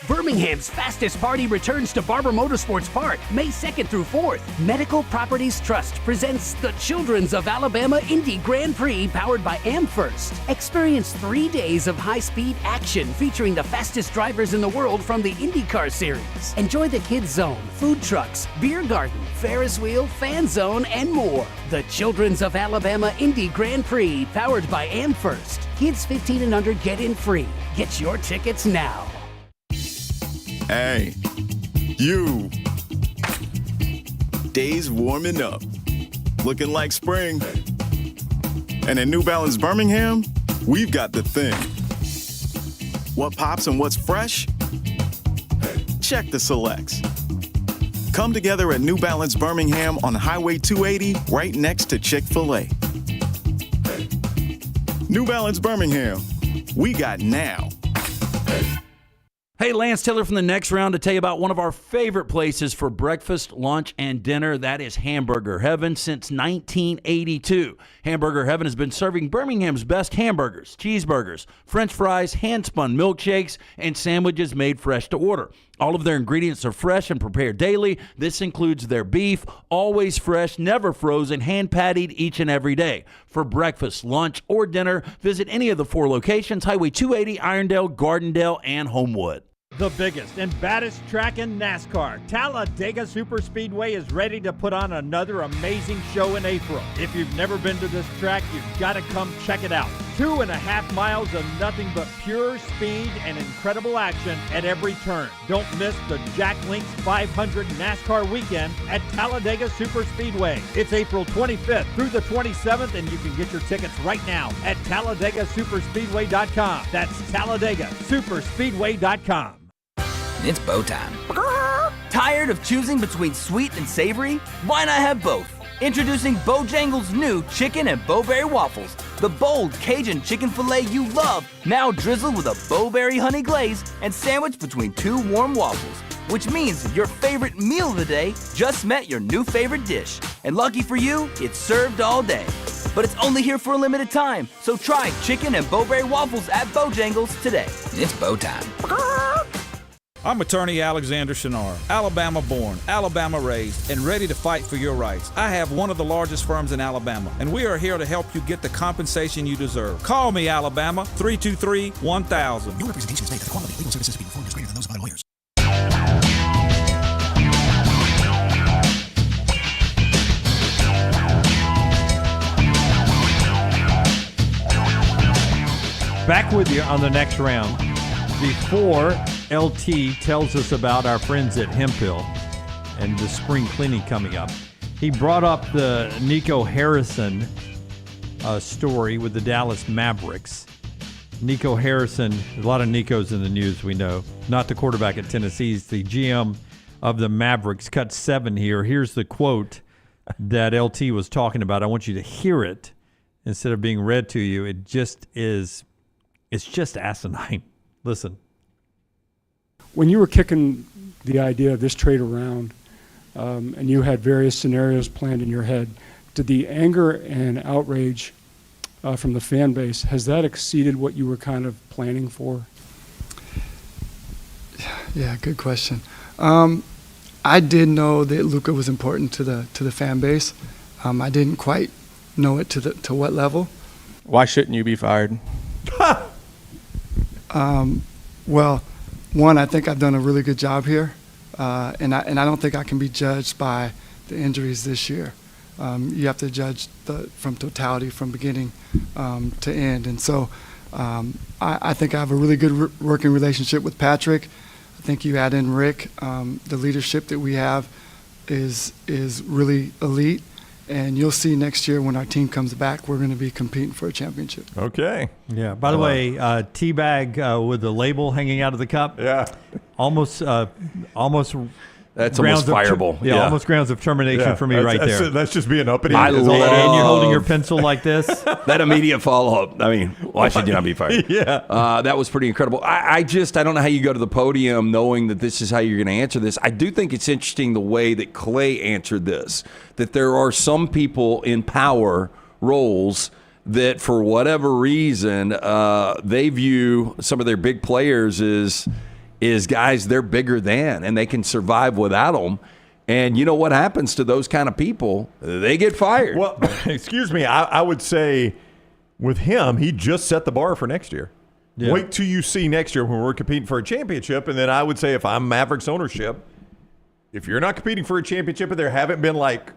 Speaker 14: Birmingham's fastest party returns to Barber Motorsports Park May 2nd through 4th. Medical Properties Trust presents the Children's of Alabama Indy Grand Prix powered by AmFirst. Experience 3 days of high-speed action featuring the fastest drivers in the world from the IndyCar Series. Enjoy the Kids Zone, food trucks, beer garden, Ferris wheel, fan zone, and more. The Children's of Alabama Indy Grand Prix powered by AmFirst. Kids 15 and under get in free. Get your tickets now.
Speaker 13: Hey, you. Days warming up, looking like spring. And at New Balance Birmingham, we've got the thing. What pops and what's fresh? Check the selects. Come together at New Balance Birmingham on Highway 280, right next to Chick-fil-A. New Balance Birmingham, we got now.
Speaker 1: Hey, Lance Taylor from the Next Round to tell you about one of our favorite places for breakfast, lunch, and dinner. That is Hamburger Heaven since 1982. Hamburger Heaven has been serving Birmingham's best hamburgers, cheeseburgers, French fries, hand-spun milkshakes, and sandwiches made fresh to order. All of their ingredients are fresh and prepared daily. This includes their beef, always fresh, never frozen, hand-pattied each and every day. For breakfast, lunch, or dinner, visit any of the 4 locations, Highway 280, Irondale, Gardendale, and Homewood.
Speaker 12: The biggest and baddest track in NASCAR, Talladega Superspeedway is ready to put on another amazing show in April. If you've never been to this track, you've got to come check it out. 2.5 miles of nothing but pure speed and incredible action at every turn. Don't miss the Jack Links 500 NASCAR weekend at Talladega Superspeedway. It's April 25th through the 27th, and you can get your tickets right now at TalladagaSuperspeedway.com. That's TalladagaSuperspeedway.com.
Speaker 11: It's bow time. Tired of choosing between sweet and savory? Why not have both? Introducing Bojangles' new chicken and bowberry waffles. The bold Cajun chicken filet you love, now drizzled with a bowberry honey glaze and sandwiched between 2 warm waffles. Which means your favorite meal of the day just met your new favorite dish. And lucky for you, it's served all day. But it's only here for a limited time, so try chicken and bowberry waffles at Bojangles today. It's bow time.
Speaker 8: I'm attorney Alexander Shunnarah, Alabama born, Alabama raised, and ready to fight for your rights. I have one of the largest firms in Alabama, and we are here to help you get the compensation you deserve. Call me, Alabama, 323-1000.
Speaker 17: Your representation is made that the quality of legal services being performed is greater than those of other lawyers.
Speaker 7: Back with you on the Next Round. Before LT tells us about our friends at Hemphill and the spring cleaning coming up, he brought up the Nico Harrison story with the Dallas Mavericks. Nico Harrison, a lot of Nicos in the news, we know. Not the quarterback at Tennessee, he's the GM of the Mavericks. Cut 7 here. Here's the quote that LT was talking about. I want you to hear it instead of being read to you. It just is, it's just asinine. Listen.
Speaker 18: When you were kicking the idea of this trade around and you had various scenarios planned in your head, did the anger and outrage from the fan base, has that exceeded what you were kind of planning for?
Speaker 19: Yeah, good question. I did know that Luka was important to the fan base. I didn't quite know it to what level.
Speaker 20: Why shouldn't you be fired?
Speaker 19: Well, one, I think I've done a really good job here, and I don't think I can be judged by the injuries this year. You have to judge from totality, from beginning to end. And so I think I have a really good working relationship with Patrick. I think you add in Rick, the leadership that we have is really elite. And you'll see next year when our team comes back, we're going to be competing for a championship.
Speaker 2: Okay.
Speaker 7: Yeah. By the way, teabag with the label hanging out of the cup.
Speaker 2: Yeah.
Speaker 7: Almost.
Speaker 1: That's almost fireable.
Speaker 7: Almost grounds of termination for me right there.
Speaker 2: That's just being uppity.
Speaker 1: I love
Speaker 7: and you're holding your pencil like this.
Speaker 1: That immediate follow-up. I mean, why should you not be fired?
Speaker 2: Yeah.
Speaker 1: That was pretty incredible. I don't know how you go to the podium knowing that this is how you're going to answer this. I do think it's interesting the way that Clay answered this, that there are some people in power roles that for whatever reason, they view some of their big players is guys they're bigger than, and they can survive without them. And you know what happens to those kind of people? They get fired.
Speaker 2: Well, excuse me. I would say with him, he just set the bar for next year. Yeah. Wait till you see next year when we're competing for a championship. And then I would say if I'm Mavericks ownership, if you're not competing for a championship and there haven't been like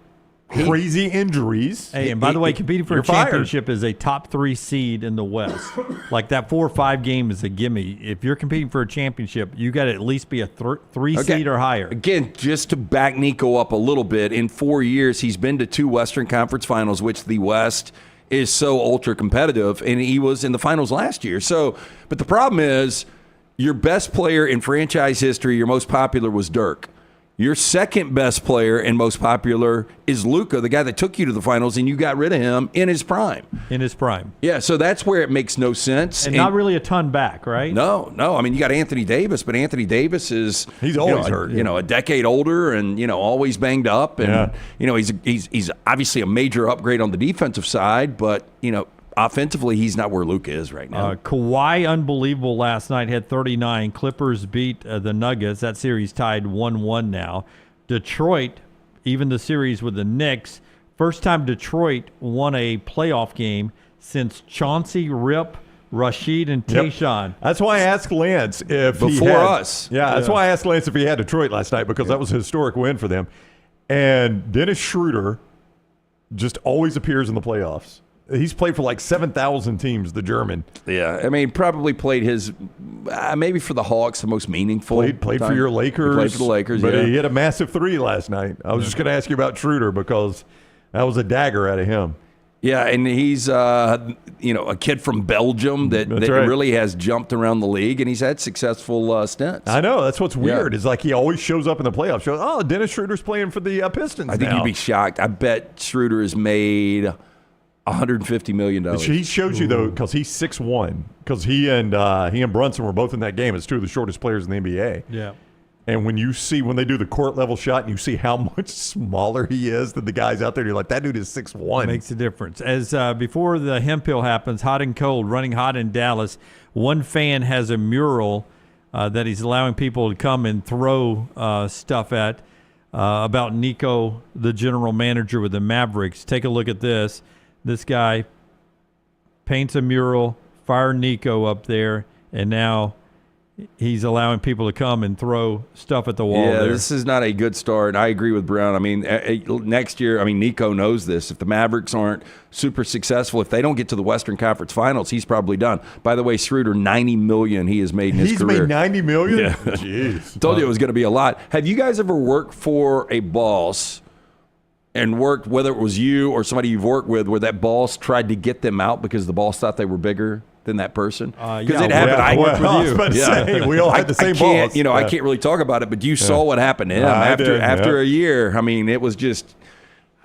Speaker 2: crazy injuries.
Speaker 7: Hey, and by the way, competing for a championship is a top 3 seed in the West. Like that 4 or 5 game is a gimme. If you're competing for a championship, you got to at least be a 3 seed or higher.
Speaker 1: Again, just to back Nico up a little bit, in 4 years, he's been to 2 Western Conference Finals, which the West is so ultra competitive, and he was in the finals last year. So, but the problem is, your best player in franchise history, your most popular, was Dirk. Your second best player and most popular is Luka, the guy that took you to the finals, and you got rid of him in his prime. Yeah, so that's where it makes no sense.
Speaker 7: And not really a ton back, right?
Speaker 1: No. I mean, you got Anthony Davis, but Anthony Davis is
Speaker 2: he's always hurt.
Speaker 1: A decade older and always banged up, and he's obviously a major upgrade on the defensive side, but offensively, he's not where Luka is right now.
Speaker 7: Kawhi, unbelievable last night, had 39. Clippers beat the Nuggets. That series tied 1-1 now. Detroit, even the series with the Knicks, first time Detroit won a playoff game since Chauncey, Rip, Rashid, and Tayshaun.
Speaker 2: Yep. That's why I asked Lance if that's why I asked Lance if he had Detroit last night, because that was a historic win for them. And Dennis Schroeder just always appears in the playoffs. He's played for like 7,000 teams, the German.
Speaker 1: Yeah, I mean, probably played his, maybe for the Hawks, the most meaningful.
Speaker 2: Played for your Lakers.
Speaker 1: He played for the Lakers,
Speaker 2: but he hit a massive 3 last night. I was just going to ask you about Schroeder because that was a dagger out of him.
Speaker 1: Yeah, and he's a kid from Belgium that really has jumped around the league, and he's had successful stints.
Speaker 2: I know, that's what's weird. Is like he always shows up in the playoffs. Dennis Schroeder's playing for the Pistons.
Speaker 1: I think you'd be shocked. I bet Schroeder has made $150 million.
Speaker 2: He shows you though, because he's 6'1", because he and Brunson were both in that game as 2 of the shortest players in the NBA.
Speaker 7: Yeah.
Speaker 2: And when they do the court level shot and you see how much smaller he is than the guys out there, you're like, that dude is 6'1".
Speaker 7: Makes a difference. As before the Hemp Hill happens, hot and cold, running hot in Dallas, one fan has a mural that he's allowing people to come and throw stuff at about Nico, the general manager with the Mavericks. Take a look at this. This guy paints a mural, fire Nico up there, and now he's allowing people to come and throw stuff at the wall.
Speaker 1: Yeah, this is not a good start. I agree with Brown. I mean, next year, Nico knows this. If the Mavericks aren't super successful, if they don't get to the Western Conference Finals, he's probably done. By the way, Schroeder, $90 million he has made in his career.
Speaker 2: He's made $90 million?
Speaker 1: Yeah.
Speaker 2: Jeez.
Speaker 1: Told you it was going to be a lot. Have you guys ever worked for a boss and worked, whether it was you or somebody you've worked with, where that boss tried to get them out because the boss thought they were bigger than that person? Because it happened. I worked with you.
Speaker 2: We all had the same boss.
Speaker 1: I can't really talk about it, but you saw what happened to him after a year. I mean, it was just.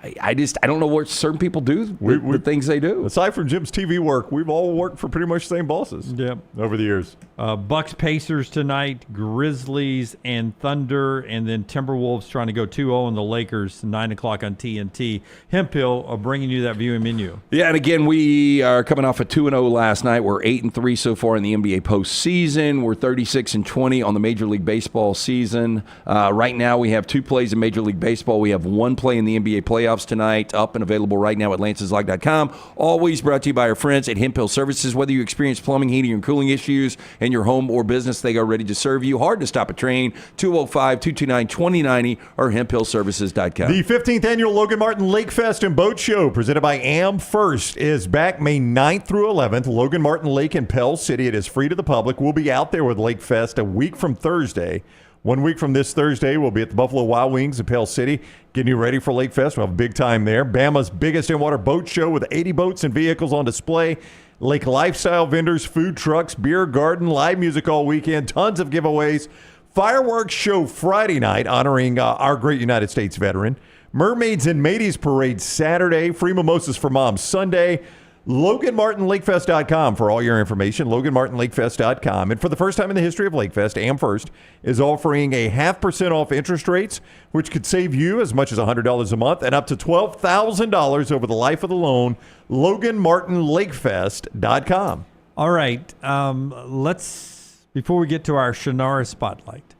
Speaker 1: I don't know what certain people do, the things they do.
Speaker 2: Aside from Jim's TV work, we've all worked for pretty much the same bosses over the years.
Speaker 7: Bucks Pacers tonight, Grizzlies and Thunder, and then Timberwolves trying to go 2-0 on the Lakers, 9 o'clock on TNT. Hemp Hill bringing you that viewing menu.
Speaker 1: Yeah, and again, we are coming off a 2-0 last night. We're 8-3 so far in the NBA postseason. We're 36-20 on the Major League Baseball season. Right now, we have 2 plays in Major League Baseball. We have 1 play in the NBA playoffs tonight, up and available right now at lanceslog.com. Always brought to you by our friends at Hemp Hill Services. Whether you experience plumbing, heating, and cooling issues in your home or business, they are ready to serve you. Hard to stop a train. 205-229-2090 or hemphillservices.com.
Speaker 2: The 15th annual Logan Martin Lake Fest and Boat Show, presented by Am First, is back May 9th through 11th. Logan Martin Lake in Pell City. It is free to the public. We'll be out there with Lake Fest a week from Thursday. 1 week from this Thursday, we'll be at the Buffalo Wild Wings in Pale City, getting you ready for Lake Fest. We'll have a big time there. Bama's biggest in-water boat show with 80 boats and vehicles on display. Lake lifestyle vendors, food trucks, beer garden, live music all weekend, tons of giveaways. Fireworks show Friday night honoring our great United States veteran. Mermaids and Mateys Parade Saturday. Free mimosas for Moms Sunday. LoganMartinLakeFest.com for all your information. LoganMartinLakeFest.com. And for the first time in the history of LakeFest, AmFirst is offering a 0.5% off interest rates, which could save you as much as $100 a month and up to $12,000 over the life of the loan. LoganMartinLakeFest.com.
Speaker 7: All right. Let's, before we get to our Shunnarah spotlight,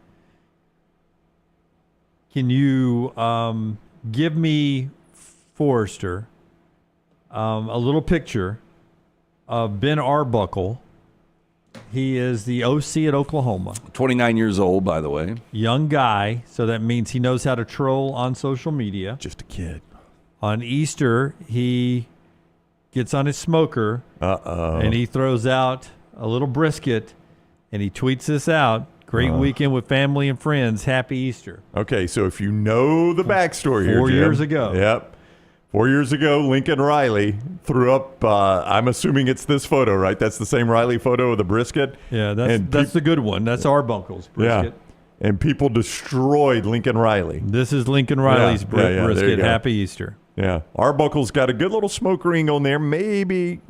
Speaker 7: can you give me, Forrester, a little picture of Ben Arbuckle. He is the OC at Oklahoma.
Speaker 1: 29 years old, by the way.
Speaker 7: Young guy, so that means he knows how to troll on social media.
Speaker 2: Just a kid.
Speaker 7: On Easter, he gets on his smoker. And he throws out a little brisket, and he tweets this out. Great weekend with family and friends. Happy Easter.
Speaker 2: Okay, so if you know the backstory here,
Speaker 7: 4
Speaker 2: Jim,
Speaker 7: years ago.
Speaker 2: Yep. 4 years ago, Lincoln Riley threw up, I'm assuming it's this photo, right? That's the same Riley photo of the brisket?
Speaker 7: Yeah, that's the good one. That's Arbuckle's brisket.
Speaker 2: Yeah. And people destroyed Lincoln Riley.
Speaker 7: This is Lincoln Riley's brisket. Happy Easter.
Speaker 2: Yeah. Arbuckle's got a good little smoke ring on there. Maybe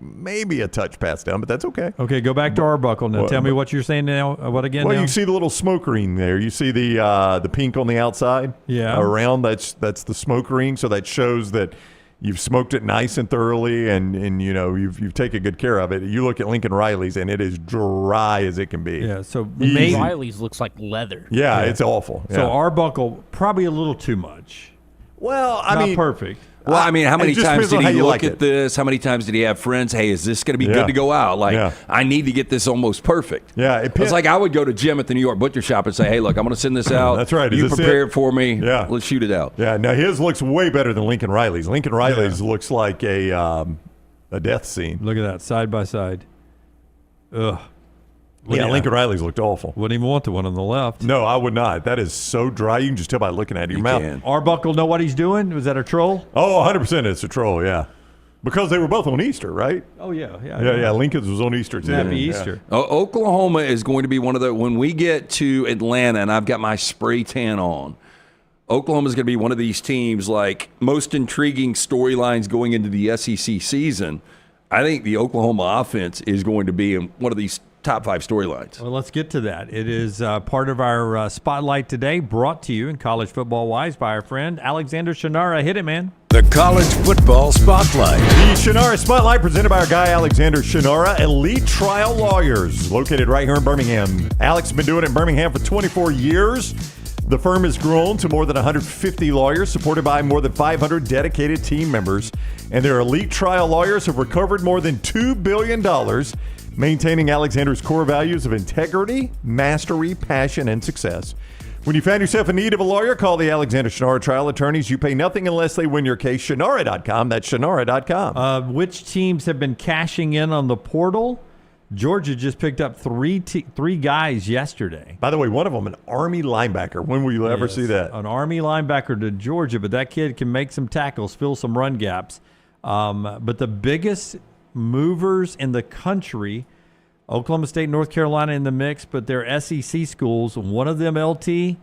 Speaker 2: a touch past down, but that's okay.
Speaker 7: Okay, go back to Arbuckle now. Tell me what you're saying now. What again?
Speaker 2: Well,
Speaker 7: now?
Speaker 2: you see the little smoke ring there. You see the pink on the outside.
Speaker 7: Yeah.
Speaker 2: Around that's the smoke ring. So that shows that you've smoked it nice and thoroughly, and you know you've taken good care of it. You look at Lincoln Riley's, and it is dry as it can be.
Speaker 7: Yeah. So
Speaker 3: Riley's looks like leather.
Speaker 2: Yeah, it's awful.
Speaker 7: So
Speaker 2: Yeah.
Speaker 7: Arbuckle probably a little too much.
Speaker 2: Well, I
Speaker 7: Not
Speaker 2: mean,
Speaker 7: perfect.
Speaker 1: Well, I mean, how many
Speaker 2: it just
Speaker 1: times
Speaker 2: depends on
Speaker 1: did
Speaker 2: how
Speaker 1: he
Speaker 2: you
Speaker 1: look
Speaker 2: like
Speaker 1: at
Speaker 2: it.
Speaker 1: this? How many times did he have friends? Hey, is this going to be
Speaker 2: Yeah.
Speaker 1: good to go out? Like,
Speaker 2: Yeah.
Speaker 1: I need to get this almost perfect.
Speaker 2: Yeah,
Speaker 1: It's like I would go to Jim at the New York Butcher Shop and say, hey, look, I'm going to send this out.
Speaker 2: That's right. Is
Speaker 1: You
Speaker 2: this
Speaker 1: prepare
Speaker 2: it?
Speaker 1: it for me.
Speaker 2: Yeah.
Speaker 1: Let's shoot it out.
Speaker 2: Yeah, now his looks way better than Lincoln Riley's. Lincoln Riley's looks like a death scene.
Speaker 7: Look at that, side by side. Ugh.
Speaker 2: Yeah, Lincoln Riley's looked awful.
Speaker 7: Wouldn't even want the one on the left.
Speaker 2: No, I would not. That is so dry. You can just tell by looking at your mouth.
Speaker 1: can.
Speaker 7: Arbuckle know what he's doing? Was that a troll?
Speaker 2: Oh, 100% it's a troll, yeah. Because they were both on Easter, right?
Speaker 7: Oh, yeah.
Speaker 2: Yeah, Lincoln's was on Easter, too.
Speaker 7: Happy
Speaker 2: Yeah.
Speaker 7: Easter.
Speaker 1: Oklahoma is going to be one of the, when we get to Atlanta and I've got my spray tan on, Oklahoma's going to be one of these teams, like most intriguing storylines going into the SEC season. I think the Oklahoma offense is going to be in one of these top 5 storylines.
Speaker 7: Well, let's get to that. It is part of our spotlight today, brought to you in college football wise by our friend Alexander Shunnarah. Hit it, man.
Speaker 6: The College Football Spotlight.
Speaker 2: The Shunnarah Spotlight presented by our guy Alexander Shunnarah, Elite Trial Lawyers, located right here in Birmingham. Alex has been doing it in Birmingham for 24 years. The firm has grown to more than 150 lawyers, supported by more than 500 dedicated team members. And their Elite Trial Lawyers have recovered more than $2 billion, maintaining Alexander's core values of integrity, mastery, passion, and success. When you find yourself in need of a lawyer, call the Alexander Shunnarah Trial Attorneys. You pay nothing unless they win your case. Shunnarah.com. That's Shunnarah.com.
Speaker 7: Which teams have been cashing in on the portal? Georgia just picked up three guys yesterday.
Speaker 2: By the way, one of them, an Army linebacker. When will you ever
Speaker 7: Yes,
Speaker 2: see that?
Speaker 7: An Army linebacker to Georgia, but that kid can make some tackles, fill some run gaps. But the biggest movers in the country, Oklahoma State, North Carolina in the mix, but they're SEC schools. One of them, LT,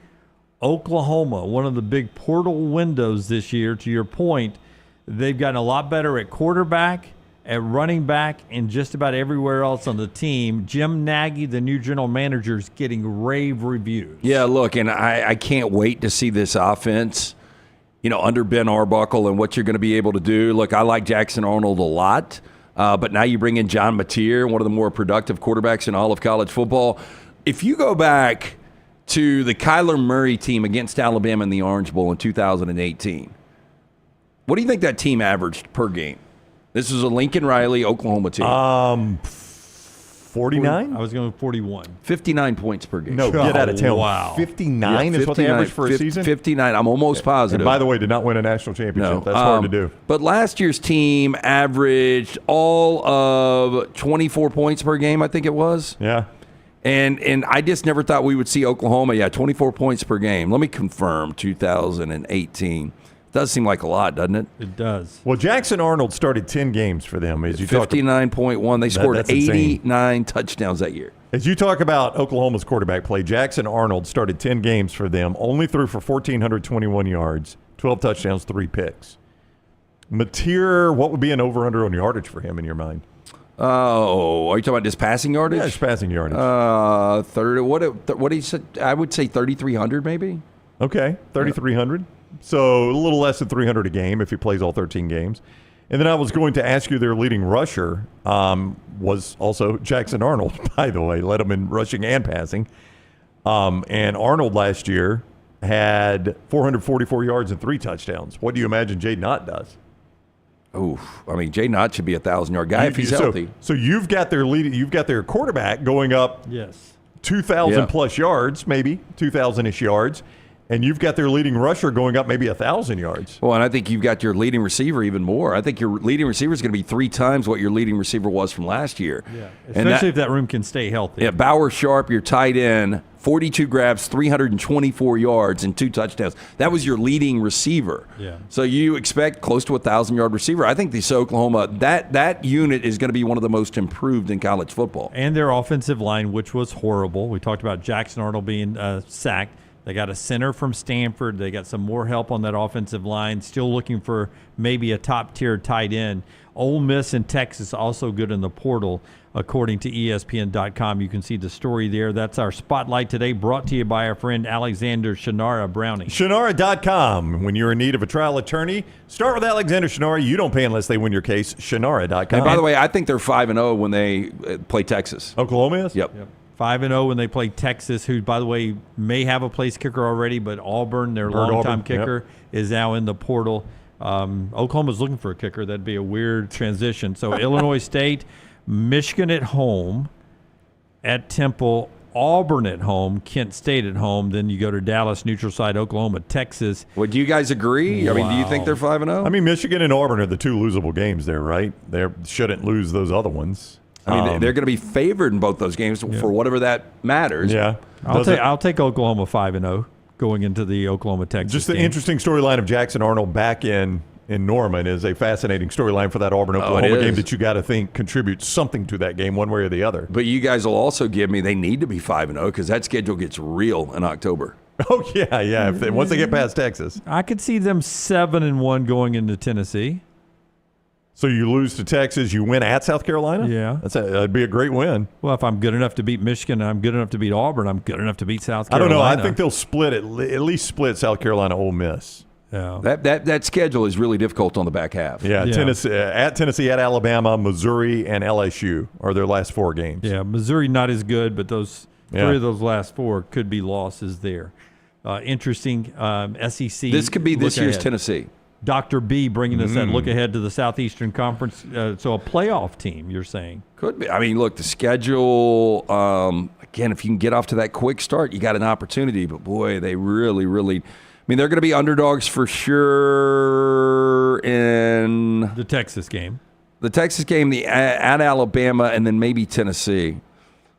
Speaker 7: Oklahoma, one of the big portal windows this year. To your point, they've gotten a lot better at quarterback, at running back, and just about everywhere else on the team. Jim Nagy, the new general manager, is getting rave reviews.
Speaker 1: Yeah, look, and I can't wait to see this offense, under Ben Arbuckle and what you're going to be able to do. Look, I like Jackson Arnold a lot, but now you bring in John Mateer, one of the more productive quarterbacks in all of college football. If you go back to the Kyler Murray team against Alabama in the Orange Bowl in 2018, what do you think that team averaged per game? This is a Lincoln Riley, Oklahoma team.
Speaker 2: 49?
Speaker 7: I was going 41.
Speaker 1: 59 points per game.
Speaker 2: No, get out of town.
Speaker 7: Wow.
Speaker 2: 59 is what they average for a season?
Speaker 1: 59. I'm almost positive.
Speaker 2: And by the way, did not win a national championship.
Speaker 1: No.
Speaker 2: That's hard to do.
Speaker 1: But last year's team averaged all of 24 points per game, I think it was.
Speaker 2: Yeah.
Speaker 1: And I just never thought we would see Oklahoma, 24 points per game. Let me confirm, 2018. Does seem like a lot, doesn't it?
Speaker 7: It does.
Speaker 2: Well, Jackson Arnold started 10 games for them. As you
Speaker 1: 59.1. They scored 89 touchdowns that year.
Speaker 2: As you talk about Oklahoma's quarterback play, Jackson Arnold started 10 games for them, only threw for 1,421 yards, 12 touchdowns, 3 picks. Mateer, what would be an over-under on yardage for him in your mind?
Speaker 1: Oh, are you talking about just passing yardage?
Speaker 2: Yeah, just passing yardage.
Speaker 1: 30. What he said? I would say 3,300 maybe.
Speaker 2: Okay, 3,300. So a little less than 300 a game if he plays all 13 games. And then I was going to ask you, their leading rusher was also Jackson Arnold, by the way. Led him in rushing and passing. And Arnold last year had 444 yards and 3 touchdowns. What do you imagine Jaden Ott does?
Speaker 1: Oof. I mean, Jaden Ott should be a 1,000-yard guy if he's healthy.
Speaker 2: So you've got their quarterback going up 2,000 plus yards, maybe 2,000-ish yards. And you've got their leading rusher going up maybe 1,000 yards.
Speaker 1: Well, and I think you've got your leading receiver even more. I think your leading receiver is going to be 3 times what your leading receiver was from last year.
Speaker 7: Yeah, especially if that room can stay healthy.
Speaker 1: Yeah, Bauer Sharp, your tight end, 42 grabs, 324 yards, and 2 touchdowns. That was your leading receiver.
Speaker 7: Yeah.
Speaker 1: So you expect close to a 1,000-yard receiver. I think this Oklahoma, that unit is going to be one of the most improved in college football.
Speaker 7: And their offensive line, which was horrible. We talked about Jackson Arnold being sacked. They got a center from Stanford. They got some more help on that offensive line. Still looking for maybe a top-tier tight end. Ole Miss and Texas also good in the portal, according to ESPN.com. You can see the story there. That's our Spotlight today, brought to you by our friend Alexander Shunnarah Browning.
Speaker 2: Shunnarah.com. When you're in need of a trial attorney, start with Alexander Shunnarah. You don't pay unless they win your case. Shunnarah.com.
Speaker 1: And by the way, I think they're 5-0 when they play Texas.
Speaker 2: Oklahoma is?
Speaker 1: Yep.
Speaker 7: 5-0 when they play Texas, who, by the way, may have a place kicker already, but Auburn, their longtime kicker, is now in the portal. Oklahoma's looking for a kicker. That'd be a weird transition. So Illinois State, Michigan at home, at Temple, Auburn at home, Kent State at home. Then you go to Dallas, neutral side, Oklahoma, Texas.
Speaker 1: Would you guys agree?
Speaker 7: Wow.
Speaker 1: I mean, do you think they're 5-0?
Speaker 2: I mean, Michigan and Auburn are the 2 losable games there, right? They shouldn't lose those other ones.
Speaker 1: I mean, they're going to be favored in both those games for whatever that matters.
Speaker 2: Yeah.
Speaker 7: I'll take Oklahoma 5-0 going into the Oklahoma-Texas
Speaker 2: Just the
Speaker 7: game.
Speaker 2: interesting storyline of Jackson Arnold back in Norman is a fascinating storyline for that Auburn-Oklahoma game that you got to think contributes something to that game one way or the other.
Speaker 1: But you guys will also give me they need to be 5-0 because that schedule gets real in October.
Speaker 2: Oh, yeah. Once they get past Texas.
Speaker 7: I could see them 7-1 going into Tennessee.
Speaker 2: So you lose to Texas, you win at South Carolina?
Speaker 7: Yeah.
Speaker 2: That'd be a great win.
Speaker 7: Well, if I'm good enough to beat Michigan and I'm good enough to beat Auburn, I'm good enough to beat South
Speaker 2: I
Speaker 7: Carolina.
Speaker 2: don't know. I think they'll split at least split South Carolina, Ole Miss.
Speaker 7: Yeah.
Speaker 1: That schedule is really difficult on the back half.
Speaker 2: Yeah. Tennessee, at Alabama, Missouri, and LSU are their last 4 games.
Speaker 7: Yeah, Missouri not as good, but those 3 of those last 4 could be losses there. Interesting SEC.
Speaker 1: This could be this year's
Speaker 7: ahead.
Speaker 1: Tennessee.
Speaker 7: Dr. B bringing us that look ahead to the Southeastern Conference. So a playoff team, you're saying?
Speaker 1: Could be. I mean, look, the schedule, again, if you can get off to that quick start, you got an opportunity. But, boy, they really, really – I mean, they're going to be underdogs for sure in –
Speaker 7: the Texas game.
Speaker 1: The Texas game, at Alabama, and then maybe Tennessee. I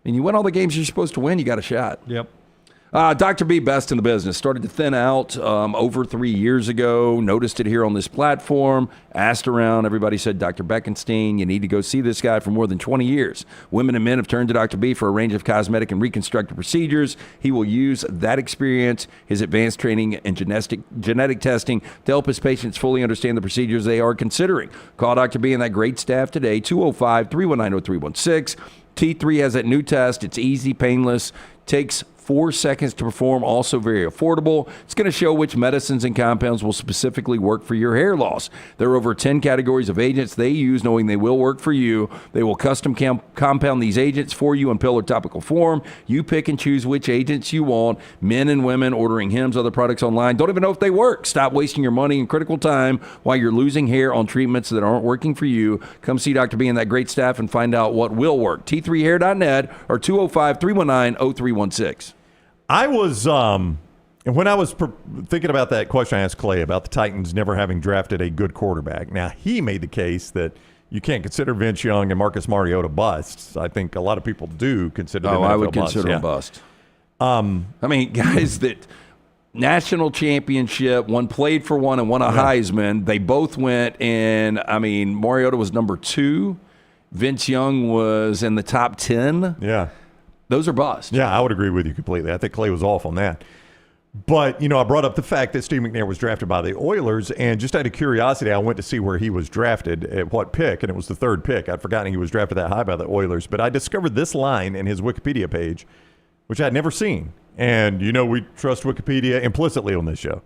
Speaker 1: mean, you win all the games you're supposed to win, you got a shot.
Speaker 7: Yep.
Speaker 1: Dr. B, best in the business. Started to thin out over 3 years ago. Noticed it here on this platform. Asked around. Everybody said, Dr. Beckenstein, you need to go see this guy for more than 20 years. Women and men have turned to Dr. B for a range of cosmetic and reconstructive procedures. He will use that experience, his advanced training and genetic testing to help his patients fully understand the procedures they are considering. Call Dr. B and that great staff today, 205-319-0316. T3 has that new test. It's easy, painless, takes 4 seconds to perform, also very affordable. It's going to show which medicines and compounds will specifically work for your hair loss. There are over 10 categories of agents they use, knowing they will work for you. They will custom compound these agents for you in pill or topical form. You pick and choose which agents you want. Men and women ordering Hims, other products online, don't even know if they work. Stop wasting your money and critical time while you're losing hair on treatments that aren't working for you. Come see Dr. B and that great staff and find out what will work. T3hair.net or 205-319-0316.
Speaker 2: I was, when I was thinking about that question I asked Clay about the Titans never having drafted a good quarterback. Now, he made the case that you can't consider Vince Young and Marcus Mariota busts. I think a lot of people do consider them
Speaker 1: I
Speaker 2: NFL
Speaker 1: would
Speaker 2: busts.
Speaker 1: consider them bust. I mean, guys that national championship, one played for one and won a Heisman. They both went, and I mean, Mariota was number 2. Vince Young was in the top 10.
Speaker 2: Yeah.
Speaker 1: Those are busts.
Speaker 2: Yeah, I would agree with you completely. I think Clay was off on that. But, I brought up the fact that Steve McNair was drafted by the Oilers, and just out of curiosity, I went to see where he was drafted, at what pick, and it was the 3rd pick. I'd forgotten he was drafted that high by the Oilers. But I discovered this line in his Wikipedia page, which I'd never seen. And, we trust Wikipedia implicitly on this show.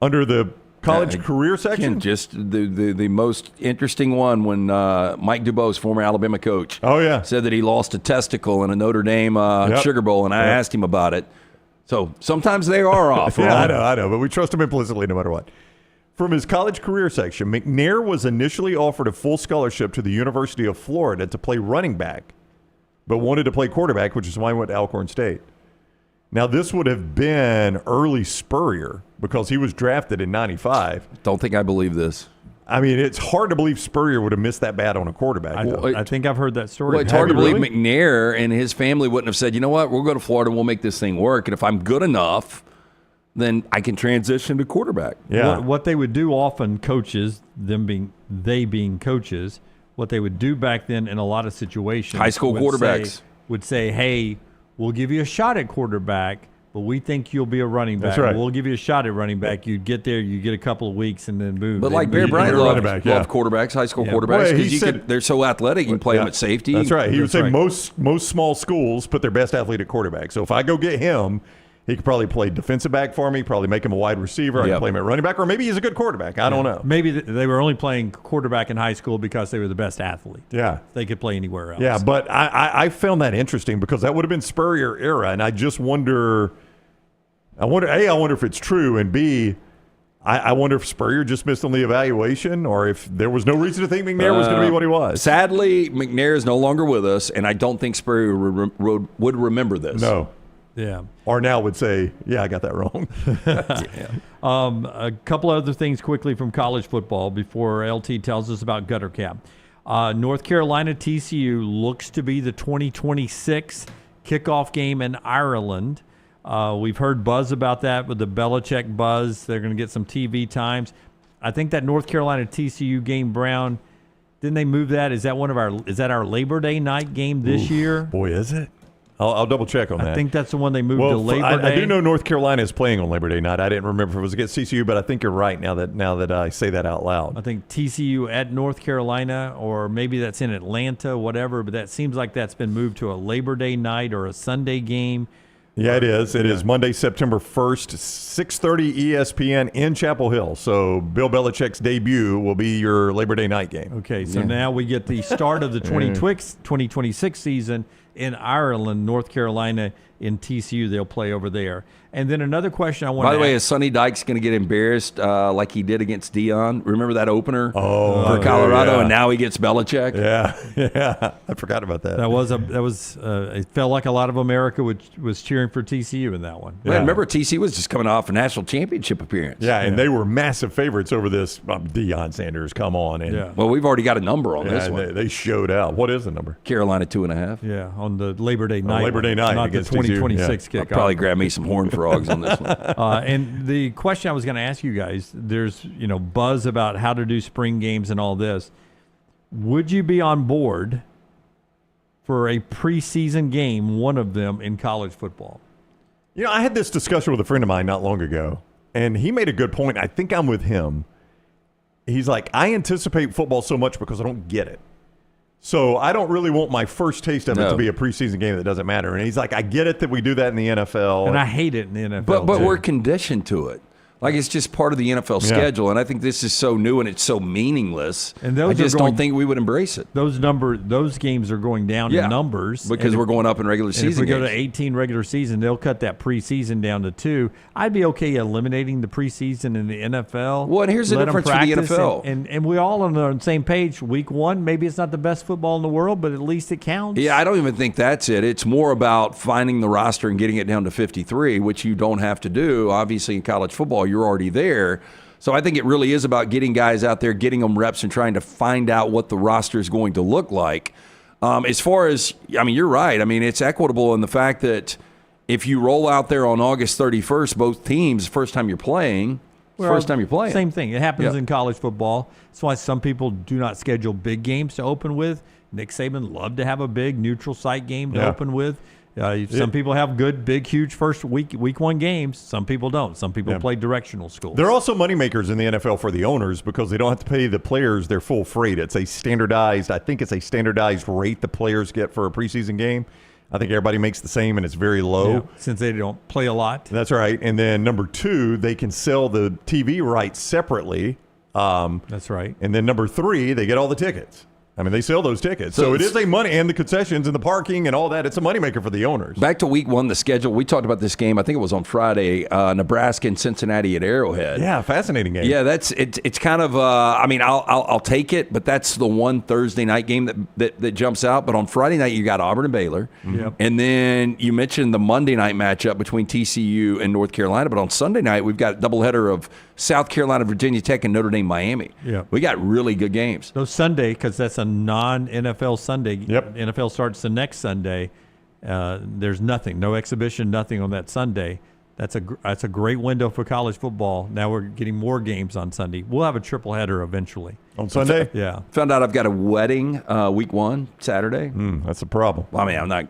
Speaker 2: Under the college career section?
Speaker 1: Again, just the most interesting one when Mike Dubose, former Alabama coach, said that he lost a testicle in a Notre Dame Sugar Bowl, and I asked him about it. So sometimes they are off.
Speaker 2: Yeah, I know, but we trust him implicitly no matter what. From his college career section, McNair was initially offered a full scholarship to the University of Florida to play running back, but wanted to play quarterback, which is why he went to Alcorn State. Now, this would have been early Spurrier because he was drafted in 95.
Speaker 1: Don't think I believe this.
Speaker 2: I mean, it's hard to believe Spurrier would have missed that bad on a quarterback.
Speaker 7: I think I've heard that story.
Speaker 1: Well, it's hard to believe McNair and his family wouldn't have said, you know what, we'll go to Florida and we'll make this thing work. And if I'm good enough, then I can transition to quarterback.
Speaker 2: Yeah.
Speaker 7: What they would do often, coaches, they being coaches, what they would do back then in a lot of situations.
Speaker 1: High school quarterbacks.
Speaker 7: Would say, hey, we'll give you a shot at quarterback, but we think you'll be a running back.
Speaker 2: That's right.
Speaker 7: We'll give you a shot at running back. You get there, you get a couple of weeks, and then move.
Speaker 1: But like Bear Bryant loved quarterbacks, high school quarterbacks, because they're so athletic. You can play them at safety.
Speaker 2: That's right. He would say most small schools put their best athlete at quarterback. So if I go get him, he could probably play defensive back for me, probably make him a wide receiver. I can play him at running back, or maybe he's a good quarterback. I don't know.
Speaker 7: Maybe they were only playing quarterback in high school because they were the best athlete.
Speaker 2: Yeah.
Speaker 7: They could play anywhere else.
Speaker 2: Yeah, but I found that interesting because that would have been Spurrier era, and I just wonder – I wonder if it's true, and B, I wonder if Spurrier just missed on the evaluation or if there was no reason to think McNair was going to be what he was.
Speaker 1: Sadly, McNair is no longer with us, and I don't think Spurrier would remember this.
Speaker 2: No.
Speaker 7: Yeah.
Speaker 2: Or now would say, yeah, I got that wrong.
Speaker 7: A couple other things quickly from college football before LT tells us about Gutter Cap. North Carolina TCU looks to be the 2026 kickoff game in Ireland. We've heard buzz about that with the Belichick buzz. They're going to get some TV times. I think that North Carolina TCU game, Brown, didn't they move that? Is that our Labor Day night game this year?
Speaker 2: Boy, is it? I'll double check on that.
Speaker 7: I think that's the one they moved to Labor Day.
Speaker 2: I do know North Carolina is playing on Labor Day night. I didn't remember if it was against TCU, but I think you're right now that I say that out loud.
Speaker 7: I think TCU at North Carolina, or maybe that's in Atlanta, whatever, but that seems like that's been moved to a Labor Day night or a Sunday game.
Speaker 2: Yeah, it is. It is Monday, September 1st, 6:30 ESPN in Chapel Hill. So Bill Belichick's debut will be your Labor Day night game.
Speaker 7: Okay, so now we get the start of the 2026 season in Ireland, North Carolina, in TCU. They'll play over there. And then another question I want to ask.
Speaker 1: By the way, is Sonny Dykes going to get embarrassed like he did against Deion? Remember that opener for Colorado, and now he gets Belichick?
Speaker 2: Yeah. I forgot about that.
Speaker 7: That was it felt like a lot of America was cheering for TCU in that one.
Speaker 1: Yeah. Remember, TCU was just coming off a national championship appearance.
Speaker 2: Yeah, and they were massive favorites over this. Deion Sanders, come on. And,
Speaker 1: Well, we've already got a number on this one.
Speaker 2: They showed out. What is the number?
Speaker 1: Carolina 2.5.
Speaker 7: Yeah, on the Labor Day night.
Speaker 2: Labor Day night
Speaker 7: not the
Speaker 2: against
Speaker 7: 2026
Speaker 2: TCU.
Speaker 7: kickoff.
Speaker 1: I'll probably grab me some Horned Frogs on this one.
Speaker 7: And the question I was going to ask you guys, there's buzz about how to do spring games and all this. Would you be on board for a preseason game, one of them in college football?
Speaker 2: I had this discussion with a friend of mine not long ago, and he made a good point. I think I'm with him. He's like, I anticipate football so much because I don't get it. So I don't really want my first taste of it to be a preseason game that doesn't matter. And he's like, I get it that we do that in the NFL.
Speaker 7: And I hate it in the NFL.
Speaker 1: But we're conditioned to it. Like, it's just part of the NFL schedule, and I think this is so new and it's so meaningless. And I just don't think we would embrace it.
Speaker 7: Those games are going down in numbers
Speaker 1: because we're going up in regular season.
Speaker 7: If we
Speaker 1: games.
Speaker 7: go to 18 regular season, they'll cut that preseason down to 2. I'd be okay eliminating the preseason in the NFL.
Speaker 1: Well, and here's the difference for the NFL,
Speaker 7: and we all on the same page. Week 1, maybe it's not the best football in the world, but at least it counts.
Speaker 1: Yeah, I don't even think that's it. It's more about finding the roster and getting it down to 53, which you don't have to do. Obviously, in college football, you're already there. So I think it really is about getting guys out there, getting them reps, and trying to find out what the roster is going to look like. As far as, you're right. It's equitable in the fact that if you roll out there on August 31st, both teams, first time you're playing,
Speaker 7: Same thing. It happens in college football. That's why some people do not schedule big games to open with. Nick Saban loved to have a big neutral site game to open with. Some people have good, big, huge first week one games. Some people don't. Some people play directional schools.
Speaker 2: There are also moneymakers in the NFL for the owners because they don't have to pay the players their full freight. It's a standardized rate the players get for a preseason game. I think everybody makes the same, and it's very low.
Speaker 7: Since they don't play a lot.
Speaker 2: That's right. And then number 2, they can sell the TV rights separately.
Speaker 7: That's right.
Speaker 2: And then number 3, they get all the tickets. They sell those tickets. So it is a money, and the concessions and the parking and all that. It's a moneymaker for the owners.
Speaker 1: Back to week 1, the schedule. We talked about this game. I think it was on Friday, Nebraska and Cincinnati at Arrowhead.
Speaker 2: Yeah, fascinating game.
Speaker 1: Yeah, it's kind of, I'll take it, but that's the one Thursday night game that jumps out. But on Friday night, you got Auburn and Baylor.
Speaker 7: Yep.
Speaker 1: And then you mentioned the Monday night matchup between TCU and North Carolina. But on Sunday night, we've got a doubleheader of South Carolina, Virginia Tech, and Notre Dame, Miami.
Speaker 7: Yeah.
Speaker 1: We got really good games.
Speaker 7: So Sunday, because that's a non-NFL Sunday.
Speaker 2: Yep.
Speaker 7: NFL starts the next Sunday. There's nothing, no exhibition, nothing on that Sunday. That's a great window for college football. Now we're getting more games on Sunday. We'll have a triple header eventually.
Speaker 2: On Sunday?
Speaker 7: Yeah.
Speaker 1: Found out I've got a wedding week 1, Saturday.
Speaker 2: That's a problem.
Speaker 1: Well, I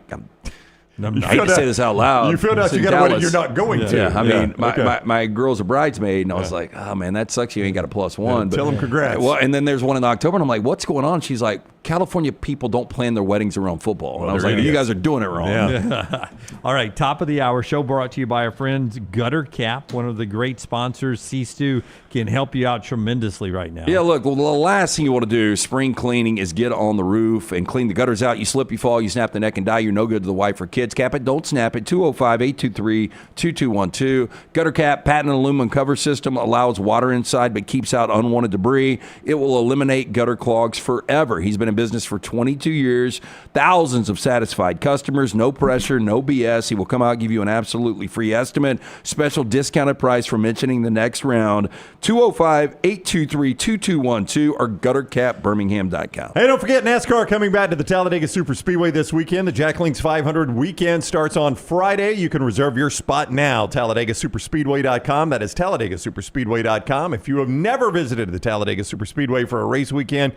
Speaker 1: hate to say this out loud.
Speaker 2: You found out you got a wedding you're not going to.
Speaker 1: Yeah, my girl's a bridesmaid, and I was like, oh, man, that sucks. You ain't got a +1.
Speaker 2: Tell them congrats.
Speaker 1: Well, and then there's one in October, and I'm like, what's going on? She's like, California people don't plan their weddings around football. And I was like, you guys are doing it wrong.
Speaker 7: Yeah. All right, top of the hour show brought to you by our friends Gutter Cap, one of the great sponsors. C-Stu can help you out tremendously right now.
Speaker 1: Yeah, look, the last thing you want to do, spring cleaning, is get on the roof and clean the gutters out. You slip, you fall, you snap the neck and die. You're no good to the wife or kids. Cap it, don't snap it. 205-823-2212. Gutter Cap, patented aluminum cover system, allows water inside but keeps out unwanted debris. It will eliminate gutter clogs forever. He's been in business for 22 years, thousands of satisfied customers, no pressure, no BS. He will come out, give you an absolutely free estimate, special discounted price for mentioning the next round. 205-823-2212 or guttercapbirmingham.com.
Speaker 2: Hey, don't forget NASCAR coming back to the Talladega Superspeedway this weekend. The Jack Links 500 weekend starts on Friday. You can reserve your spot now, TalladagaSuperspeedway.com. That is TalladagaSuperspeedway.com. If you have never visited the Talladega Superspeedway for a race weekend,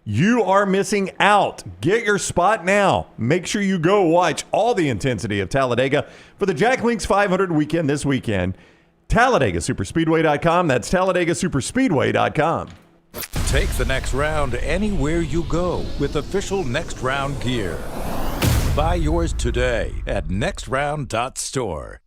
Speaker 2: you are missing out. Get your spot now. Make sure you go watch all the intensity of Talladega for the Jack Links 500 weekend this weekend. TalladagaSuperspeedway.com. That's TalladagaSuperspeedway.com.
Speaker 6: Take the next round anywhere you go with official Next Round gear. Buy yours today at nextround.store.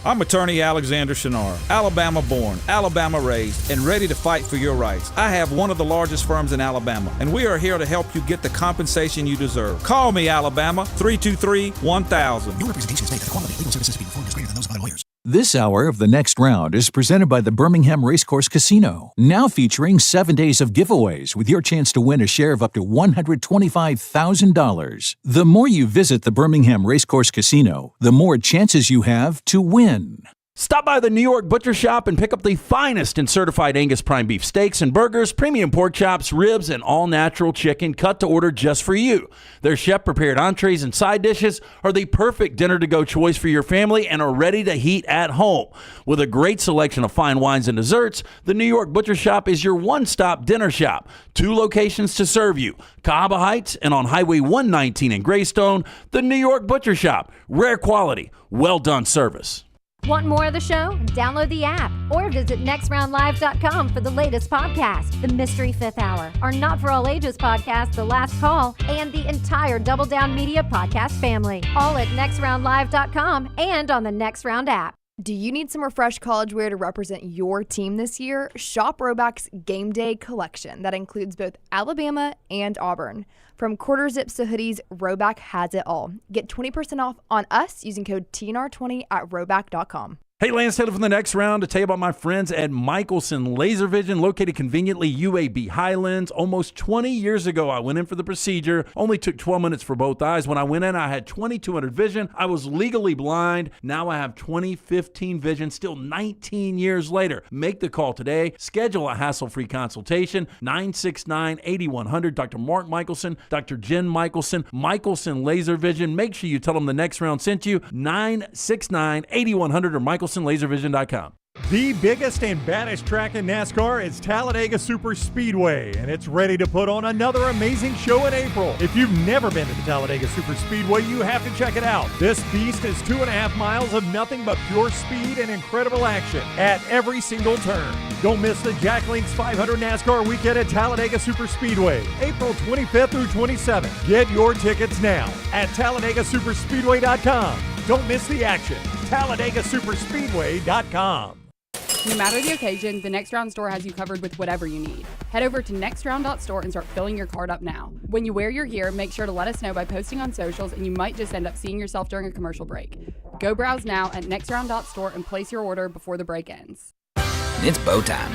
Speaker 8: I'm attorney Alexander Shunnarah, Alabama born, Alabama raised, and ready to fight for your rights. I have one of the largest firms in Alabama, and we are here to help you get the compensation you deserve. Call me, Alabama, 323-1000.
Speaker 17: No representation is made that the quality of legal services being performed is greater than those of other lawyers.
Speaker 21: This hour of The Next Round is presented by the Birmingham Racecourse Casino, now featuring 7 days of giveaways with your chance to win a share of up to $125,000. The more you visit the Birmingham Racecourse Casino, the more chances you have to win.
Speaker 22: Stop by the New York Butcher Shop and pick up the finest in certified Angus prime beef steaks and burgers, premium pork chops, ribs, and all-natural chicken cut to order just for you. Their chef-prepared entrees and side dishes are the perfect dinner-to-go choice for your family and are ready to heat at home. With a great selection of fine wines and desserts, the New York Butcher Shop is your one-stop dinner shop. 2 locations to serve you, Cahaba Heights and on Highway 119 in Greystone. The New York Butcher Shop. Rare quality, well-done service.
Speaker 23: Want more of the show? Download the app or visit nextroundlive.com for the latest podcast, The Mystery Fifth Hour, our Not For All Ages podcast, The Last Call, and the entire Double Down Media podcast family. All at nextroundlive.com and on the Next Round app.
Speaker 5: Do you need some refreshed college wear to represent your team this year? Shop Roback's Game Day collection that includes both Alabama and Auburn. From quarter zips to hoodies, Roback has it all. Get 20% off on us using code TNR20 at roback.com.
Speaker 22: Hey, Lance Taylor from the Next Round to tell you about my friends at Michelson Laser Vision, located conveniently UAB Highlands. Almost 20 years ago, I went in for the procedure. Only took 12 minutes for both eyes. When I went in, I had 2200 vision. I was legally blind. Now I have 20/15 vision, still 19 years later. Make the call today. Schedule a hassle-free consultation. 969-8100. Dr. Mark Michelson, Dr. Jen Michelson, Michelson Laser Vision. Make sure you tell them the Next Round sent you. 969-8100 or MichelsonLaserVision.com.
Speaker 2: The biggest and baddest track in NASCAR is Talladega Super Speedway, and it's ready to put on another amazing show in April. If you've never been to the Talladega Super Speedway, you have to check it out. This beast is 2.5 miles of nothing but pure speed and incredible action at every single turn. Don't miss the Jack Links 500 NASCAR weekend at Talladega Super Speedway, April 25th through 27th. Get your tickets now at TalladagaSuperspeedway.com. Don't miss the action. TalladagaSuperspeedway.com.
Speaker 4: No matter the occasion, the Next Round store has you covered with whatever you need. Head over to nextround.store and start filling your cart up now. When you wear your gear, make sure to let us know by posting on socials, and you might just end up seeing yourself during a commercial break. Go browse now at nextround.store and place your order before the break ends.
Speaker 11: It's bow time.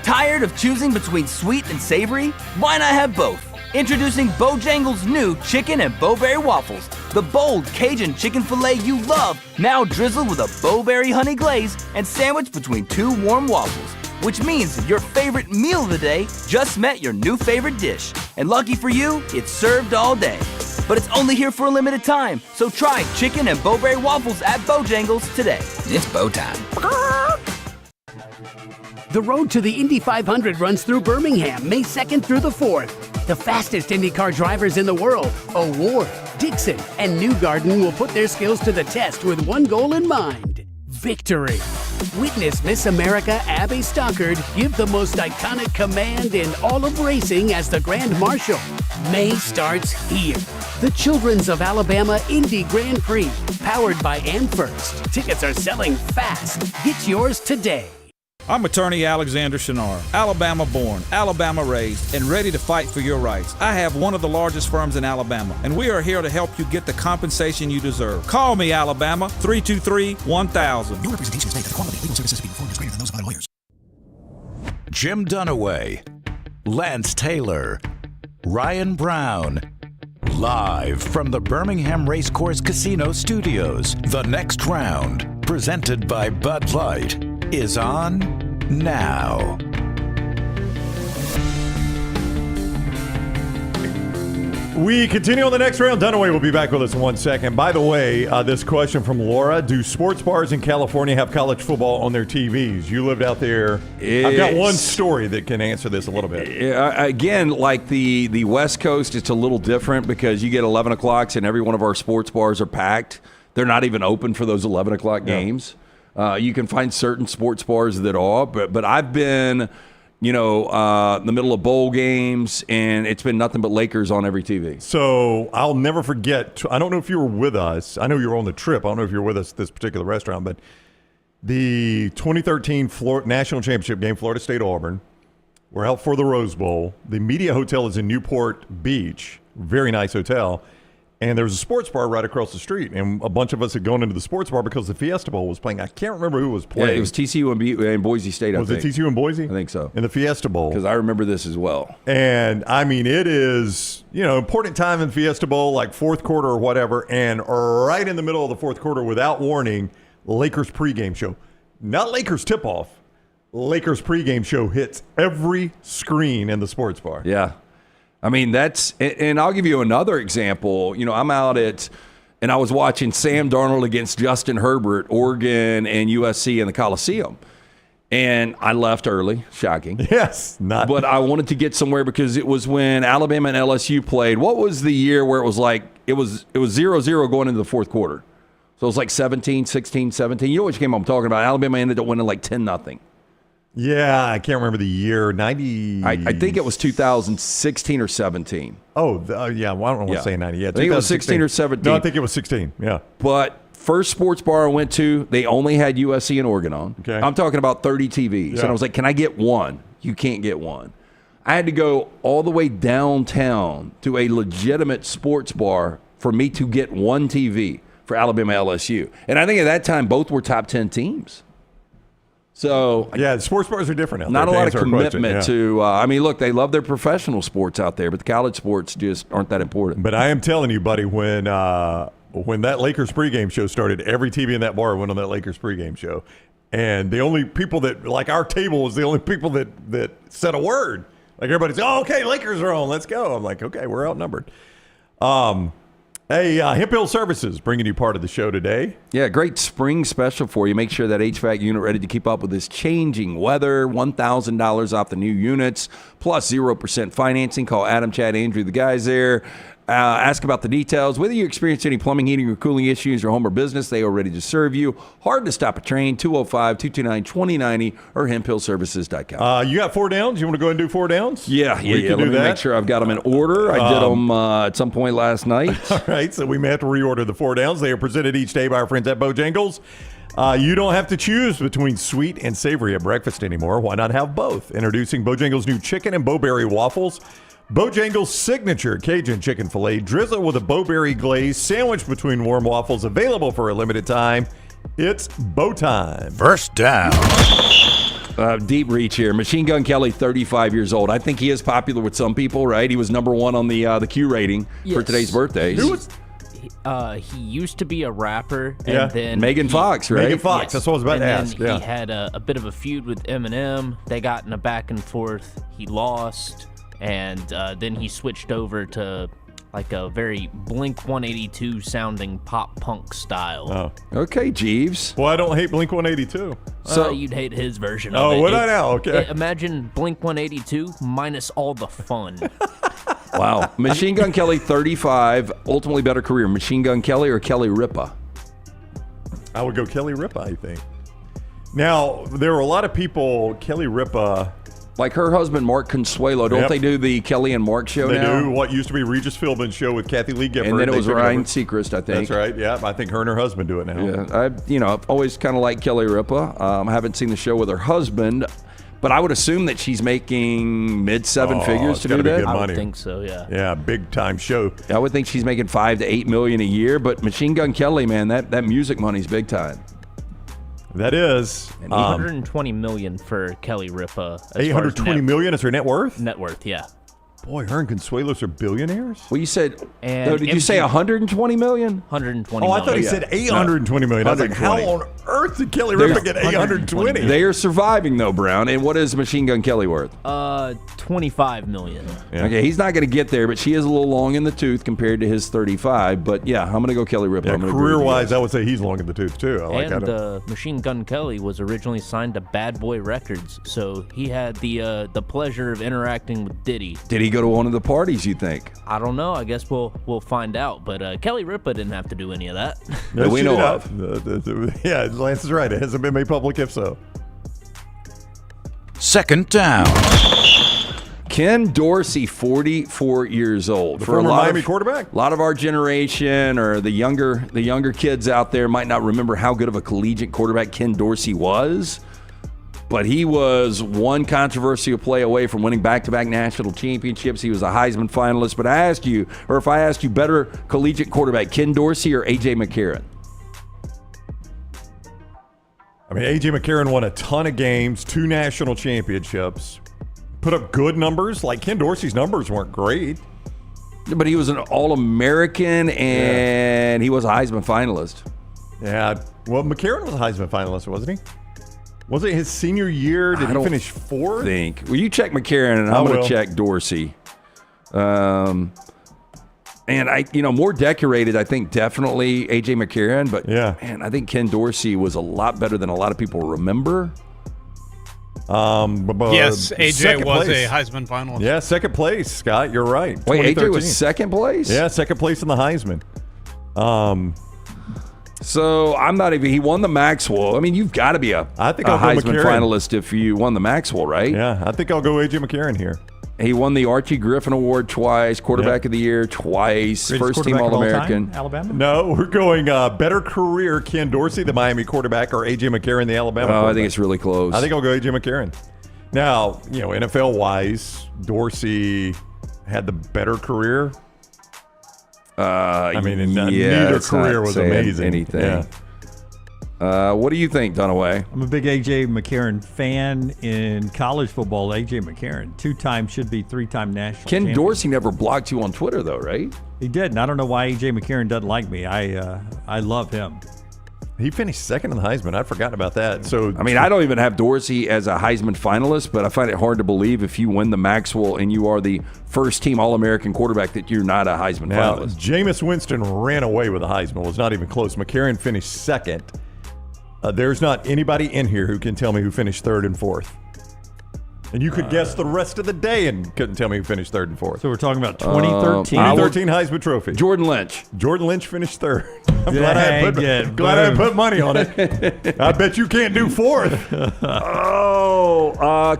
Speaker 11: Tired of choosing between sweet and savory? Why not have both? Introducing Bojangles' new chicken and bowberry waffles. The bold Cajun chicken filet you love, now drizzled with a bowberry honey glaze and sandwiched between two warm waffles. Which means your favorite meal of the day just met your new favorite dish. And lucky for you, it's served all day. But it's only here for a limited time, so try chicken and bowberry waffles at Bojangles today. It's bow time.
Speaker 14: The road to the Indy 500 runs through Birmingham, May 2nd through the 4th. The fastest IndyCar drivers in the world, O'Ward, Dixon, and Newgarden will put their skills to the test with one goal in mind: victory. Witness Miss America Abby Stockard give the most iconic command in all of racing as the Grand Marshal. May starts here. The Children's of Alabama Indy Grand Prix, powered by AmFirst. Tickets are selling fast. Get yours today.
Speaker 8: I'm attorney Alexander Shunnarah, Alabama born, Alabama raised, and ready to fight for your rights. I have one of the largest firms in Alabama, and we are here to help you get the compensation you deserve. Call me, Alabama, 323-1000.
Speaker 17: Your representation is made that the quality of legal services being performed is greater than those of other lawyers.
Speaker 6: Jim Dunaway, Lance Taylor, Ryan Brown. Live from the Birmingham Racecourse Casino Studios, the Next Round, presented by Bud Light, is on now.
Speaker 2: We continue on the Next Round. Dunaway will be back with us in 1 second. By the way, this question from Laura: do sports bars in California have college football on their TVs? You lived out there. I've got one story that can answer this a little bit.
Speaker 1: Again, like the West Coast, it's a little different because you get 11 o'clocks and every one of our sports bars are packed. They're not even open for those 11 o'clock games. You can find certain sports bars that are, but I've been, in the middle of bowl games, and it's been nothing but Lakers on every TV.
Speaker 2: So I'll never forget. I don't know if you were with us. I know you were on the trip. I don't know if you were with us at this particular restaurant, but the 2013 National Championship game, Florida State Auburn, we're out for the Rose Bowl. The media hotel is in Newport Beach, very nice hotel. And there was a sports bar right across the street, and a bunch of us had gone into the sports bar because the Fiesta Bowl was playing. I can't remember who was playing.
Speaker 1: Yeah, it was TCU and Boise State, I think.
Speaker 2: Was it TCU and Boise? I
Speaker 1: think so.
Speaker 2: In the Fiesta Bowl.
Speaker 1: Because I remember this as well.
Speaker 2: And, I mean, it is, important time in Fiesta Bowl, like fourth quarter or whatever, and right in the middle of the fourth quarter, without warning, Lakers pregame show. Not Lakers tip-off. Lakers pregame show hits every screen in the sports bar.
Speaker 1: Yeah. I mean, and I'll give you another example. I'm out and I was watching Sam Darnold against Justin Herbert, Oregon and USC in the Coliseum. And I left early, shocking.
Speaker 2: Yes.
Speaker 1: But I wanted to get somewhere because it was when Alabama and LSU played. What was the year where it was like, it was 0-0 going into the fourth quarter? So it was like 17, 16, 17. You know which game I'm talking about. Alabama ended up winning like 10-0.
Speaker 2: Yeah, I can't remember the year. 90.
Speaker 1: I think it was 2016 or 17.
Speaker 2: Oh, yeah. Well, I don't want to say 90. Yeah,
Speaker 1: I think it was 16 or 17.
Speaker 2: No, I think it was 16. Yeah.
Speaker 1: But first sports bar I went to, they only had USC and Oregon on.
Speaker 2: Okay.
Speaker 1: I'm talking about 30 TVs.
Speaker 2: Yeah.
Speaker 1: And I was like, can I get one? You can't get one. I had to go all the way downtown to a legitimate sports bar for me to get one TV. for Alabama LSU. And I think at that time, both were top 10 teams. So
Speaker 2: yeah, sports bars are different out
Speaker 1: not
Speaker 2: there.
Speaker 1: a lot of
Speaker 2: To answer our question,
Speaker 1: commitment to. I mean, look, they love their professional sports out there, but the college sports just aren't that important.
Speaker 2: But I am telling you, buddy, when that Lakers pregame show started, every TV in that bar went on that Lakers pregame show, and the only people that, like our table, was the only people that said a word. Like everybody's, oh, okay, Lakers are on, let's go. I'm like, okay, we're outnumbered. Hey, Hemp Hill Services bringing you part of the show today.
Speaker 1: Yeah, great spring special for you. Make sure that HVAC unit ready to keep up with this changing weather. $1,000 off the new units, plus 0% financing. Call Adam, Chad, Andrew, the guys there. Ask about the details. Whether you experience any plumbing, heating, or cooling issues, your home or business, they are ready to serve you. Hard to stop a train, 205-229-2090 or hemphillservices.com.
Speaker 2: You got 4 downs? You want to go ahead and do 4 downs?
Speaker 1: Yeah. Let me make sure I've got them in order. I did them at some point last night.
Speaker 2: All right, so we may have to reorder the 4 downs. They are presented each day by our friends at Bojangles. You don't have to choose between sweet and savory at breakfast anymore. Why not have both? Introducing Bojangles' new chicken and bowberry waffles. Bojangles' signature Cajun chicken filet, drizzle with a bowberry glaze, sandwiched between warm waffles, available for a limited time. It's Bow time.
Speaker 6: First down.
Speaker 1: Deep reach here. Machine Gun Kelly, 35 years old. I think he is popular with some people, right? He was number 1 on the Q rating for today's birthdays.
Speaker 3: Who was? He used to be a rapper, and then
Speaker 1: Megan Fox, right?
Speaker 2: Megan Fox. That's what I was about to ask.
Speaker 3: He had a bit of a feud with Eminem. They got in a back and forth. He lost. And then he switched over to like a very Blink-182 sounding pop punk style.
Speaker 2: Oh,
Speaker 1: okay, Jeeves.
Speaker 2: Well, I don't hate Blink-182.
Speaker 3: So you'd hate his version of it.
Speaker 2: Oh, would I now? Okay.
Speaker 3: Imagine Blink-182 minus all the fun.
Speaker 1: Wow. Machine Gun Kelly, 35. Ultimately better career. Machine Gun Kelly or Kelly Ripa?
Speaker 2: I would go Kelly Ripa, I think. Now, there were a lot of people, Kelly Ripa.
Speaker 1: Like her husband, Mark Consuelo. Don't they do the Kelly and Mark show now?
Speaker 2: They do what used to be Regis Philbin's show with Kathy Lee Gifford.
Speaker 1: And then it was Ryan Seacrest, I think.
Speaker 2: That's right. Yeah, I think her and her husband do it now.
Speaker 1: Yeah, I've always kind of liked Kelly Ripa. I haven't seen the show with her husband, but I would assume that she's making mid-7 figures to do that.
Speaker 3: I would think so, yeah.
Speaker 2: Yeah, big time show.
Speaker 1: I would think she's making $5 to $8 million a year, but Machine Gun Kelly, man, that music money's big time.
Speaker 2: That is.
Speaker 3: And $820 million for Kelly Ripa.
Speaker 2: $820 million is her net worth?
Speaker 3: Net worth, yeah.
Speaker 2: Boy, her and Consuelos are billionaires?
Speaker 1: Well, you said,
Speaker 3: and
Speaker 1: did you say $120 million?
Speaker 3: $120
Speaker 2: million. I thought he said $820 million. I was like, how on earth did Kelly Ripa get $820?
Speaker 1: They are surviving, though, Brown. And what is Machine Gun Kelly worth?
Speaker 3: $25 million.
Speaker 1: Yeah. Okay, he's not going to get there, but she is a little long in the tooth compared to his 35. But yeah, I'm going to go Kelly Ripa.
Speaker 2: Yeah, career-wise, I would say he's long in the tooth too.
Speaker 3: Machine Gun Kelly was originally signed to Bad Boy Records, so he had the pleasure of interacting with Diddy.
Speaker 1: Did he go to one of the parties, you think?
Speaker 3: I don't know. I guess we'll find out. But Kelly Ripa didn't have to do any of that.
Speaker 1: That we know of.
Speaker 2: Yeah, Lance is right. It hasn't been made public if so.
Speaker 6: Second down.
Speaker 1: Ken Dorsey, 44 years old.
Speaker 2: For a Miami quarterback.
Speaker 1: A lot of our generation or the younger kids out there might not remember how good of a collegiate quarterback Ken Dorsey was. But he was one controversial play away from winning back-to-back national championships. He was a Heisman finalist. But if I ask you, better collegiate quarterback, Ken Dorsey or A.J. McCarron?
Speaker 2: I mean, A.J. McCarron won a ton of games, 2 national championships, put up good numbers. Like Ken Dorsey's numbers weren't great.
Speaker 1: But he was an All-American, and he was a Heisman finalist.
Speaker 2: Yeah, well, McCarron was a Heisman finalist, wasn't he? Was it his senior year? Did he finish 4th?
Speaker 1: Well, you check McCarron, and I'm going to check Dorsey. And more decorated, I think definitely A.J. McCarron. But, man, I think Ken Dorsey was a lot better than a lot of people remember.
Speaker 9: Yes, A.J. was a Heisman finalist.
Speaker 2: Yeah, second place, Scott. You're right.
Speaker 1: Wait, A.J. was second place?
Speaker 2: Yeah, second place in the Heisman.
Speaker 1: So I'm not even. He won the Maxwell. I mean, you've got to be a Heisman finalist if you won the Maxwell, right?
Speaker 2: Yeah, I think I'll go A.J. McCarron here.
Speaker 1: He won the Archie Griffin Award twice, quarterback of the year twice, first team All-American.
Speaker 7: Alabama?
Speaker 2: No, we're going better career Ken Dorsey, the Miami quarterback, or A.J. McCarron, the Alabama quarterback.
Speaker 1: I think it's really close.
Speaker 2: I think I'll go A.J. McCarron. Now, NFL-wise, Dorsey had the better career. neither career was amazing.
Speaker 1: Anything.
Speaker 2: Yeah.
Speaker 1: What do you think, Dunaway?
Speaker 7: I'm a big A.J. McCarron fan in college football. A.J. McCarron, 2-time, should be 3-time national
Speaker 1: Ken
Speaker 7: champion.
Speaker 1: Dorsey never blocked you on Twitter, though, right?
Speaker 7: He did, and I don't know why A.J. McCarron doesn't like me. I love him.
Speaker 2: He finished second in the Heisman. I'd forgotten about that. So
Speaker 1: I don't even have Dorsey as a Heisman finalist, but I find it hard to believe if you win the Maxwell and you are the first-team All-American quarterback that you're not a Heisman finalist.
Speaker 2: Jameis Winston ran away with the Heisman. Was not even close. McCarron finished second. There's not anybody in here who can tell me who finished third and fourth. And you could guess the rest of the day and couldn't tell me who finished third and fourth.
Speaker 7: So we're talking about 2013?
Speaker 2: 2013 Heisman Trophy.
Speaker 1: Jordan Lynch.
Speaker 2: Jordan Lynch finished third. I'm glad I put money on it. I bet you can't do fourth.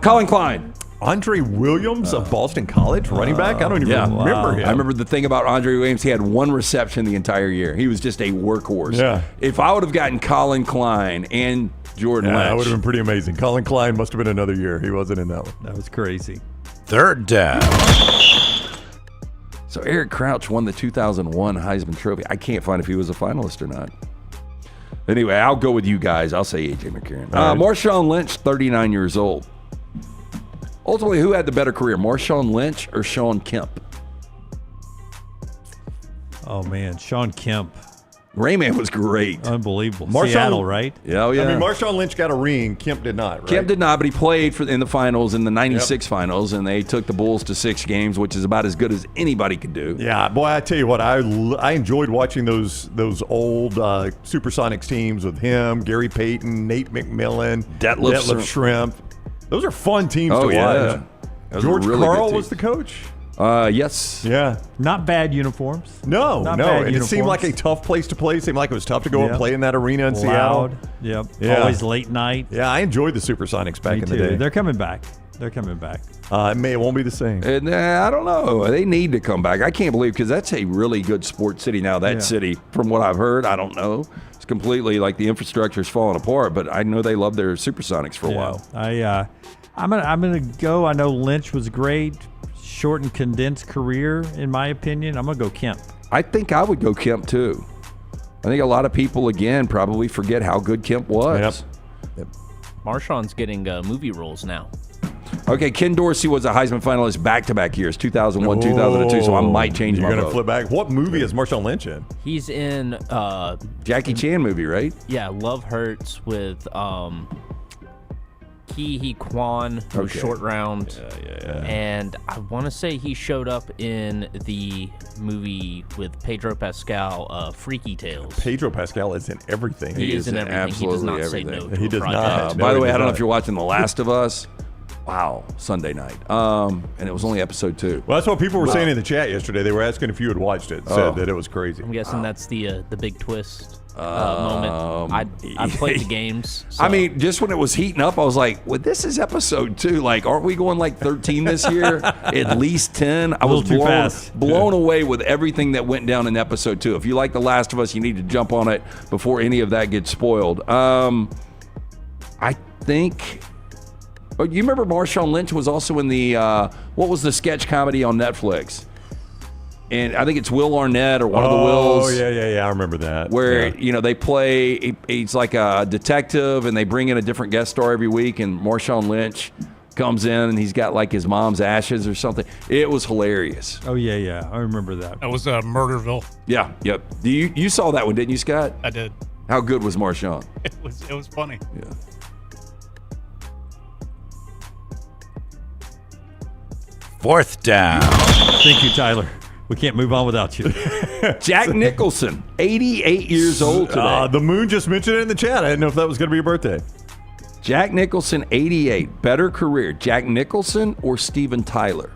Speaker 1: Colin Klein.
Speaker 2: Andre Williams of Boston College, running back? I don't even remember him.
Speaker 1: I remember the thing about Andre Williams, he had one reception the entire year. He was just a workhorse.
Speaker 2: Yeah.
Speaker 1: If I would have gotten Colin Klein and Jordan Lynch.
Speaker 2: That would have been pretty amazing. Colin Klein must have been another year. He wasn't in that one.
Speaker 7: That was crazy.
Speaker 6: Third down.
Speaker 1: So Eric Crouch won the 2001 Heisman Trophy. I can't find if he was a finalist or not. Anyway, I'll go with you guys. I'll say A.J. McCarron. Marshawn Lynch, 39 years old. Ultimately, who had the better career, Marshawn Lynch or Sean Kemp?
Speaker 7: Oh, man. Sean Kemp.
Speaker 1: Rayman was great.
Speaker 7: Unbelievable. Seattle, right?
Speaker 1: Yeah, yeah.
Speaker 2: I mean, Marshawn Lynch got a ring. Kemp did not, right?
Speaker 1: Kemp did not, but he played in the finals, in the 96 finals, and they took the Bulls to 6 games, which is about as good as anybody could do.
Speaker 2: Yeah, boy, I tell you what, I enjoyed watching those old Supersonics teams with him, Gary Payton, Nate McMillan, Detlef Schrempf. Those are fun teams to watch. George Karl was the coach.
Speaker 1: Yes.
Speaker 2: Yeah.
Speaker 7: Not bad uniforms.
Speaker 2: No. And it seemed like a tough place to play. It seemed like it was tough to go and play in that arena in Seattle.
Speaker 7: Yep.
Speaker 2: Yeah.
Speaker 7: Always late night.
Speaker 2: Yeah, I enjoyed the Supersonics back in the day.
Speaker 7: They're coming back.
Speaker 2: It won't be the same.
Speaker 1: And, I don't know. They need to come back. I can't believe, because that's a really good sports city now. That city, from what I've heard, I don't know. It's completely like the infrastructure's falling apart, but I know they love their Supersonics for a while.
Speaker 7: I'm gonna go. I know Lynch was great. Short and condensed career, in my opinion. I'm going to go Kemp.
Speaker 1: I think I would go Kemp, too. I think a lot of people, again, probably forget how good Kemp was.
Speaker 3: Yep. Marshawn's getting movie roles now.
Speaker 1: Okay, Ken Dorsey was a Heisman finalist back-to-back years, 2001, 2002, so I might change my vote.
Speaker 2: You're going to flip back. What movie is Marshawn Lynch in?
Speaker 3: He's in...
Speaker 1: Jackie Chan movie, right?
Speaker 3: Yeah, Love Hurts with... He Kwan, who's Short Round.
Speaker 1: Yeah.
Speaker 3: And I want to say he showed up in the movie with Pedro Pascal, Freaky Tales.
Speaker 2: Pedro Pascal is in everything.
Speaker 3: He is in everything.
Speaker 1: Absolutely
Speaker 3: he does not
Speaker 1: everything.
Speaker 3: say no to
Speaker 2: He
Speaker 3: a
Speaker 2: does
Speaker 3: project.
Speaker 2: not.
Speaker 1: By the way, I don't know if you're watching The Last of Us. Wow, Sunday night. And it was only episode 2.
Speaker 2: Well, that's what people were saying in the chat yesterday. They were asking if you had watched it. Said that it was crazy.
Speaker 3: I'm guessing that's the big twist moment. I played the games. So.
Speaker 1: I mean, just when it was heating up, I was like, well, this is episode 2. Like, aren't we going like 13 this year? At least 10? I was blown away with everything that went down in episode 2. If you like The Last of Us, you need to jump on it before any of that gets spoiled. I think... Oh, you remember Marshawn Lynch was also in the, what was the sketch comedy on Netflix? And I think it's Will Arnett or one of the Wills.
Speaker 2: Oh, yeah, I remember that.
Speaker 1: Where, they play, he's like a detective, and they bring in a different guest star every week, and Marshawn Lynch comes in, and he's got like his mom's ashes or something. It was hilarious.
Speaker 7: Oh, yeah, I remember that.
Speaker 9: That was Murderville.
Speaker 1: Yeah, yep. You saw that one, didn't you, Scott?
Speaker 9: I did.
Speaker 1: How good was Marshawn?
Speaker 9: It was funny.
Speaker 1: Yeah.
Speaker 6: Fourth down.
Speaker 7: Thank you, Tyler. We can't move on without you.
Speaker 1: Jack Nicholson, 88 years old today.
Speaker 2: The Moon just mentioned it in the chat. I didn't know if that was going to be your birthday.
Speaker 1: Jack Nicholson, 88. Better career, Jack Nicholson or Steven Tyler?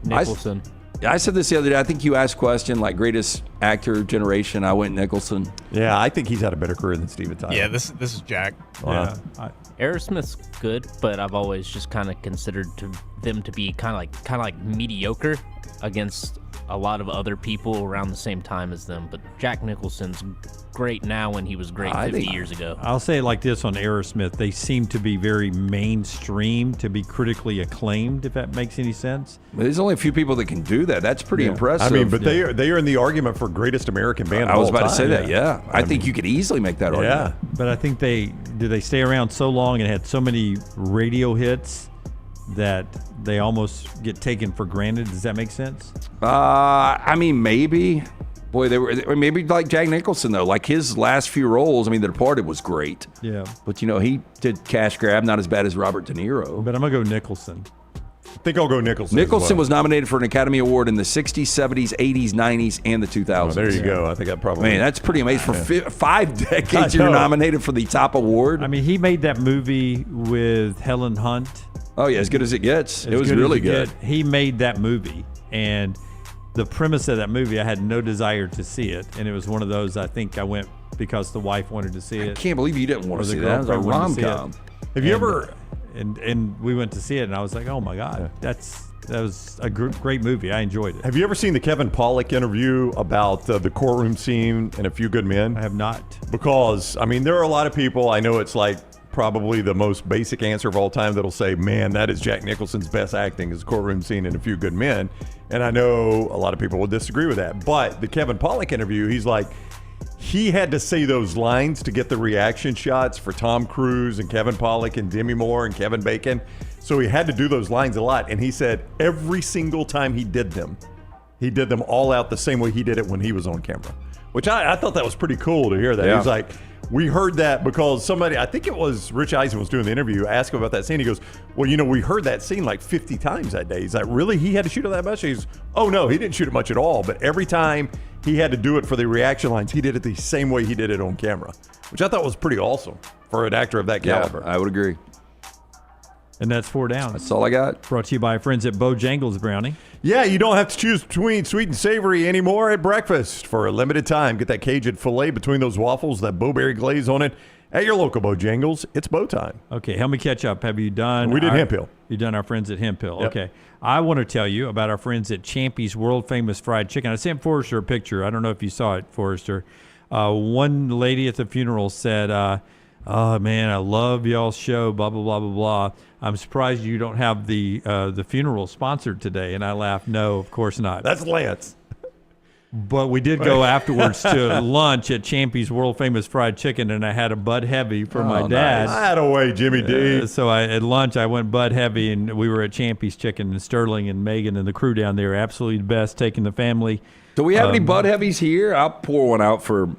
Speaker 3: Nicholson.
Speaker 1: I said this the other day. I think you asked a question like greatest actor generation. I went Nicholson.
Speaker 2: Yeah, I think he's had a better career than Steven Tyler.
Speaker 9: Yeah, this is Jack.
Speaker 7: Yeah.
Speaker 3: Aerosmith's good, but I've always just kind of considered them to be kind of like mediocre against a lot of other people around the same time as them, but Jack Nicholson's great now when he was great 50 years ago.
Speaker 7: I'll say it like this on Aerosmith. They seem to be very mainstream, to be critically acclaimed, if that makes any sense.
Speaker 1: There's only a few people that can do that. That's pretty impressive.
Speaker 2: I mean, but they are in the argument for greatest American band
Speaker 1: I
Speaker 2: of
Speaker 1: was
Speaker 2: all
Speaker 1: about to say
Speaker 2: time.
Speaker 1: that, yeah. I think you could easily make that argument.
Speaker 2: Yeah.
Speaker 7: But I think they stay around so long and had so many radio hits that they almost get taken for granted. Does that make sense?
Speaker 1: I mean, maybe. Boy, they were maybe like Jack Nicholson, though. Like his last few roles, I mean, The Departed was great.
Speaker 7: Yeah.
Speaker 1: But, he did Cash Grab, not as bad as Robert De Niro.
Speaker 7: But I'm going to go Nicholson.
Speaker 2: I think I'll go Nicholson.
Speaker 1: Nicholson was nominated for an Academy Award in the 60s, 70s, 80s, 90s, and the 2000s.
Speaker 2: Oh, there you go. I think that probably.
Speaker 1: Man, that's pretty amazing. For 5 decades, you're nominated for the top award.
Speaker 7: I mean, he made that movie with Helen Hunt.
Speaker 1: Oh, yeah, As Good as It Gets. It was really good.
Speaker 7: He made that movie, and the premise of that movie, I had no desire to see it, and it was one of those, I think I went because the wife wanted to see it.
Speaker 1: I can't believe you didn't want to
Speaker 7: Or the
Speaker 1: see that. It was a
Speaker 7: girlfriend wanted to see it.
Speaker 1: rom-com.
Speaker 2: Have you ever?
Speaker 7: And we went to see it, and I was like, oh my God, that was a great movie. I enjoyed it.
Speaker 2: Have you ever seen the Kevin Pollak interview about the courtroom scene in A Few Good Men?
Speaker 7: I have not.
Speaker 2: Because, I mean, there are a lot of people, I know it's like probably the most basic answer of all time that'll say, man, that is Jack Nicholson's best acting is courtroom scene in A Few Good Men. And I know a lot of people will disagree with that. But the Kevin Pollak interview, he's like, he had to say those lines to get the reaction shots for Tom Cruise and Kevin Pollak and Demi Moore and Kevin Bacon. So he had to do those lines a lot. And he said every single time he did them all out the same way he did it when he was on camera, which I thought that was pretty cool to hear that.
Speaker 1: Yeah.
Speaker 2: He was like, we heard that because somebody, I think it was Rich Eisen was doing the interview, asked him about that scene. He goes, well, we heard that scene like 50 times that day. He's like, really? He had to shoot it that much? He's, oh, no, he didn't shoot it much at all. But every time he had to do it for the reaction lines, he did it the same way he did it on camera, which I thought was pretty awesome for an actor of that caliber.
Speaker 1: Yeah, I would agree.
Speaker 7: And that's 4 Downs.
Speaker 1: That's all I got.
Speaker 7: Brought to you by our friends at Bojangles Brownie.
Speaker 2: Yeah, you don't have to choose between sweet and savory anymore at breakfast. For a limited time, get that Cajun filet between those waffles, that bowberry glaze on it at your local Bojangles. It's bow time.
Speaker 7: Okay, help me catch up. Have you done?
Speaker 2: We did Hemp Hill.
Speaker 7: You done our friends at Hemp Hill.
Speaker 2: Yep.
Speaker 7: Okay. I want to tell you about our friends at Champy's World Famous Fried Chicken. I sent Forrester a picture. I don't know if you saw it, Forrester. One lady at the funeral said, oh, man, I love y'all's show, blah, blah, blah, blah, blah. I'm surprised you don't have the funeral sponsored today. And I laughed, no, of course not.
Speaker 2: That's Lance.
Speaker 7: But we did go afterwards to lunch at Champy's World Famous Fried Chicken, and I had a Bud Heavy for my dad.
Speaker 2: Nice. Away, Jimmy D.
Speaker 7: So at lunch, I went Bud Heavy, and we were at Champy's Chicken, and Sterling and Megan and the crew down there, absolutely the best, taking the family.
Speaker 1: Do we have any Bud Heavies here? I'll pour one out for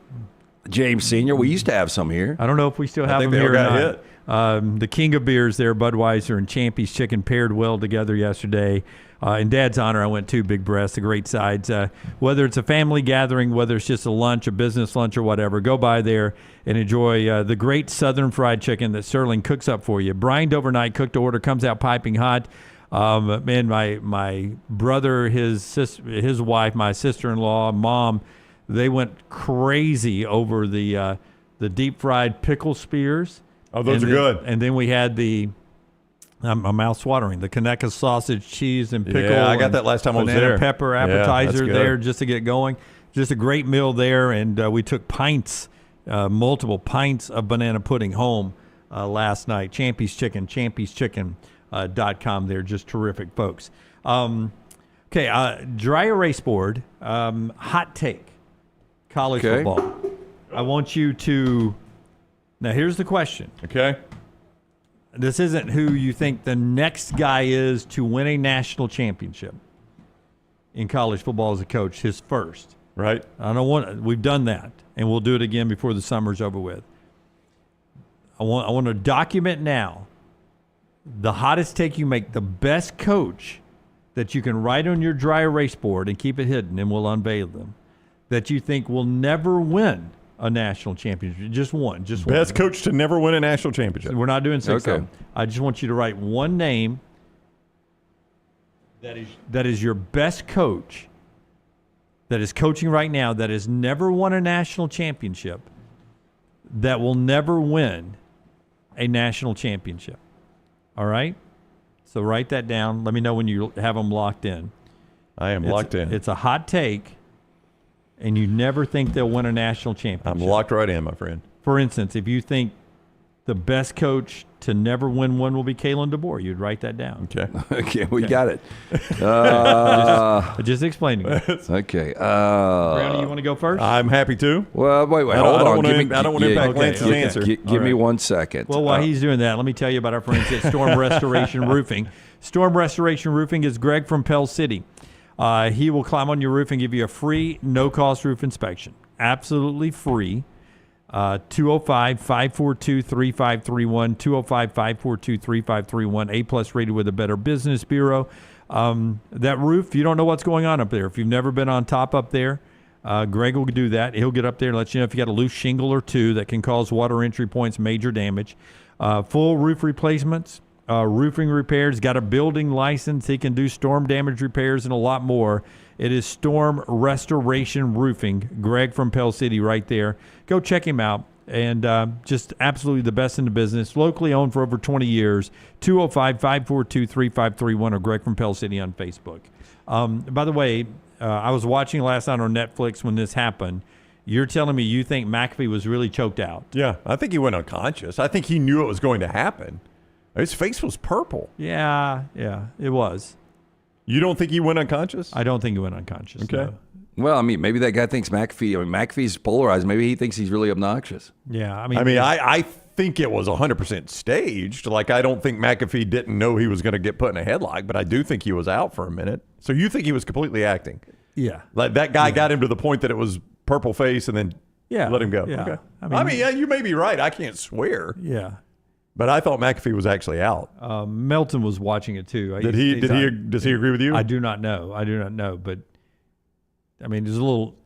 Speaker 1: James Sr. We used to have some here.
Speaker 7: I don't know if we still have them here or not. The king of beers there, Budweiser and Champy's Chicken, paired well together yesterday. In Dad's honor, I went 2 big breasts, the great sides. Whether it's a family gathering, whether it's just a lunch, a business lunch, or whatever, go by there and enjoy the great Southern fried chicken that Sterling cooks up for you. Brined overnight, cooked to order, comes out piping hot. Man, my brother, his wife, my sister-in-law, mom, they went crazy over the deep fried pickle spears.
Speaker 2: Oh, those are good.
Speaker 7: And then we had I'm mouth watering, the Conecuh sausage, cheese, and pickle.
Speaker 2: Yeah, I got that last time I was there.
Speaker 7: Banana pepper appetizer
Speaker 2: that's
Speaker 7: there just to get going. Just a great meal there, and we took multiple pints of banana pudding home last night. Champy's Chicken, champyschicken.com. They're just terrific folks. Okay, dry erase board, hot take, college football. I want you to, now here's the question.
Speaker 2: Okay.
Speaker 7: This isn't who you think the next guy is to win a national championship in college football as a coach, his first.
Speaker 2: Right.
Speaker 7: We've done that, and we'll do it again before the summer's over with. I want to document now the hottest take you make, the best coach that you can write on your dry erase board and keep it hidden, and we'll unveil them, that you think will never win a national championship. Just one.
Speaker 2: Best coach to never win a national championship.
Speaker 7: We're not doing 6
Speaker 2: Okay.
Speaker 7: of them. I just want you to write one name that is your best coach that is coaching right now that has never won a national championship, that will never win a national championship. All right? So write that down. Let me know when you have them locked in.
Speaker 2: I am locked in.
Speaker 7: It's a hot take, and you never think they'll win a national championship.
Speaker 2: I'm locked right in, my friend.
Speaker 7: For instance, if you think the best coach to never win one will be Kalen DeBoer, you'd write that down.
Speaker 2: Okay.
Speaker 1: Okay, we got it.
Speaker 7: Just explaining it.
Speaker 1: Okay.
Speaker 7: Brownie, you want to go first?
Speaker 2: I'm happy to.
Speaker 1: Well, wait.
Speaker 2: I
Speaker 1: Hold on.
Speaker 2: don't want to impact Lance's
Speaker 7: okay.
Speaker 2: answer.
Speaker 1: Give me 1 second.
Speaker 7: Well, while he's doing that, let me tell you about our friends at Storm Restoration Roofing. Storm Restoration Roofing is Greg from Pell City. He will climb on your roof and give you a free, no-cost roof inspection. Absolutely free. 205-542-3531, 205-542-3531, A-plus rated with a Better Business Bureau. That roof, you don't know what's going on up there. If you've never been on top up there, Greg will do that. He'll get up there and let you know if you got a loose shingle or two that can cause water entry points, major damage. Full roof replacements, roofing repairs, got a building license. He can do storm damage repairs and a lot more. It is Storm Restoration Roofing. Greg from Pell City right there. Go check him out. And just absolutely the best in the business. Locally owned for over 20 years. 205-542-3531 or Greg from Pell City on Facebook. By the way, I was watching last night on Netflix when this happened. You're telling me you think McAfee was really choked out?
Speaker 2: Yeah, I think he went unconscious. I think he knew it was going to happen. His face was purple.
Speaker 7: Yeah, it was.
Speaker 2: You don't think he went unconscious?
Speaker 7: I don't think he went unconscious.
Speaker 2: Okay.
Speaker 7: No.
Speaker 1: Well, I mean, maybe that guy thinks McAfee's polarized. Maybe he thinks he's really obnoxious.
Speaker 7: Yeah,
Speaker 2: I think it was 100% staged. Like, I don't think McAfee didn't know he was going to get put in a headlock, but I do think he was out for a minute. So you think he was completely acting?
Speaker 7: Yeah.
Speaker 2: Like, that guy got him to the point that it was purple face and then let him go.
Speaker 7: Yeah.
Speaker 2: Okay.
Speaker 7: I mean,
Speaker 2: you may be right. I can't swear.
Speaker 7: Yeah.
Speaker 2: But I thought McAfee was actually out.
Speaker 7: Melton was watching it too.
Speaker 2: Does he agree with you?
Speaker 7: I do not know. But I mean, there's a little.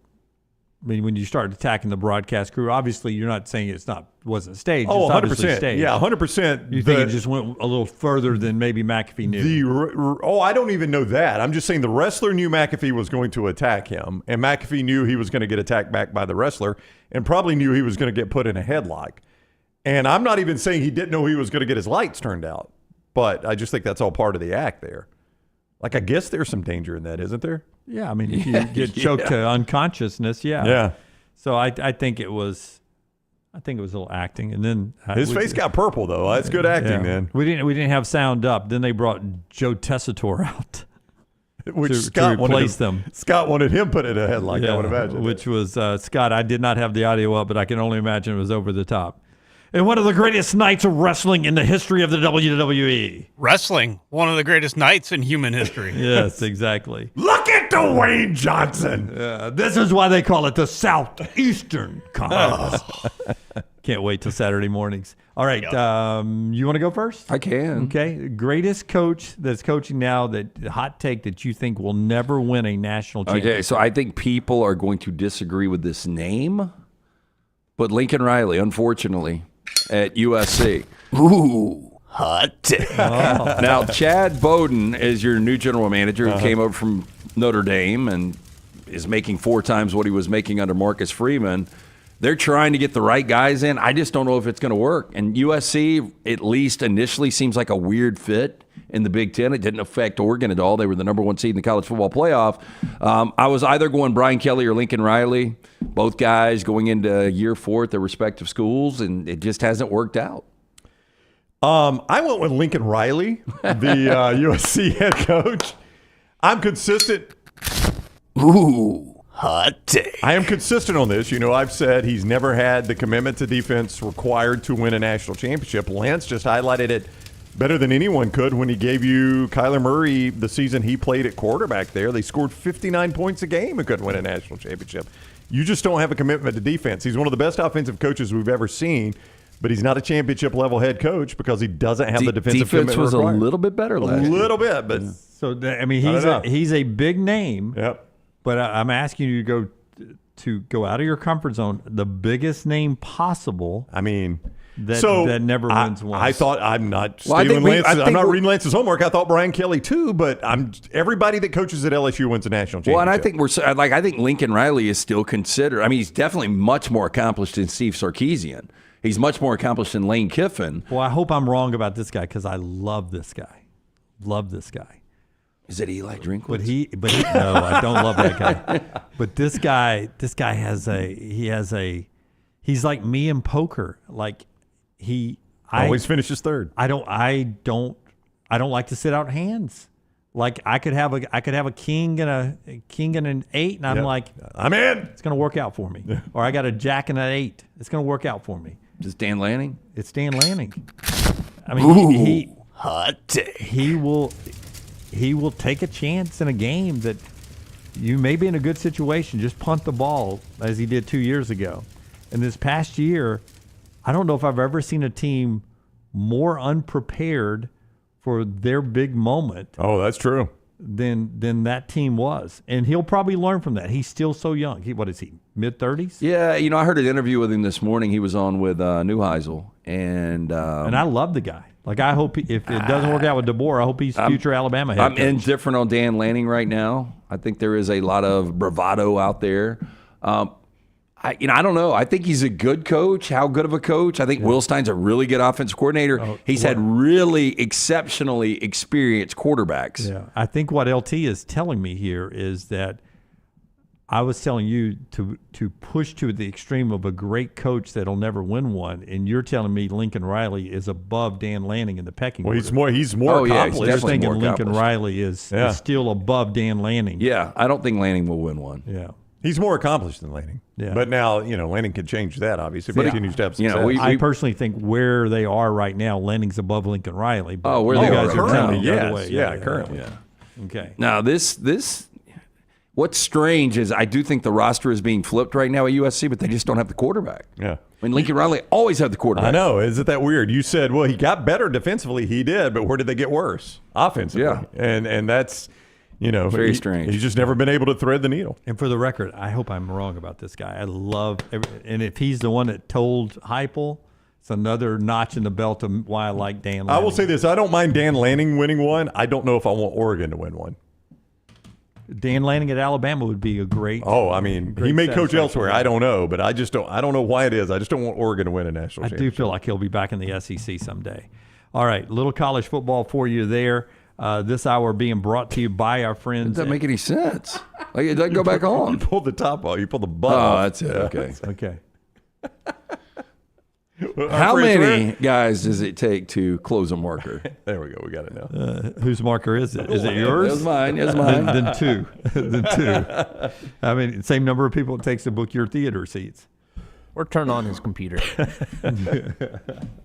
Speaker 7: I mean, when you start attacking the broadcast crew, obviously you're not saying wasn't staged.
Speaker 2: Oh,
Speaker 7: it's
Speaker 2: 100%.
Speaker 7: Staged.
Speaker 2: Yeah, 100%.
Speaker 7: You think it just went a little further than maybe McAfee knew?
Speaker 2: I don't even know that. I'm just saying the wrestler knew McAfee was going to attack him, and McAfee knew he was going to get attacked back by the wrestler, and probably knew he was going to get put in a headlock. And I'm not even saying he didn't know he was going to get his lights turned out, but I just think that's all part of the act there. Like, I guess there's some danger in that, isn't there?
Speaker 7: Yeah, I mean, if you get choked to unconsciousness, yeah. So I think it was a little acting, and then
Speaker 2: his face got purple though. That's good acting, man.
Speaker 7: We didn't have sound up. Then they brought Joe Tessitore out,
Speaker 2: which
Speaker 7: to
Speaker 2: Scott
Speaker 7: replace them.
Speaker 2: Scott wanted him put in a headlock. I would imagine.
Speaker 7: Which was Scott. I did not have the audio up, but I can only imagine it was over the top. And one of the greatest nights of wrestling in the history of the WWE.
Speaker 9: Wrestling, one of the greatest nights in human history.
Speaker 7: Yes, exactly.
Speaker 2: Look at Dwayne Johnson.
Speaker 7: This is why they call it the Southeastern Conference. Can't wait till Saturday mornings. All right, you want to go first?
Speaker 1: I can.
Speaker 7: Okay, greatest coach that's coaching now, hot take that you think will never win a national championship.
Speaker 1: Okay, so I think people are going to disagree with this name, but Lincoln Riley, unfortunately, at USC.
Speaker 11: Ooh, hot take.
Speaker 1: Now, Chad Bowden is your new general manager who came over from Notre Dame and is making 4 times what he was making under Marcus Freeman. They're trying to get the right guys in. I just don't know if it's going to work. And USC, at least initially, seems like a weird fit in the Big Ten. It didn't affect Oregon at all. They were the number 1 seed in the college football playoff. I was either going Brian Kelly or Lincoln Riley, both guys going into year 4 at their respective schools, and it just hasn't worked out.
Speaker 2: I went with Lincoln Riley, the USC head coach. I'm consistent.
Speaker 11: Ooh. Hot take.
Speaker 2: I am consistent on this. You know, I've said he's never had the commitment to defense required to win a national championship. Lance just highlighted it better than anyone could when he gave you Kyler Murray the season he played at quarterback there. They scored 59 points a game and couldn't win a national championship. You just don't have a commitment to defense. He's one of the best offensive coaches we've ever seen, but he's not a championship-level head coach because he doesn't have the defensive commitment
Speaker 1: defense was
Speaker 2: required.
Speaker 1: a little bit better last year.
Speaker 2: A little bit, but
Speaker 7: so I mean, he's a big name.
Speaker 2: Yep.
Speaker 7: But I'm asking you to go out of your comfort zone, the biggest name possible.
Speaker 2: I mean,
Speaker 7: that never wins once.
Speaker 2: I thought I'm not stealing Lance's. I'm not reading Lance's homework. I thought Brian Kelly too, but everybody that coaches at LSU wins a national championship.
Speaker 1: Well, and I think Lincoln Riley is still considered. I mean, he's definitely much more accomplished than Steve Sarkisian. He's much more accomplished than Lane Kiffin.
Speaker 7: Well, I hope I'm wrong about this guy because I love this guy.
Speaker 1: Is it Eli Drinkwitz?
Speaker 7: No, I don't love that guy. But this guy he's like me in poker. Like
Speaker 2: always finishes third.
Speaker 7: I don't like to sit out hands. Like I could have a king and an 8, and I'm like,
Speaker 2: I'm in.
Speaker 7: It's going to work out for me. Or I got a jack and an 8. It's going to work out for me.
Speaker 1: Is Dan Lanning?
Speaker 7: It's Dan Lanning. I mean, he
Speaker 1: hot take.
Speaker 7: He will take a chance in a game that you may be in a good situation. Just punt the ball as he did 2 years ago. And this past year, I don't know if I've ever seen a team more unprepared for their big moment.
Speaker 2: Oh, that's true.
Speaker 7: Than that team was. And he'll probably learn from that. He's still so young. What is he, mid-30s?
Speaker 1: Yeah, I heard an interview with him this morning. He was on with Neuheisel. And
Speaker 7: I love the guy. Like, I hope if it doesn't work out with DeBoer, I hope he's future Alabama head coach.
Speaker 1: I'm indifferent on Dan Lanning right now. I think there is a lot of bravado out there. I don't know. I think he's a good coach. How good of a coach? I think Will Stein's a really good offensive coordinator. He's had really exceptionally experienced quarterbacks.
Speaker 7: Yeah, I think what LT is telling me here is that I was telling you to push to the extreme of a great coach that'll never win one, and you're telling me Lincoln Riley is above Dan Lanning in the pecking order.
Speaker 2: He's more accomplished.
Speaker 7: You're thinking Lincoln Riley is still above Dan Lanning.
Speaker 1: Yeah, I don't think Lanning will win one.
Speaker 7: Yeah.
Speaker 2: He's more accomplished than Lanning.
Speaker 7: Yeah.
Speaker 2: But now, Lanning can change that, obviously, but he continues to have success.
Speaker 7: I personally think where they are right now, Lanning's above Lincoln Riley. But
Speaker 1: where
Speaker 7: you
Speaker 1: they
Speaker 7: guys
Speaker 1: are
Speaker 7: are telling me the
Speaker 2: yes.
Speaker 7: other way.
Speaker 2: Yeah, currently.
Speaker 1: Yeah.
Speaker 7: Okay.
Speaker 1: Now, what's strange is I do think the roster is being flipped right now at USC, but they just don't have the quarterback.
Speaker 2: Yeah.
Speaker 1: I mean, Lincoln Riley always had the quarterback.
Speaker 2: I know. Isn't that weird? You said, well, he got better defensively. He did, but where did they get worse? Offensively.
Speaker 1: Yeah.
Speaker 2: And that's...
Speaker 1: very strange.
Speaker 2: He's just never been able to thread the needle.
Speaker 7: And for the record, I hope I'm wrong about this guy. And if he's the one that told Heupel, it's another notch in the belt of why I like Dan Lanning.
Speaker 2: I will say this. I don't mind Dan Lanning winning one. I don't know if I want Oregon to win one.
Speaker 7: Dan Lanning at Alabama would be a great.
Speaker 2: Oh, I mean, he may coach elsewhere. I don't know, but I don't know why it is. I just don't want Oregon to win a national championship.
Speaker 7: I do feel like he'll be back in the SEC someday. All right, little college football for you there. This hour being brought to you by our friends.
Speaker 1: Doesn't make any sense. Like, it doesn't go back on.
Speaker 2: You pulled the top off. You pulled the butt off.
Speaker 1: Oh, that's it. Okay.
Speaker 7: Okay.
Speaker 1: How many guys does it take to close a marker?
Speaker 2: There we go. We got it now.
Speaker 7: Whose marker is it? Is it yours?
Speaker 1: It's mine. It's mine.
Speaker 7: Then two. Then two. I mean, same number of people it takes to book your theater seats.
Speaker 3: Or turn on his computer.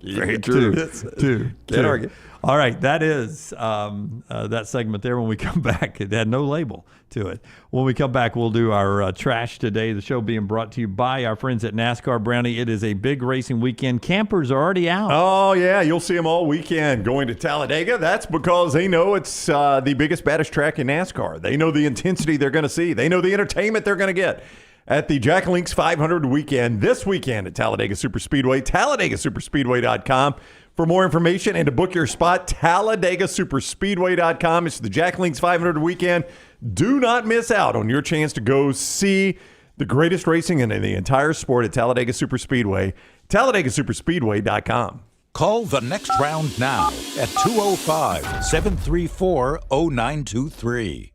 Speaker 1: Very true.
Speaker 7: Two.
Speaker 2: Can't argue.
Speaker 7: All right, that is that segment there. When we come back, it had no label to it. When we come back, we'll do our trash today. The show being brought to you by our friends at NASCAR Brownie. It is a big racing weekend. Campers are already out.
Speaker 2: Oh, yeah. You'll see them all weekend going to Talladega. That's because they know it's the biggest, baddest track in NASCAR. They know the intensity they're going to see. They know the entertainment they're going to get at the Jack Links 500 weekend this weekend at Talladega Superspeedway, TalladegaSuperspeedway.com. For more information and to book your spot, TalladegaSuperspeedway.com. It's the Jack Links 500 weekend. Do not miss out on your chance to go see the greatest racing in the entire sport at Talladega Superspeedway, TalladegaSuperspeedway.com.
Speaker 6: Call the next round now at 205-734-0923.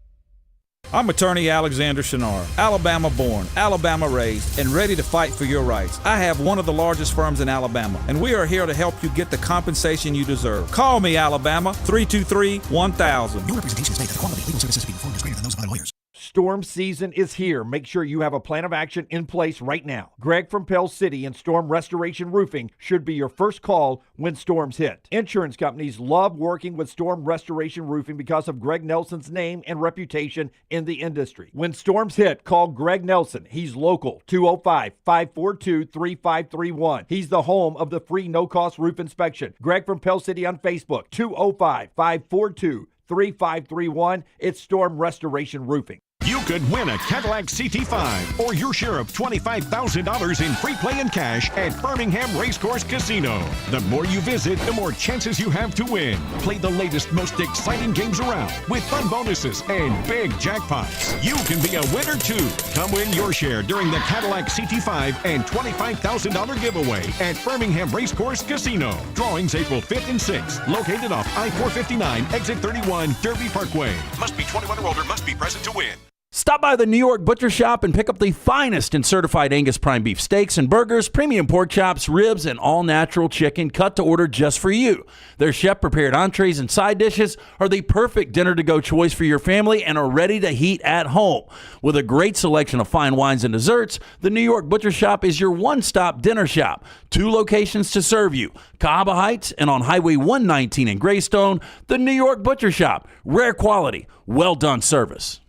Speaker 8: I'm attorney Alexander Shunnarah, Alabama born, Alabama raised, and ready to fight for your rights. I have one of the largest firms in Alabama, and we are here to help you get the compensation you deserve. Call me, Alabama, 323-1000.
Speaker 17: No representation is made that the quality of legal services being performed is greater than those of other lawyers.
Speaker 12: Storm season is here. Make sure you have a plan of action in place right now. Greg from Pell City and Storm Restoration Roofing should be your first call when storms hit. Insurance companies love working with Storm Restoration Roofing because of Greg Nelson's name and reputation in the industry. When storms hit, call Greg Nelson. He's local, 205-542-3531. He's the home of the free no-cost roof inspection. Greg from Pell City on Facebook, 205-542-3531. It's Storm Restoration Roofing.
Speaker 10: You could win a Cadillac CT5 or your share of $25,000 in free play and cash at Birmingham Racecourse Casino. The more you visit, the more chances you have to win. Play the latest, most exciting games around with fun bonuses and big jackpots. You can be a winner too. Come win your share during the Cadillac CT5 and $25,000 giveaway at Birmingham Racecourse Casino. Drawings April 5th and 6th. Located off I-459, exit 31, Derby Parkway. Must be 21 or older. Must be present to win.
Speaker 22: Stop by the New York Butcher Shop and pick up the finest in certified Angus prime beef steaks and burgers, premium pork chops, ribs, and all-natural chicken cut to order just for you. Their chef-prepared entrees and side dishes are the perfect dinner-to-go choice for your family and are ready to heat at home. With a great selection of fine wines and desserts, the New York Butcher Shop is your one-stop dinner shop. 2 locations to serve you, Cahaba Heights and on Highway 119 in Greystone. The New York Butcher Shop. Rare quality, well-done service.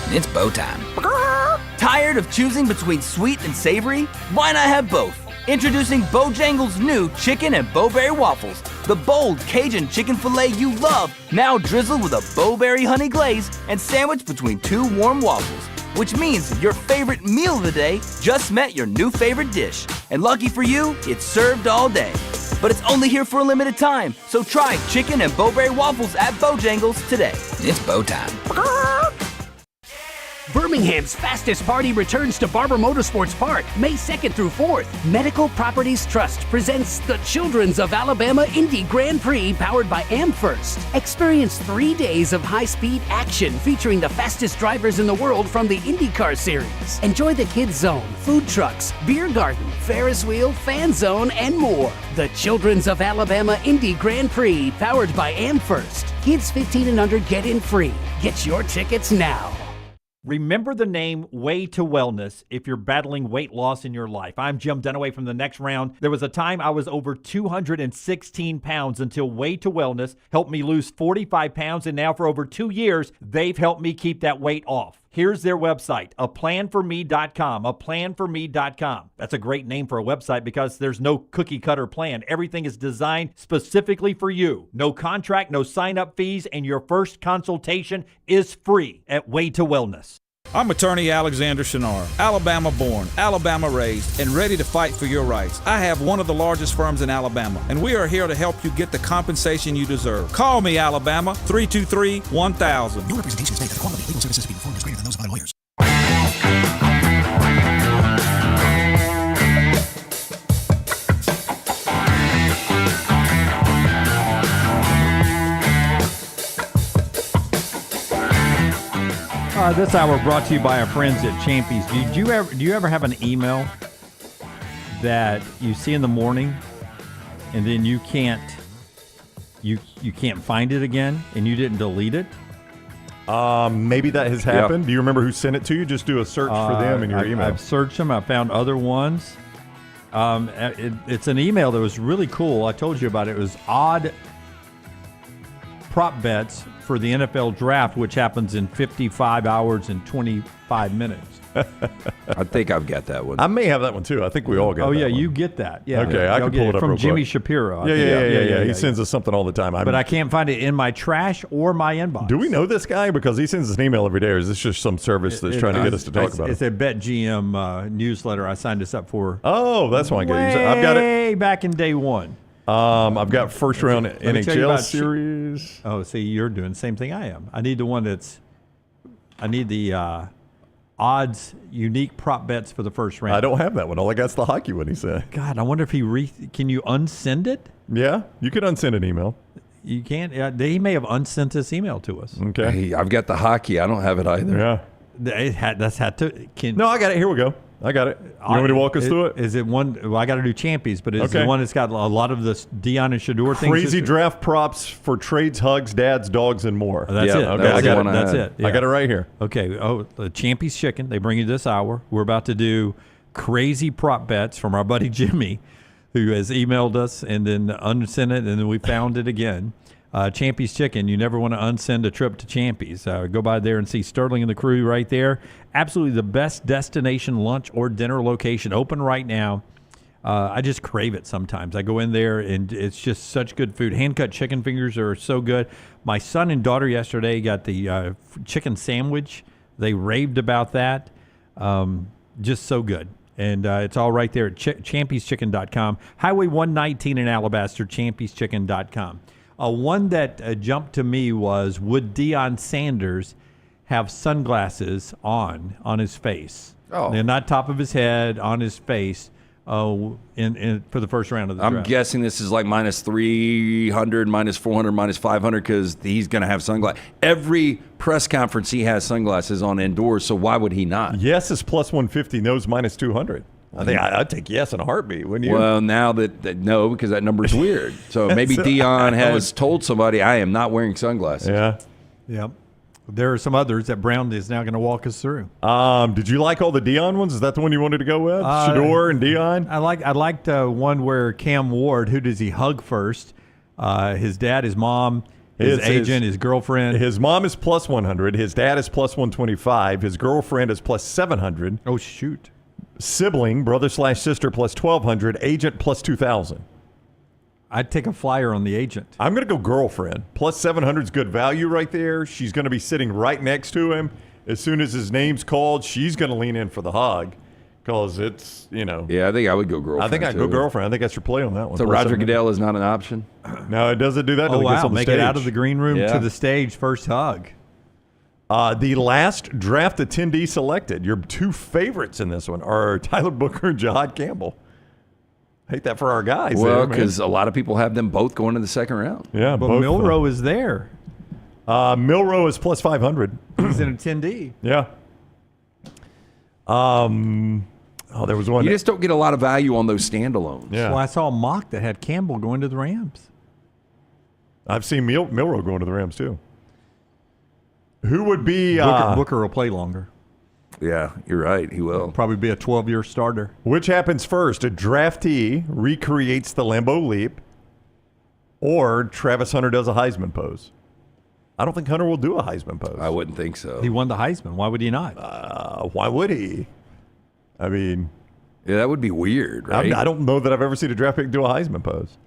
Speaker 11: It's bow time. Tired of choosing between sweet and savory? Why not have both? Introducing Bojangles' new chicken and bowberry waffles. The bold Cajun chicken filet you love, now drizzled with a bowberry honey glaze and sandwiched between 2 warm waffles. Which means your favorite meal of the day just met your new favorite dish. And lucky for you, it's served all day. But it's only here for a limited time, so try chicken and bowberry waffles at Bojangles today. It's bow time.
Speaker 14: Birmingham's fastest party returns to Barber Motorsports Park May 2nd through 4th. Medical Properties Trust presents the Children's of Alabama Indy Grand Prix powered by AmFirst. Experience 3 days of high-speed action featuring the fastest drivers in the world from the IndyCar Series. Enjoy the Kids Zone, food trucks, beer garden, Ferris wheel, fan zone, and more. The Children's of Alabama Indy Grand Prix powered by AmFirst. Kids 15 and under get in free. Get your tickets now.
Speaker 12: Remember the name Way to Wellness if you're battling weight loss in your life. I'm Jim Dunaway from The Next Round. There was a time I was over 216 pounds until Way to Wellness helped me lose 45 pounds, and now for over 2 years, they've helped me keep that weight off. Here's their website, aplanforme.com, aplanforme.com. That's a great name for a website because there's no cookie-cutter plan. Everything is designed specifically for you. No contract, no sign-up fees, and your first consultation is free at Way to Wellness.
Speaker 8: I'm attorney Alexander Shunnarah, Alabama born, Alabama raised, and ready to fight for your rights. I have one of the largest firms in Alabama, and we are here to help you get the compensation you deserve. Call me, Alabama, 323-1000.
Speaker 17: Your representation states that the quality of legal services being performed is greater than those of other lawyers.
Speaker 7: This hour brought to you by our friends at Champies. Do you ever have an email that you see in the morning and then you can't find it again and you didn't delete it?
Speaker 2: Maybe that has happened. Yep. Do you remember who sent it to you? Just do a search for them in your email.
Speaker 7: I've searched them. I found other ones. It's an email that was really cool. I told you about it. It was odd prop bets for the NFL draft, which happens in 55 hours and 25 minutes.
Speaker 1: I think I've got that one.
Speaker 2: I may have that one too. I think we all got that one.
Speaker 7: Oh, yeah, you get that. Yeah.
Speaker 2: Okay, I can pull it up
Speaker 7: from
Speaker 2: real
Speaker 7: Jimmy
Speaker 2: quick.
Speaker 7: Shapiro.
Speaker 2: Yeah. He sends us something all the time.
Speaker 7: But I can't find it in my trash or my inbox.
Speaker 2: Do we know this guy? Because he sends us an email every day, or is this just some service that's trying to get us to talk about it?
Speaker 7: It's a BetGM newsletter I signed us up for.
Speaker 2: Oh, that's why I get it. I've got it.
Speaker 7: Way back in day one.
Speaker 2: I've got first round NHL series.
Speaker 7: Oh, see, you're doing the same thing I am. I need the one that's. I need the odds unique prop bets for the first round.
Speaker 2: I don't have that one. All I got's the hockey one. He said.
Speaker 7: God, I wonder if can you unsend it?
Speaker 2: Yeah, you could unsend an email.
Speaker 7: You can't. He may have unsent this email to us.
Speaker 2: Okay.
Speaker 1: Hey, I've got the hockey. I don't have it either.
Speaker 2: Yeah.
Speaker 7: That's had to.
Speaker 2: No, I got it. Here we go. I got it. You want me to walk us through it?
Speaker 7: Is it one? Well, I got to do Champions, but is the one that's got a lot of the Dion and Shador things?
Speaker 2: Crazy draft props for trades, hugs, dads, dogs, and more.
Speaker 7: That's it.
Speaker 2: Okay,
Speaker 7: That's it. Yeah.
Speaker 2: I got it right here.
Speaker 7: Okay. Oh, the Champions Chicken. They bring you this hour. We're about to do crazy prop bets from our buddy Jimmy, who has emailed us and then unsent it, and then we found it again. Champy's Chicken. You never want to unsend a trip to Champy's. Go by there and see Sterling and the crew right there. Absolutely the best destination lunch or dinner location. Open right now. I just crave it sometimes. I go in there and it's just such good food. Hand-cut chicken fingers are so good. My son and daughter yesterday got the chicken sandwich They raved about that. Just so good. And it's all right there at champieschicken.com. Highway 119 in Alabaster, champieschicken.com. One that jumped to me was, would Deion Sanders have sunglasses on his face?
Speaker 1: Oh.
Speaker 7: They're not top of his head, on his face, for the first round of the draft.
Speaker 1: I'm guessing this is like minus 300, minus 400, minus 500 because he's going to have sunglasses. Every press conference he has sunglasses on indoors, so why would he not?
Speaker 2: Yes is plus 150, no's minus 200. I think I'd take yes in a heartbeat, wouldn't you?
Speaker 1: Well, now that no, because that number's weird. So maybe Deion has told somebody, I am not wearing sunglasses.
Speaker 2: Yeah.
Speaker 7: Yep. There are some others that Brown is now going to walk us through.
Speaker 2: Did you like all the Deion ones? Is that the one you wanted to go with? Shador and Deion?
Speaker 7: I liked one where Cam Ward, who does he hug first? His dad, his mom, his agent, his girlfriend.
Speaker 2: His mom is plus 100. His dad is plus 125. His girlfriend is plus 700.
Speaker 7: Oh, shoot.
Speaker 2: Sibling, brother/sister, plus 1,200. Agent, plus 2,000.
Speaker 7: I'd take a flyer on the agent.
Speaker 2: I'm going to go girlfriend. Plus 700 is good value right there. She's going to be sitting right next to him. As soon as his name's called, she's going to lean in for the hug because it's,
Speaker 1: Yeah, I think I would go girlfriend.
Speaker 2: I think I'd go girlfriend. I think that's your play on that one.
Speaker 1: So
Speaker 2: Plus
Speaker 1: Roger
Speaker 2: 700.
Speaker 1: Goodell is not an option?
Speaker 2: No, it doesn't do that.
Speaker 7: Oh,
Speaker 2: It gets
Speaker 7: wow.
Speaker 2: on the
Speaker 7: Make
Speaker 2: stage.
Speaker 7: it out of the green room
Speaker 1: Yeah.
Speaker 7: to the stage. First hug.
Speaker 2: The last draft attendee selected, your two favorites in this one, are Tyler Booker and Jahad Campbell. Hate that for our guys.
Speaker 1: Well, because a lot of people have them both going to the second round.
Speaker 2: Yeah,
Speaker 7: But
Speaker 2: both
Speaker 7: Milroe is there.
Speaker 2: Milroe is plus 500.
Speaker 7: He's an attendee.
Speaker 2: Yeah. There was one.
Speaker 1: You just don't get a lot of value on those standalones.
Speaker 2: Yeah.
Speaker 7: Well, I saw a mock that had Campbell going to the Rams.
Speaker 2: I've seen Milroe going to the Rams, too. Who would be...
Speaker 7: Booker will play longer.
Speaker 1: Yeah, you're right. He will.
Speaker 7: Probably be a 12-year starter.
Speaker 2: Which happens first? A draftee recreates the Lambeau Leap, or Travis Hunter does a Heisman pose? I don't think Hunter will do a Heisman pose.
Speaker 1: I wouldn't think so.
Speaker 7: He won the Heisman. Why would he not?
Speaker 2: Why would he? I mean...
Speaker 1: Yeah, that would be weird, right?
Speaker 2: I don't know that I've ever seen a draft pick do a Heisman pose.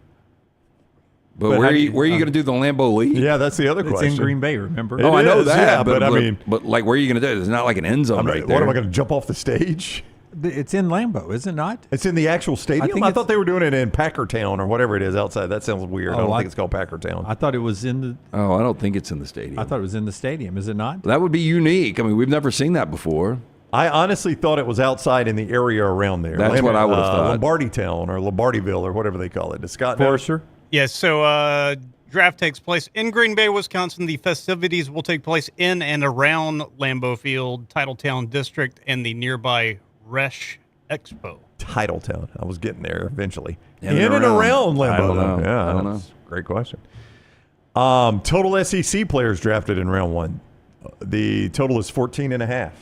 Speaker 1: But where are you going to do the Lambeau Leap?
Speaker 2: Yeah, that's the other
Speaker 7: It's
Speaker 2: question.
Speaker 7: in Green Bay, remember?
Speaker 1: I know that.
Speaker 2: Yeah, but I mean...
Speaker 1: But like, where are you going to do it? It's not like an end zone right there.
Speaker 2: What, am I going to jump off the stage?
Speaker 7: It's in Lambeau, is it not?
Speaker 2: It's in the actual stadium? I thought they were doing it in Packertown or whatever it is outside. That sounds weird. I don't think it's called Packertown.
Speaker 7: I thought it was in the...
Speaker 1: Oh, I don't think it's in the stadium.
Speaker 7: I thought it was in the stadium. Is it not?
Speaker 1: That would be unique. I mean, we've never seen that before.
Speaker 2: I honestly thought it was outside in the area around there.
Speaker 1: That's what I would have thought.
Speaker 2: Lombardy Town or Lombardyville or whatever they call it. Does Scott know?
Speaker 7: Forrester?
Speaker 9: Yes, so draft takes place in Green Bay, Wisconsin. The festivities will take place in and around Lambeau Field, Titletown District, and the nearby Resch Expo.
Speaker 2: Titletown. I was getting there eventually.
Speaker 1: In
Speaker 2: and around Lambeau.
Speaker 1: I don't know.
Speaker 2: Yeah,
Speaker 1: I don't
Speaker 2: that's a great question. Total SEC players drafted in round one. The total is 14.5.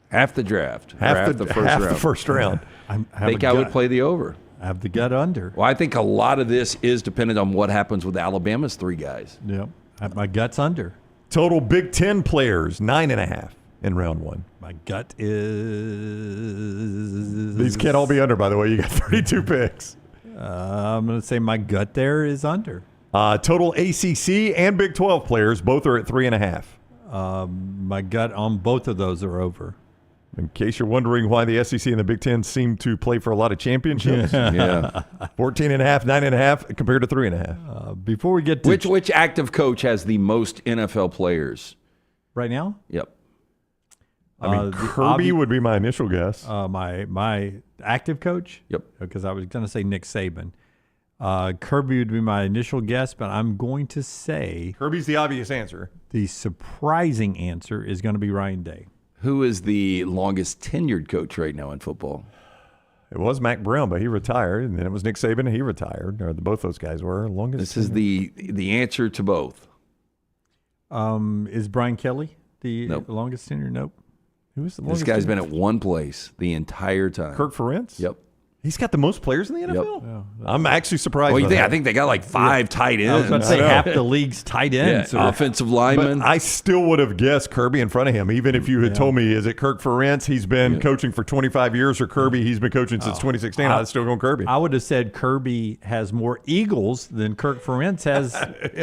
Speaker 1: Half the draft.
Speaker 2: Half
Speaker 1: the
Speaker 2: first round.
Speaker 1: I think I would play the over.
Speaker 7: I have the gut under.
Speaker 1: Well, I think a lot of this is dependent on what happens with Alabama's three guys.
Speaker 7: Yep. My gut's under.
Speaker 2: Total Big Ten players, 9.5 in round one.
Speaker 7: My gut is...
Speaker 2: These can't all be under, by the way. You got 32 picks.
Speaker 7: I'm going to say my gut there is under.
Speaker 2: Total ACC and Big 12 players, both are at 3.5.
Speaker 7: My gut on both of those are over.
Speaker 2: In case you're wondering why the SEC and the Big Ten seem to play for a lot of championships.
Speaker 1: Yeah.
Speaker 2: 14.5, 9.5 compared to 3.5.
Speaker 7: Before we get to...
Speaker 1: Which active coach has the most NFL players?
Speaker 7: Right now?
Speaker 1: Yep.
Speaker 2: I mean, Kirby would be my initial guess.
Speaker 7: My active coach?
Speaker 1: Yep.
Speaker 7: Because I was going to say Nick Saban. Kirby would be my initial guess, but I'm going to say...
Speaker 2: Kirby's the obvious answer.
Speaker 7: The surprising answer is going to be Ryan Day.
Speaker 1: Who is the longest tenured coach right now in football?
Speaker 2: It was Mac Brown, but he retired, and then it was Nick Saban, and he retired. Or both those guys were longest.
Speaker 1: This is the answer to both.
Speaker 7: Is Brian Kelly the longest tenure? Nope.
Speaker 2: Who was the
Speaker 1: longest? This guy's been at one place the entire time.
Speaker 2: Kirk Ferentz?
Speaker 1: Yep.
Speaker 2: He's got the most players in the NFL?
Speaker 1: Yep.
Speaker 2: I'm actually surprised.
Speaker 1: Well, I think they got like 5 tight ends.
Speaker 7: I was about to say half the league's tight ends.
Speaker 1: Yeah, offensive linemen.
Speaker 2: But I still would have guessed Kirby in front of him, even if you had told me, is it Kirk Ferentz? He's been coaching for 25 years, or Kirby, he's been coaching since 2016. I'd still go Kirby.
Speaker 7: I would have said Kirby has more Eagles than Kirk Ferentz has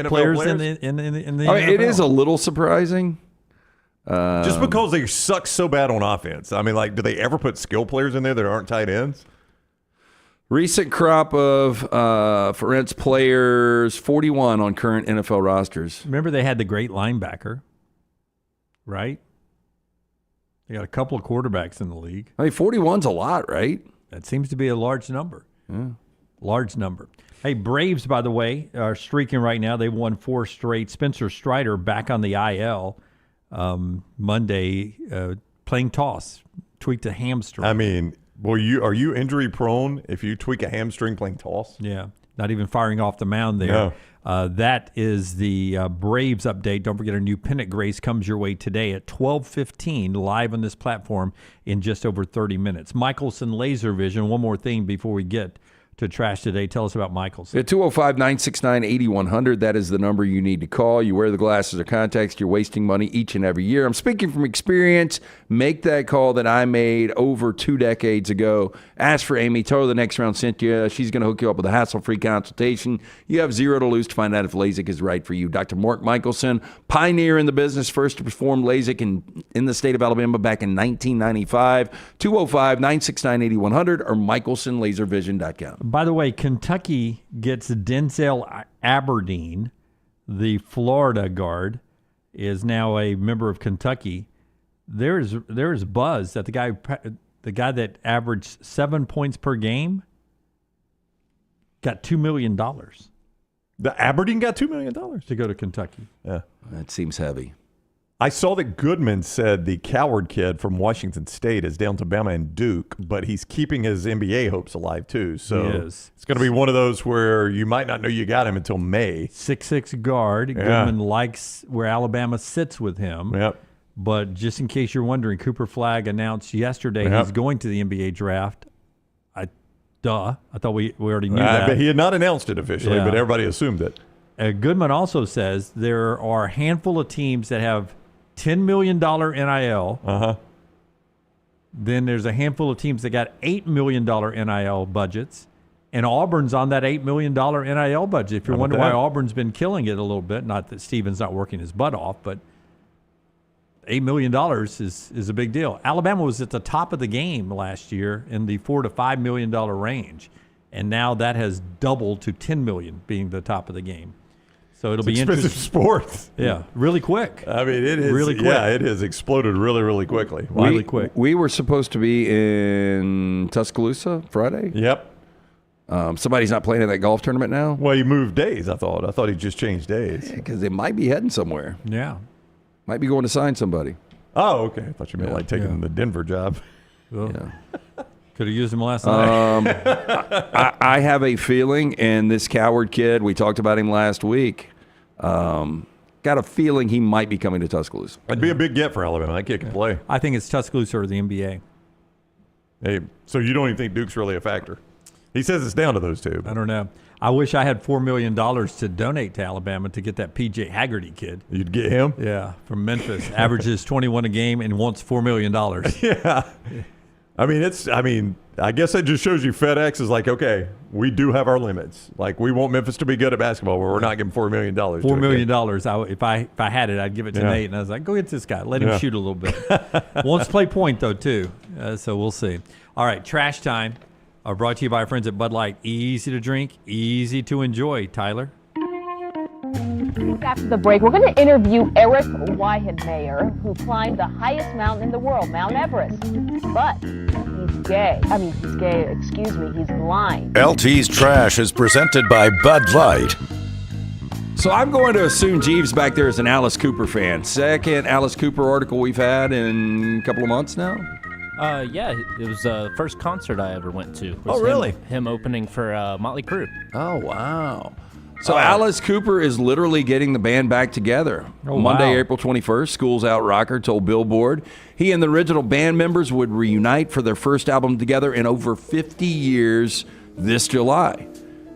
Speaker 7: players in the NFL.
Speaker 1: It is a little surprising.
Speaker 2: Just because they suck so bad on offense. I mean, like, do they ever put skill players in there that aren't tight ends?
Speaker 1: Recent crop of for instance players, 41 on current NFL rosters.
Speaker 7: Remember they had the great linebacker, right? They got a couple of quarterbacks in the league.
Speaker 1: I mean, 41's a lot, right?
Speaker 7: That seems to be a large number. Yeah. Large number. Hey, Braves, by the way, are streaking right now. They've won 4 straight. Spencer Strider back on the IL Monday, playing toss, tweaked a hamstring.
Speaker 2: I mean, well, are you injury prone if you tweak a hamstring playing toss?
Speaker 7: Yeah, not even firing off the mound there. No. That is the Braves update. Don't forget, our new pennant grace comes your way today at 12:15, live on this platform in just over 30 minutes. Michelson Laser Vision. One more thing before we get to trash today. Tell us about Michelson.
Speaker 1: At 205-969-8100, that is the number you need to call. You wear the glasses or contacts, you're wasting money each and every year. I'm speaking from experience. Make that call that I made over 2 decades ago. Ask for Amy. Tell her the next round sent you. She's going to hook you up with a hassle-free consultation. You have 0 to lose to find out if LASIK is right for you. Dr. Mark Michelson, pioneer in the business, first to perform LASIK in the state of Alabama back in 1995. 205-969-8100 or michelsonlaservision.com.
Speaker 7: By the way, Kentucky gets Denzel Aberdeen, the Florida guard, is now a member of Kentucky. There's buzz that the guy that averaged 7 points per game got $2 million.
Speaker 2: The Aberdeen got $2 million
Speaker 7: to go to Kentucky.
Speaker 2: Yeah,
Speaker 1: that seems heavy.
Speaker 2: I saw that Goodman said the coward kid from Washington State is down to Bama and Duke, but he's keeping his NBA hopes alive too. So it's going to be one of those where you might not know you got him until May.
Speaker 7: 6'6" guard. Yeah. Goodman likes where Alabama sits with him.
Speaker 2: Yep.
Speaker 7: But just in case you're wondering, Cooper Flagg announced yesterday he's going to the NBA draft. I thought we already knew that.
Speaker 2: But he had not announced it officially, but everybody assumed it.
Speaker 7: Goodman also says there are a handful of teams that have $10 million NIL.
Speaker 2: Uh-huh.
Speaker 7: Then there's a handful of teams that got $8 million NIL budgets. And Auburn's on that $8 million NIL budget. If you're wondering why Auburn's been killing it a little bit, not that Stevens not working his butt off, but $8 million is a big deal. Alabama was at the top of the game last year in the $4 to $5 million range. And now that has doubled to $10 million being the top of the game. So it'll be interesting.
Speaker 2: Sports.
Speaker 7: Yeah, really quick.
Speaker 2: I mean, it is really quick. Yeah, it has exploded really quickly.
Speaker 7: Really quick.
Speaker 1: We were supposed to be in Tuscaloosa Friday.
Speaker 2: Yep.
Speaker 1: Somebody's not playing in that golf tournament now.
Speaker 2: Well, he moved days. I thought he just changed days
Speaker 1: because they might be heading somewhere.
Speaker 7: Yeah,
Speaker 1: might be going to sign somebody.
Speaker 2: Oh, okay. I thought you meant like taking the Denver job.
Speaker 7: Well, could have used him last night.
Speaker 1: I have a feeling, and this coward kid, we talked about him last week, got a feeling he might be coming to Tuscaloosa.
Speaker 2: That'd be a big get for Alabama. That kid can play.
Speaker 7: I think it's Tuscaloosa or the NBA.
Speaker 2: Hey, so you don't even think Duke's really a factor? He says it's down to those two.
Speaker 7: I don't know. I wish I had $4 million to donate to Alabama to get that P.J. Haggerty kid.
Speaker 2: You'd get him?
Speaker 7: Yeah, from Memphis. Averages 21 a game and wants $4 million.
Speaker 2: Yeah. I guess that just shows you FedEx is like, okay, we do have our limits. Like, we want Memphis to be good at basketball, but we're not giving $4 million.
Speaker 7: $4 million. If I had it, I'd give it to Nate. And I was like, go get this guy. Let him shoot a little bit. Wants to play point, though, too. So we'll see. All right, trash time. Brought to you by our friends at Bud Light. Easy to drink, easy to enjoy. Tyler?
Speaker 13: After the break, we're going to interview Eric Weihenmayer, who climbed the highest mountain in the world, Mount Everest. But he's gay. He's blind.
Speaker 6: LT's Trash is presented by Bud Light.
Speaker 1: So I'm going to assume Jeeves back there is an Alice Cooper fan. Second Alice Cooper article we've had in a couple of months now.
Speaker 3: Yeah, it was the first concert I ever went to.
Speaker 2: Oh, really?
Speaker 3: Him opening for Motley Crue.
Speaker 1: Oh, wow. So Alice Cooper is literally getting the band back together. Monday, April 21st, Schools Out rocker told Billboard he and the original band members would reunite for their first album together in over 50 years this July.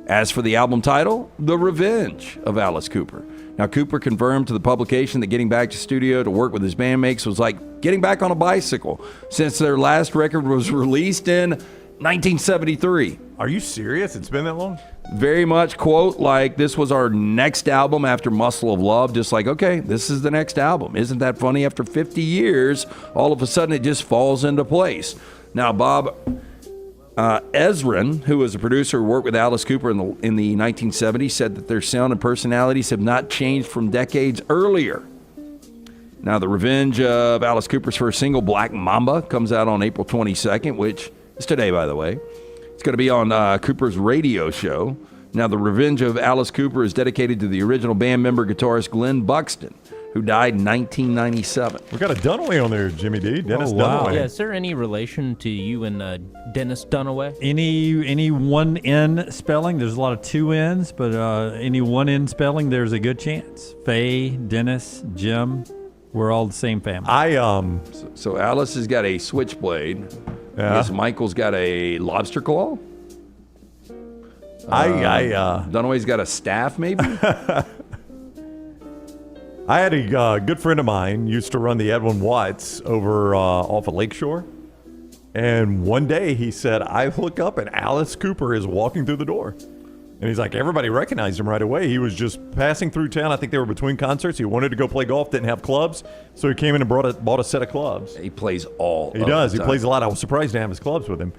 Speaker 1: As for the album title, The Revenge of Alice Cooper. Now, Cooper confirmed to the publication that getting back to studio to work with his bandmates was like getting back on a bicycle since their last record was released in 1973.
Speaker 2: Are you serious? It's been that long?
Speaker 1: very much, quote, like this was our next album after Muscle of Love. Just like, okay, this is the next album. Isn't that funny? After 50 years, all of a sudden it just falls into place. Now, Bob Ezrin, who was a producer who worked with Alice Cooper in the 1970s, said that their sound and personalities have not changed from decades earlier. Now, The Revenge of Alice Cooper's first single, Black Mamba, comes out on April 22nd, which is today, by the way. It's going to be on Cooper's radio show. Now, The Revenge of Alice Cooper is dedicated to the original band member guitarist Glenn Buxton, who died in 1997.
Speaker 2: We got a Dunaway on there, Jimmy D. Dennis
Speaker 3: Dunaway.
Speaker 2: Dunaway.
Speaker 3: Yeah, is there any relation to you and Dennis Dunaway?
Speaker 7: Any one N spelling? There's a lot of two N's, but any one N spelling, there's a good chance. Faye, Dennis, Jim, we're all the same family.
Speaker 1: So Alice has got a switchblade.
Speaker 2: Yeah.
Speaker 1: I guess Michael's got a lobster claw. Dunaway's got a staff, maybe.
Speaker 2: I had a good friend of mine used to run the Edwin Watts over off of Lakeshore. And one day he said, I look up and Alice Cooper is walking through the door. And he's like, everybody recognized him right away. He was just passing through town. I think they were between concerts. He wanted to go play golf, didn't have clubs. So he came in and bought a set of clubs.
Speaker 1: He plays all
Speaker 2: He does. He plays a lot. I was surprised to have his clubs with him.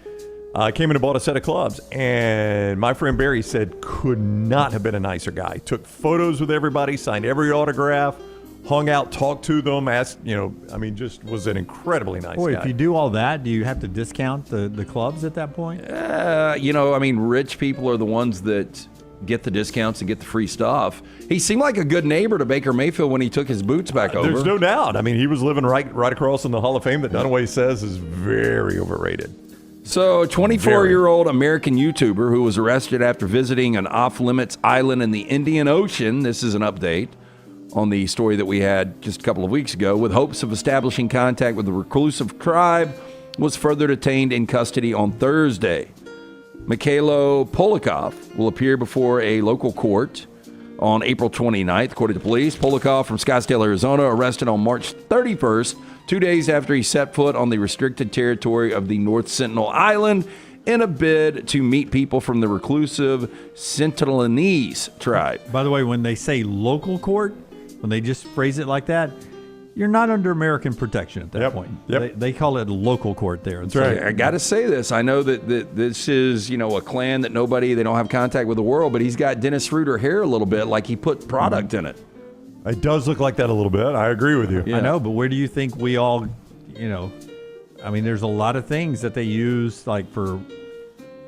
Speaker 2: Came in and bought a set of clubs. And my friend Barry said, could not have been a nicer guy. Took photos with everybody, signed every autograph, hung out, talked to them, asked, just was an incredibly nice guy.
Speaker 7: If you do all that, do you have to discount the clubs at that point?
Speaker 1: Rich people are the ones that get the discounts and get the free stuff. He seemed like a good neighbor to Baker Mayfield when he took his boots back over.
Speaker 2: There's no doubt. I mean, he was living right across in the Hall of Fame that Dunaway says is very overrated.
Speaker 1: So, a 24-year-old American YouTuber who was arrested after visiting an off-limits island in the Indian Ocean. This is an update on the story that we had just a couple of weeks ago. With hopes of establishing contact with the reclusive tribe, was further detained in custody on Thursday. Mikhailo Polikov will appear before a local court on April 29th, according to police. Polikov from Scottsdale, Arizona, arrested on March 31st, 2 days after he set foot on the restricted territory of the North Sentinel Island in a bid to meet people from the reclusive Sentinelese tribe.
Speaker 7: By the way, when they say local court, when they just phrase it like that, you're not under American protection at that point. They call it local court there.
Speaker 1: That's right. I got to say this. I know that this is, a clan that they don't have contact with the world, but he's got Dennis Schroeder hair a little bit, like he put product in it.
Speaker 2: It does look like that a little bit. I agree with you.
Speaker 7: Yeah. I know, but where do you think we all, there's a lot of things that they use like for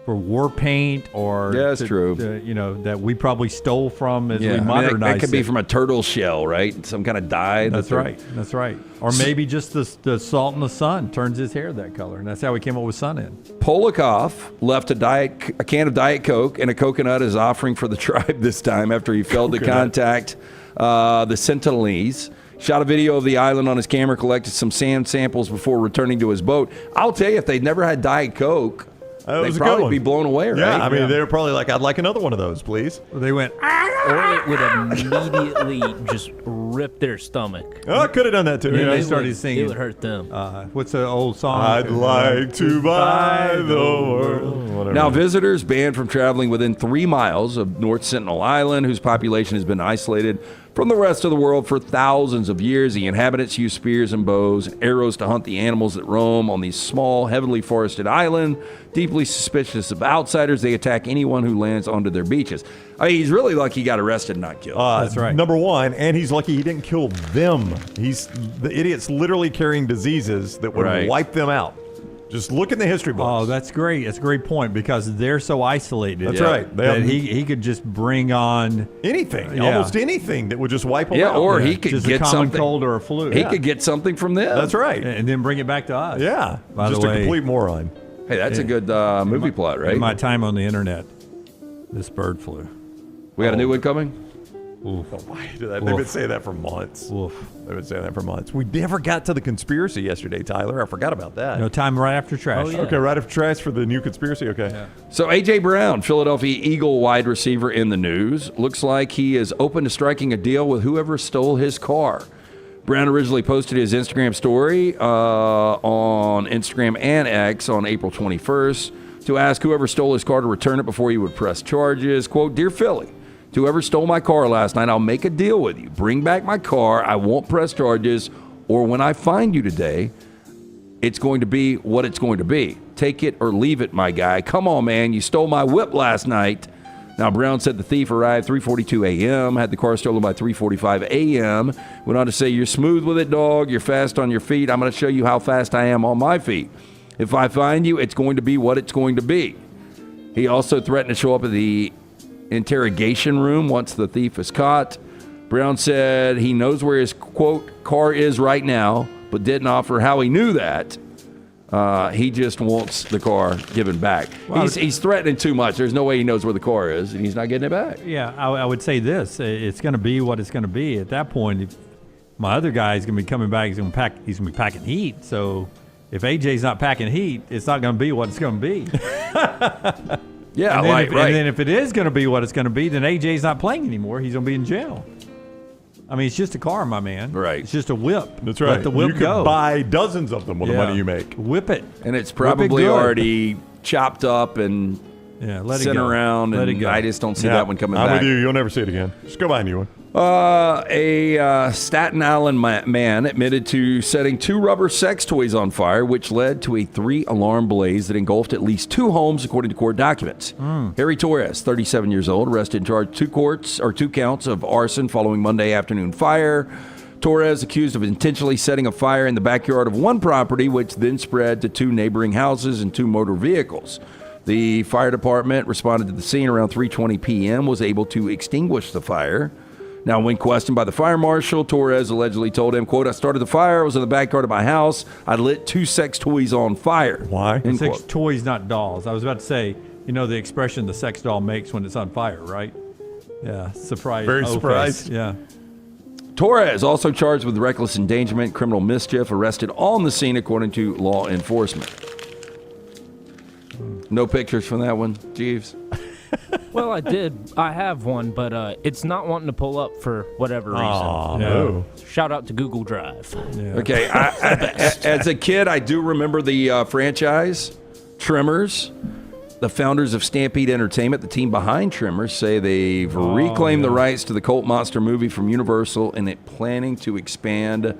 Speaker 7: war paint or
Speaker 1: that's true.
Speaker 7: That we probably stole from as we modernized
Speaker 1: that could be from a turtle shell, right? Some kind of dye.
Speaker 7: That's right. Or maybe just the salt in the sun turns his hair that color, and that's how we came up with sun in.
Speaker 1: Polikov left a can of Diet Coke and a coconut as offering for the tribe this time after he failed to contact the Sentinelese. Shot a video of the island on his camera, collected some sand samples before returning to his boat. I'll tell you, if they'd never had Diet Coke, they'd probably be blown away, right?
Speaker 2: Yeah, they were probably like, I'd like another one of those, please.
Speaker 7: They went,
Speaker 3: or it would immediately just rip their stomach.
Speaker 2: Oh, I could have done that too.
Speaker 7: They started singing.
Speaker 3: It would hurt them.
Speaker 7: What's the old song?
Speaker 2: I'd like to buy the world. Whatever.
Speaker 1: Now, visitors banned from traveling within 3 miles of North Sentinel Island, whose population has been isolated from the rest of the world for thousands of years. The inhabitants use spears and bows and arrows to hunt the animals that roam on these small, heavily forested island. Deeply suspicious of outsiders, they attack anyone who lands onto their beaches. He's really lucky he got arrested and not killed.
Speaker 7: That's right.
Speaker 2: Number one, and he's lucky he didn't kill them. The idiot's literally carrying diseases that would wipe them out. Just look in the history books.
Speaker 7: Oh, that's great. That's a great point because they're so isolated.
Speaker 2: That's right.
Speaker 7: That he could just bring on
Speaker 2: anything, almost anything that would just wipe them out.
Speaker 1: Or he could
Speaker 7: just
Speaker 1: get
Speaker 7: a common
Speaker 1: something.
Speaker 7: cold or a flu.
Speaker 1: He could get something from them.
Speaker 2: That's right.
Speaker 7: And then bring it back to us.
Speaker 2: Yeah.
Speaker 7: By
Speaker 2: just
Speaker 7: the
Speaker 2: a
Speaker 7: way,
Speaker 2: complete moron.
Speaker 1: Hey, that's a good movie plot, right?
Speaker 7: In my time on the internet, this bird flew.
Speaker 1: We got a new one coming?
Speaker 2: Oof. Why did that? They've been saying that for months. They've been saying that for months. We never got to the conspiracy yesterday, Tyler. I forgot about that.
Speaker 7: No time right after trash.
Speaker 2: Okay, right after trash for the new conspiracy. Okay. Yeah.
Speaker 1: So A.J. Brown, Philadelphia Eagle wide receiver in the news. Looks like he is open to striking a deal with whoever stole his car. Brown originally posted his Instagram story on Instagram and X on April 21st. to ask whoever stole his car to return it before he would press charges. Quote, Dear Philly, to whoever stole my car last night, I'll make a deal with you. Bring back my car. I won't press charges. Or when I find you today, it's going to be what it's going to be. Take it or leave it, my guy. Come on, man. You stole my whip last night. Now, Brown said the thief arrived 3:42 a.m., had the car stolen by 3:45 a.m., went on to say, you're smooth with it, dog. You're fast on your feet. I'm going to show you how fast I am on my feet. If I find you, it's going to be what it's going to be. He also threatened to show up at the interrogation room once the thief is caught. Brown said he knows where his, quote, car is right now, but didn't offer how he knew that. He just wants the car given back.
Speaker 7: Well,
Speaker 1: He's threatening too much. There's no way he knows where the car is, and he's not getting it back.
Speaker 7: Yeah, I would say this. It's going to be what it's going to be. At that point, if my other guy is going to be coming back. He's going to be packing heat. So if AJ's not packing heat, it's not going to be what it's going to be.
Speaker 1: Yeah,
Speaker 7: right.
Speaker 1: Right.
Speaker 7: And then if it is going to be what it's going to be, then AJ's not playing anymore. He's going to be in jail. I mean, it's just a car, my man.
Speaker 1: Right.
Speaker 7: It's just a whip.
Speaker 2: That's right.
Speaker 7: Let the whip
Speaker 2: you could
Speaker 7: go.
Speaker 2: buy dozens of them with the money you make.
Speaker 7: Whip it.
Speaker 1: And it's probably already chopped up and
Speaker 7: let it
Speaker 1: sent
Speaker 7: go.
Speaker 1: around,
Speaker 7: Let
Speaker 1: and
Speaker 7: it go.
Speaker 1: I just don't see that one coming back.
Speaker 2: I'm with you. You'll never see it again. Just go buy a new one.
Speaker 1: A Staten Island man admitted to setting 2 rubber sex toys on fire, which led to a 3-alarm blaze that engulfed at least 2 homes, according to court documents. Harry Torres, 37 years old, arrested and charged 2 counts of arson following Monday afternoon fire. Torres accused of intentionally setting a fire in the backyard of one property, which then spread to 2 neighboring houses and 2 motor vehicles. The fire department responded to the scene around 3:20 p.m., was able to extinguish the fire. Now, when questioned by the fire marshal, Torres allegedly told him, quote, I started the fire. I was in the backyard of my house. I lit 2 sex toys on fire.
Speaker 2: Why?
Speaker 7: Sex toys, not dolls. I was about to say, you know the expression the sex doll makes when it's on fire, right? Yeah, surprise.
Speaker 2: Very surprised.
Speaker 7: Face. Yeah.
Speaker 1: Torres, also charged with reckless endangerment, criminal mischief, arrested on the scene according to law enforcement. No pictures from that one, Jeeves?
Speaker 3: Well, I have one, but it's not wanting to pull up for whatever reason.
Speaker 2: Oh, no.
Speaker 3: Shout out to Google Drive.
Speaker 7: Yeah.
Speaker 1: Okay, as a kid, I do remember the franchise, Tremors. The founders of Stampede Entertainment, the team behind Tremors, say they've reclaimed the rights to the Cult Monster movie from Universal and it planning to expand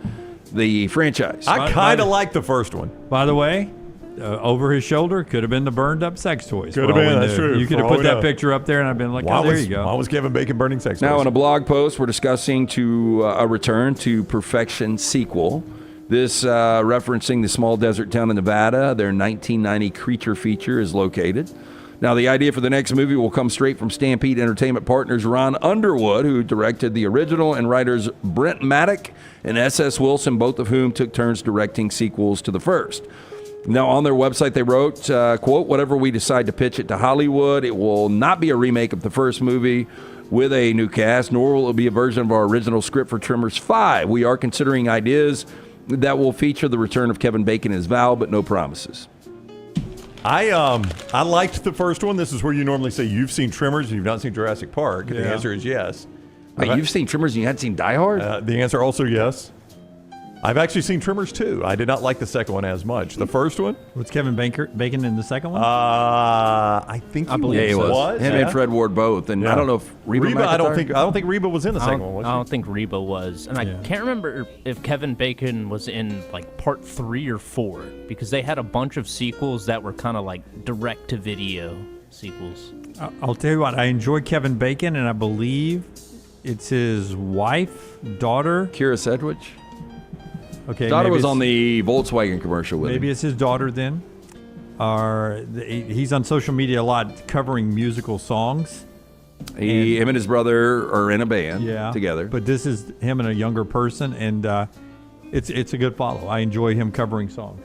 Speaker 1: the franchise.
Speaker 2: I kind of like the first one.
Speaker 7: By the way, over his shoulder could have been the burned up sex toys.
Speaker 2: Could have been, that's true.
Speaker 7: You could have put that picture up there and I've been like, there you go.
Speaker 2: Why was Kevin Bacon burning sex toys?
Speaker 1: Now, in a blog post, we're discussing a return to Perfection sequel. This referencing the small desert town in Nevada. Their 1990 creature feature is located. Now, the idea for the next movie will come straight from Stampede Entertainment partners Ron Underwood, who directed the original, and writers Brent Maddock and S.S. Wilson, both of whom took turns directing sequels to the first. Now, on their website, they wrote, quote, whatever we decide to pitch it to Hollywood, it will not be a remake of the first movie with a new cast, nor will it be a version of our original script for Tremors 5. We are considering ideas that will feature the return of Kevin Bacon as Val, but no promises.
Speaker 2: I liked the first one. This is where you normally say you've seen Tremors and you've not seen Jurassic Park. And the answer is yes.
Speaker 1: Wait, you've seen Tremors and you hadn't seen Die Hard?
Speaker 2: The answer also yes. I've actually seen Tremors too. I did not like the second one as much. The first one?
Speaker 7: Was Kevin Bacon in the second one?
Speaker 2: I think he was.
Speaker 1: Him and Fred Ward both. And I don't know if Reba
Speaker 2: I don't think Reba was in the second one. Was
Speaker 3: I don't think Reba was. And I can't remember if Kevin Bacon was in like part 3 or 4 because they had a bunch of sequels that were kind of like direct to video sequels.
Speaker 7: I'll tell you what, I enjoy Kevin Bacon, and I believe it's his wife, daughter.
Speaker 1: Kira Sedgwick?
Speaker 7: Okay,
Speaker 1: daughter was on the Volkswagen commercial with him.
Speaker 7: Maybe it's his daughter then. He's on social media a lot covering musical songs.
Speaker 1: Him and his brother are in a band together.
Speaker 7: But this is him and a younger person, and it's a good follow. I enjoy him covering songs.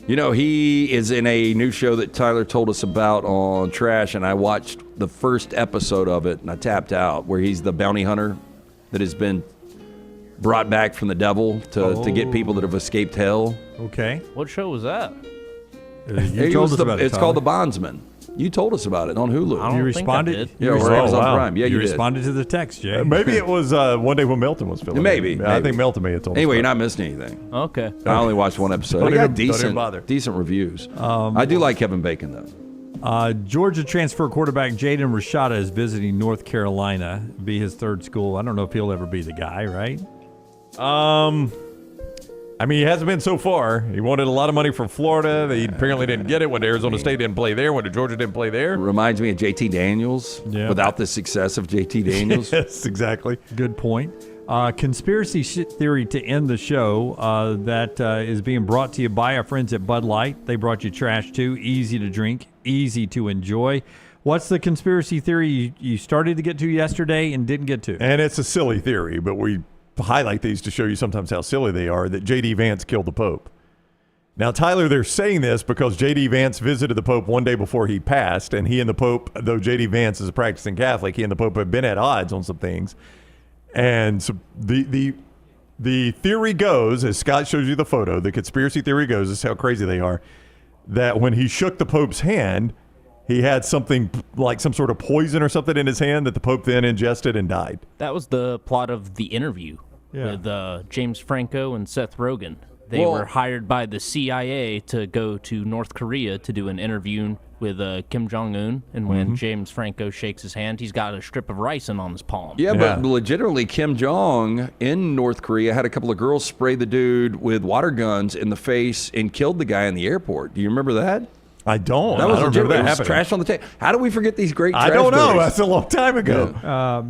Speaker 1: You know, he is in a new show that Tyler told us about on Trash, and I watched the first episode of it, and I tapped out, where he's the bounty hunter that has been brought back from the devil to get people that have escaped hell.
Speaker 7: Okay.
Speaker 3: What show was that?
Speaker 7: You told us about it,
Speaker 1: It's called The Bondsman. You told us about it on Hulu.
Speaker 7: You responded?
Speaker 1: Yeah, or Amazon Prime. Yeah, you did.
Speaker 7: Responded to the text, Jay.
Speaker 2: Maybe it was one day when Milton was filming.
Speaker 1: Maybe.
Speaker 2: I think Milton may have told us.
Speaker 1: Anyway, you're not missing anything.
Speaker 3: Okay.
Speaker 1: I only watched one episode.
Speaker 2: Don't
Speaker 1: I got
Speaker 2: even bother.
Speaker 1: decent reviews. I do like Kevin Bacon, though.
Speaker 7: Georgia transfer quarterback Jaden Rashada is visiting North Carolina, be his third school. I don't know if he'll ever be the guy, right?
Speaker 2: I mean, he hasn't been so far. He wanted a lot of money from Florida. He apparently didn't get it when Arizona State didn't play there, when Georgia didn't play there.
Speaker 1: Reminds me of JT Daniels without the success of JT Daniels.
Speaker 2: Yes, exactly.
Speaker 7: Good point. Conspiracy theory to end the show that is being brought to you by our friends at Bud Light. They brought you trash too. Easy to drink, easy to enjoy. What's the conspiracy theory you started to get to yesterday and didn't get to?
Speaker 2: And it's a silly theory, but we highlight these to show you sometimes how silly they are, that J.D. Vance killed the Pope. Now, Tyler, they're saying this because J.D. Vance visited the Pope one day before he passed, and he and the Pope, though J.D. Vance is a practicing Catholic, he and the Pope have been at odds on some things. And so the theory goes, as Scott shows you the photo, the conspiracy theory goes, this is how crazy they are, that when he shook the Pope's hand, he had something like some sort of poison or something in his hand that the Pope then ingested and died.
Speaker 3: That was the plot of The Interview with James Franco and Seth Rogen. They were hired by the CIA to go to North Korea to do an interview with Kim Jong-un, and when James Franco shakes his hand, he's got a strip of ricin on his palm.
Speaker 1: Yeah, but legitimately, Kim Jong in North Korea had a couple of girls spray the dude with water guns in the face and killed the guy in the airport. Do you remember that?
Speaker 2: I don't.
Speaker 1: That was
Speaker 2: I don't remember that
Speaker 1: it was
Speaker 2: happening.
Speaker 1: trash on the tape. How do we forget these great trash
Speaker 2: I don't know.
Speaker 1: stories?
Speaker 2: That's a long time ago.
Speaker 1: Yeah.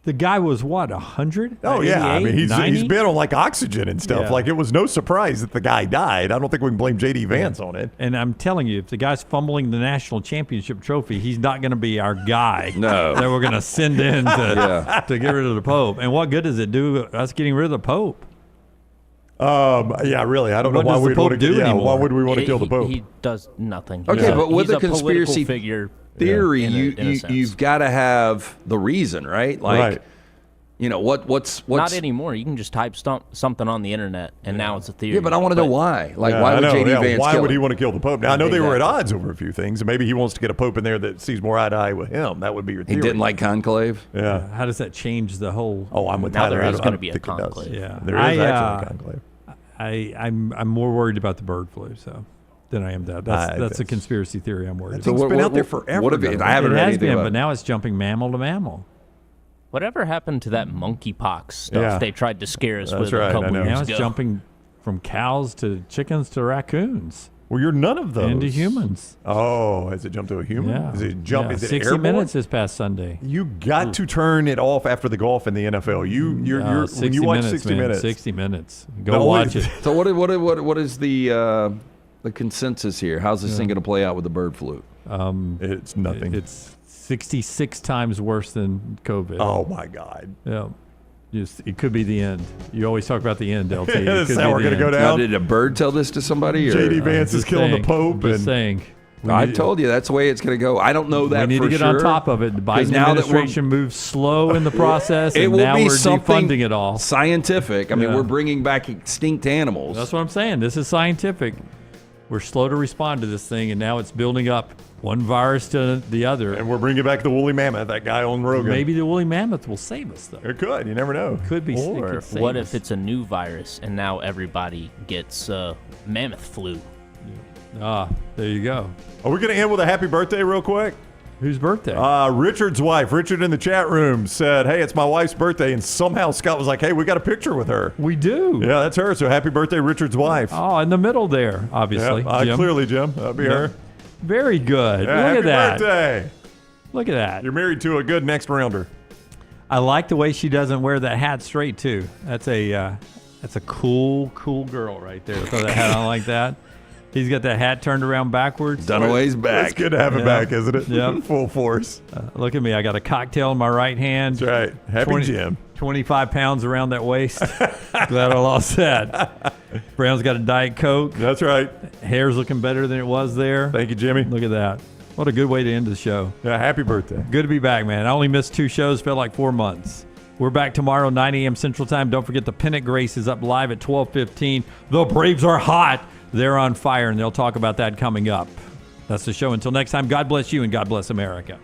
Speaker 7: The guy was, what, 100?
Speaker 2: Oh, yeah. I mean, he's been on, like, oxygen and stuff.
Speaker 7: Yeah.
Speaker 2: Like, it was no surprise that the guy died. I don't think we can blame J.D. Vance on it.
Speaker 7: And I'm telling you, if the guy's fumbling the national championship trophy, he's not going to be our guy
Speaker 1: No.
Speaker 7: that we're going to send in to get rid of the Pope. And what good does it do us getting rid of the Pope?
Speaker 2: Yeah, really. I don't know why we'd want to do anymore. Why would we want to kill the Pope?
Speaker 3: He does nothing.
Speaker 1: Okay, but with the
Speaker 3: he's a
Speaker 1: conspiracy
Speaker 3: political figure
Speaker 1: theory,
Speaker 3: in a sense.
Speaker 1: you've got to have the reason, right? Like, you know, what's
Speaker 3: not anymore. You can just type something on the internet, and now it's a theory.
Speaker 1: Yeah, but I want to know why. Like, why would J.D. Vance
Speaker 2: why
Speaker 1: kill
Speaker 2: would he
Speaker 1: him?
Speaker 2: want to kill the Pope? Now, I know they were at odds over a few things, and maybe he wants to get a Pope in there that sees more eye to eye with him. That would be your theory.
Speaker 1: He didn't like conclave?
Speaker 2: Yeah.
Speaker 7: How does that change the whole?
Speaker 2: Oh, I'm with
Speaker 3: Now
Speaker 2: Tyler.
Speaker 3: there is
Speaker 2: I
Speaker 3: going to
Speaker 2: don't
Speaker 3: be a
Speaker 2: think it does.
Speaker 3: conclave.
Speaker 7: Yeah,
Speaker 2: There is actually a conclave.
Speaker 7: I'm more worried about the bird flu than I am that. That's a conspiracy theory I'm worried
Speaker 2: It's
Speaker 7: about.
Speaker 2: been out there forever.
Speaker 1: What if it, I haven't
Speaker 7: It
Speaker 1: read
Speaker 7: has
Speaker 1: anything
Speaker 7: been,
Speaker 1: about
Speaker 7: but
Speaker 1: it.
Speaker 7: now it's jumping mammal to mammal.
Speaker 3: Whatever happened to that monkeypox stuff they tried to scare us with
Speaker 2: right,
Speaker 3: a couple
Speaker 2: I know.
Speaker 3: years
Speaker 7: Now it's
Speaker 3: ago?
Speaker 7: jumping from cows to chickens to raccoons.
Speaker 2: Well, you're none of those.
Speaker 7: Into humans.
Speaker 2: Oh, has it jumped to a human?
Speaker 7: Yeah.
Speaker 2: Is it jump?
Speaker 7: Yeah,
Speaker 2: Is it
Speaker 7: 60
Speaker 2: airborne?
Speaker 7: minutes this past Sunday.
Speaker 2: You got to turn it off after the golf in the NFL. You're when you watch 60
Speaker 7: man,
Speaker 2: minutes.
Speaker 7: 60 minutes. Go watch it.
Speaker 1: So what is the consensus here? How's this thing going to play out with the bird flu?
Speaker 2: It's nothing.
Speaker 7: It's 66 times worse than COVID.
Speaker 2: Oh my God.
Speaker 7: Yeah. It could be the end. You always talk about the end, LT.
Speaker 2: That's how we're going to go down.
Speaker 1: Now, did a bird tell this to somebody? Or?
Speaker 2: J.D. Vance is killing the Pope.
Speaker 7: Just saying.
Speaker 1: I told you that's the way it's going to go. I don't know that.
Speaker 7: We need to get on top of it. The Biden administration moves slow in the process, and now we're defunding it all.
Speaker 1: Scientific. I mean, we're bringing back extinct animals.
Speaker 7: That's what I'm saying. This is scientific. We're slow to respond to this thing, and now it's building up one virus to the other.
Speaker 2: And we're bringing back the woolly mammoth, that guy on Rogan.
Speaker 7: Maybe the woolly mammoth will save us, though.
Speaker 2: It could. You never know.
Speaker 7: It could be.
Speaker 3: Or what if it's a new virus and now everybody gets mammoth flu?
Speaker 7: There you go.
Speaker 2: Are we going to end with a happy birthday real quick?
Speaker 7: Whose birthday?
Speaker 2: Richard's wife. Richard in the chat room said, hey, it's my wife's birthday. And somehow Scott was like, hey, we got a picture with her.
Speaker 7: We do.
Speaker 2: Yeah, that's her. So happy birthday, Richard's wife.
Speaker 7: Oh, in the middle there, obviously.
Speaker 2: Yeah, clearly, Jim. That'll be her.
Speaker 7: Very good.
Speaker 2: Yeah,
Speaker 7: Look
Speaker 2: happy
Speaker 7: at that.
Speaker 2: birthday.
Speaker 7: Look at that.
Speaker 2: You're married to a good next rounder.
Speaker 7: I like the way she doesn't wear that hat straight, too. That's a cool girl right there. Throw that hat on like that. He's got that hat turned around backwards.
Speaker 1: Dunaway's back.
Speaker 2: It's good to have it back, isn't it?
Speaker 7: Yep.
Speaker 2: Full force.
Speaker 7: Look at me. I got a cocktail in my right hand.
Speaker 2: That's right. Happy Jim.
Speaker 7: 25 pounds around that waist. Glad I lost that. Brown's got a Diet Coke.
Speaker 2: That's right.
Speaker 7: Hair's looking better than it was there.
Speaker 2: Thank you, Jimmy.
Speaker 7: Look at that. What a good way to end the show.
Speaker 2: Yeah, happy birthday.
Speaker 7: Good to be back, man. I only missed 2 shows. Felt like 4 months. We're back tomorrow, 9 a.m. Central Time. Don't forget the Pennant Grace is up live at 12:15. The Braves are hot. They're on fire, and they'll talk about that coming up. That's the show. Until next time, God bless you and God bless America.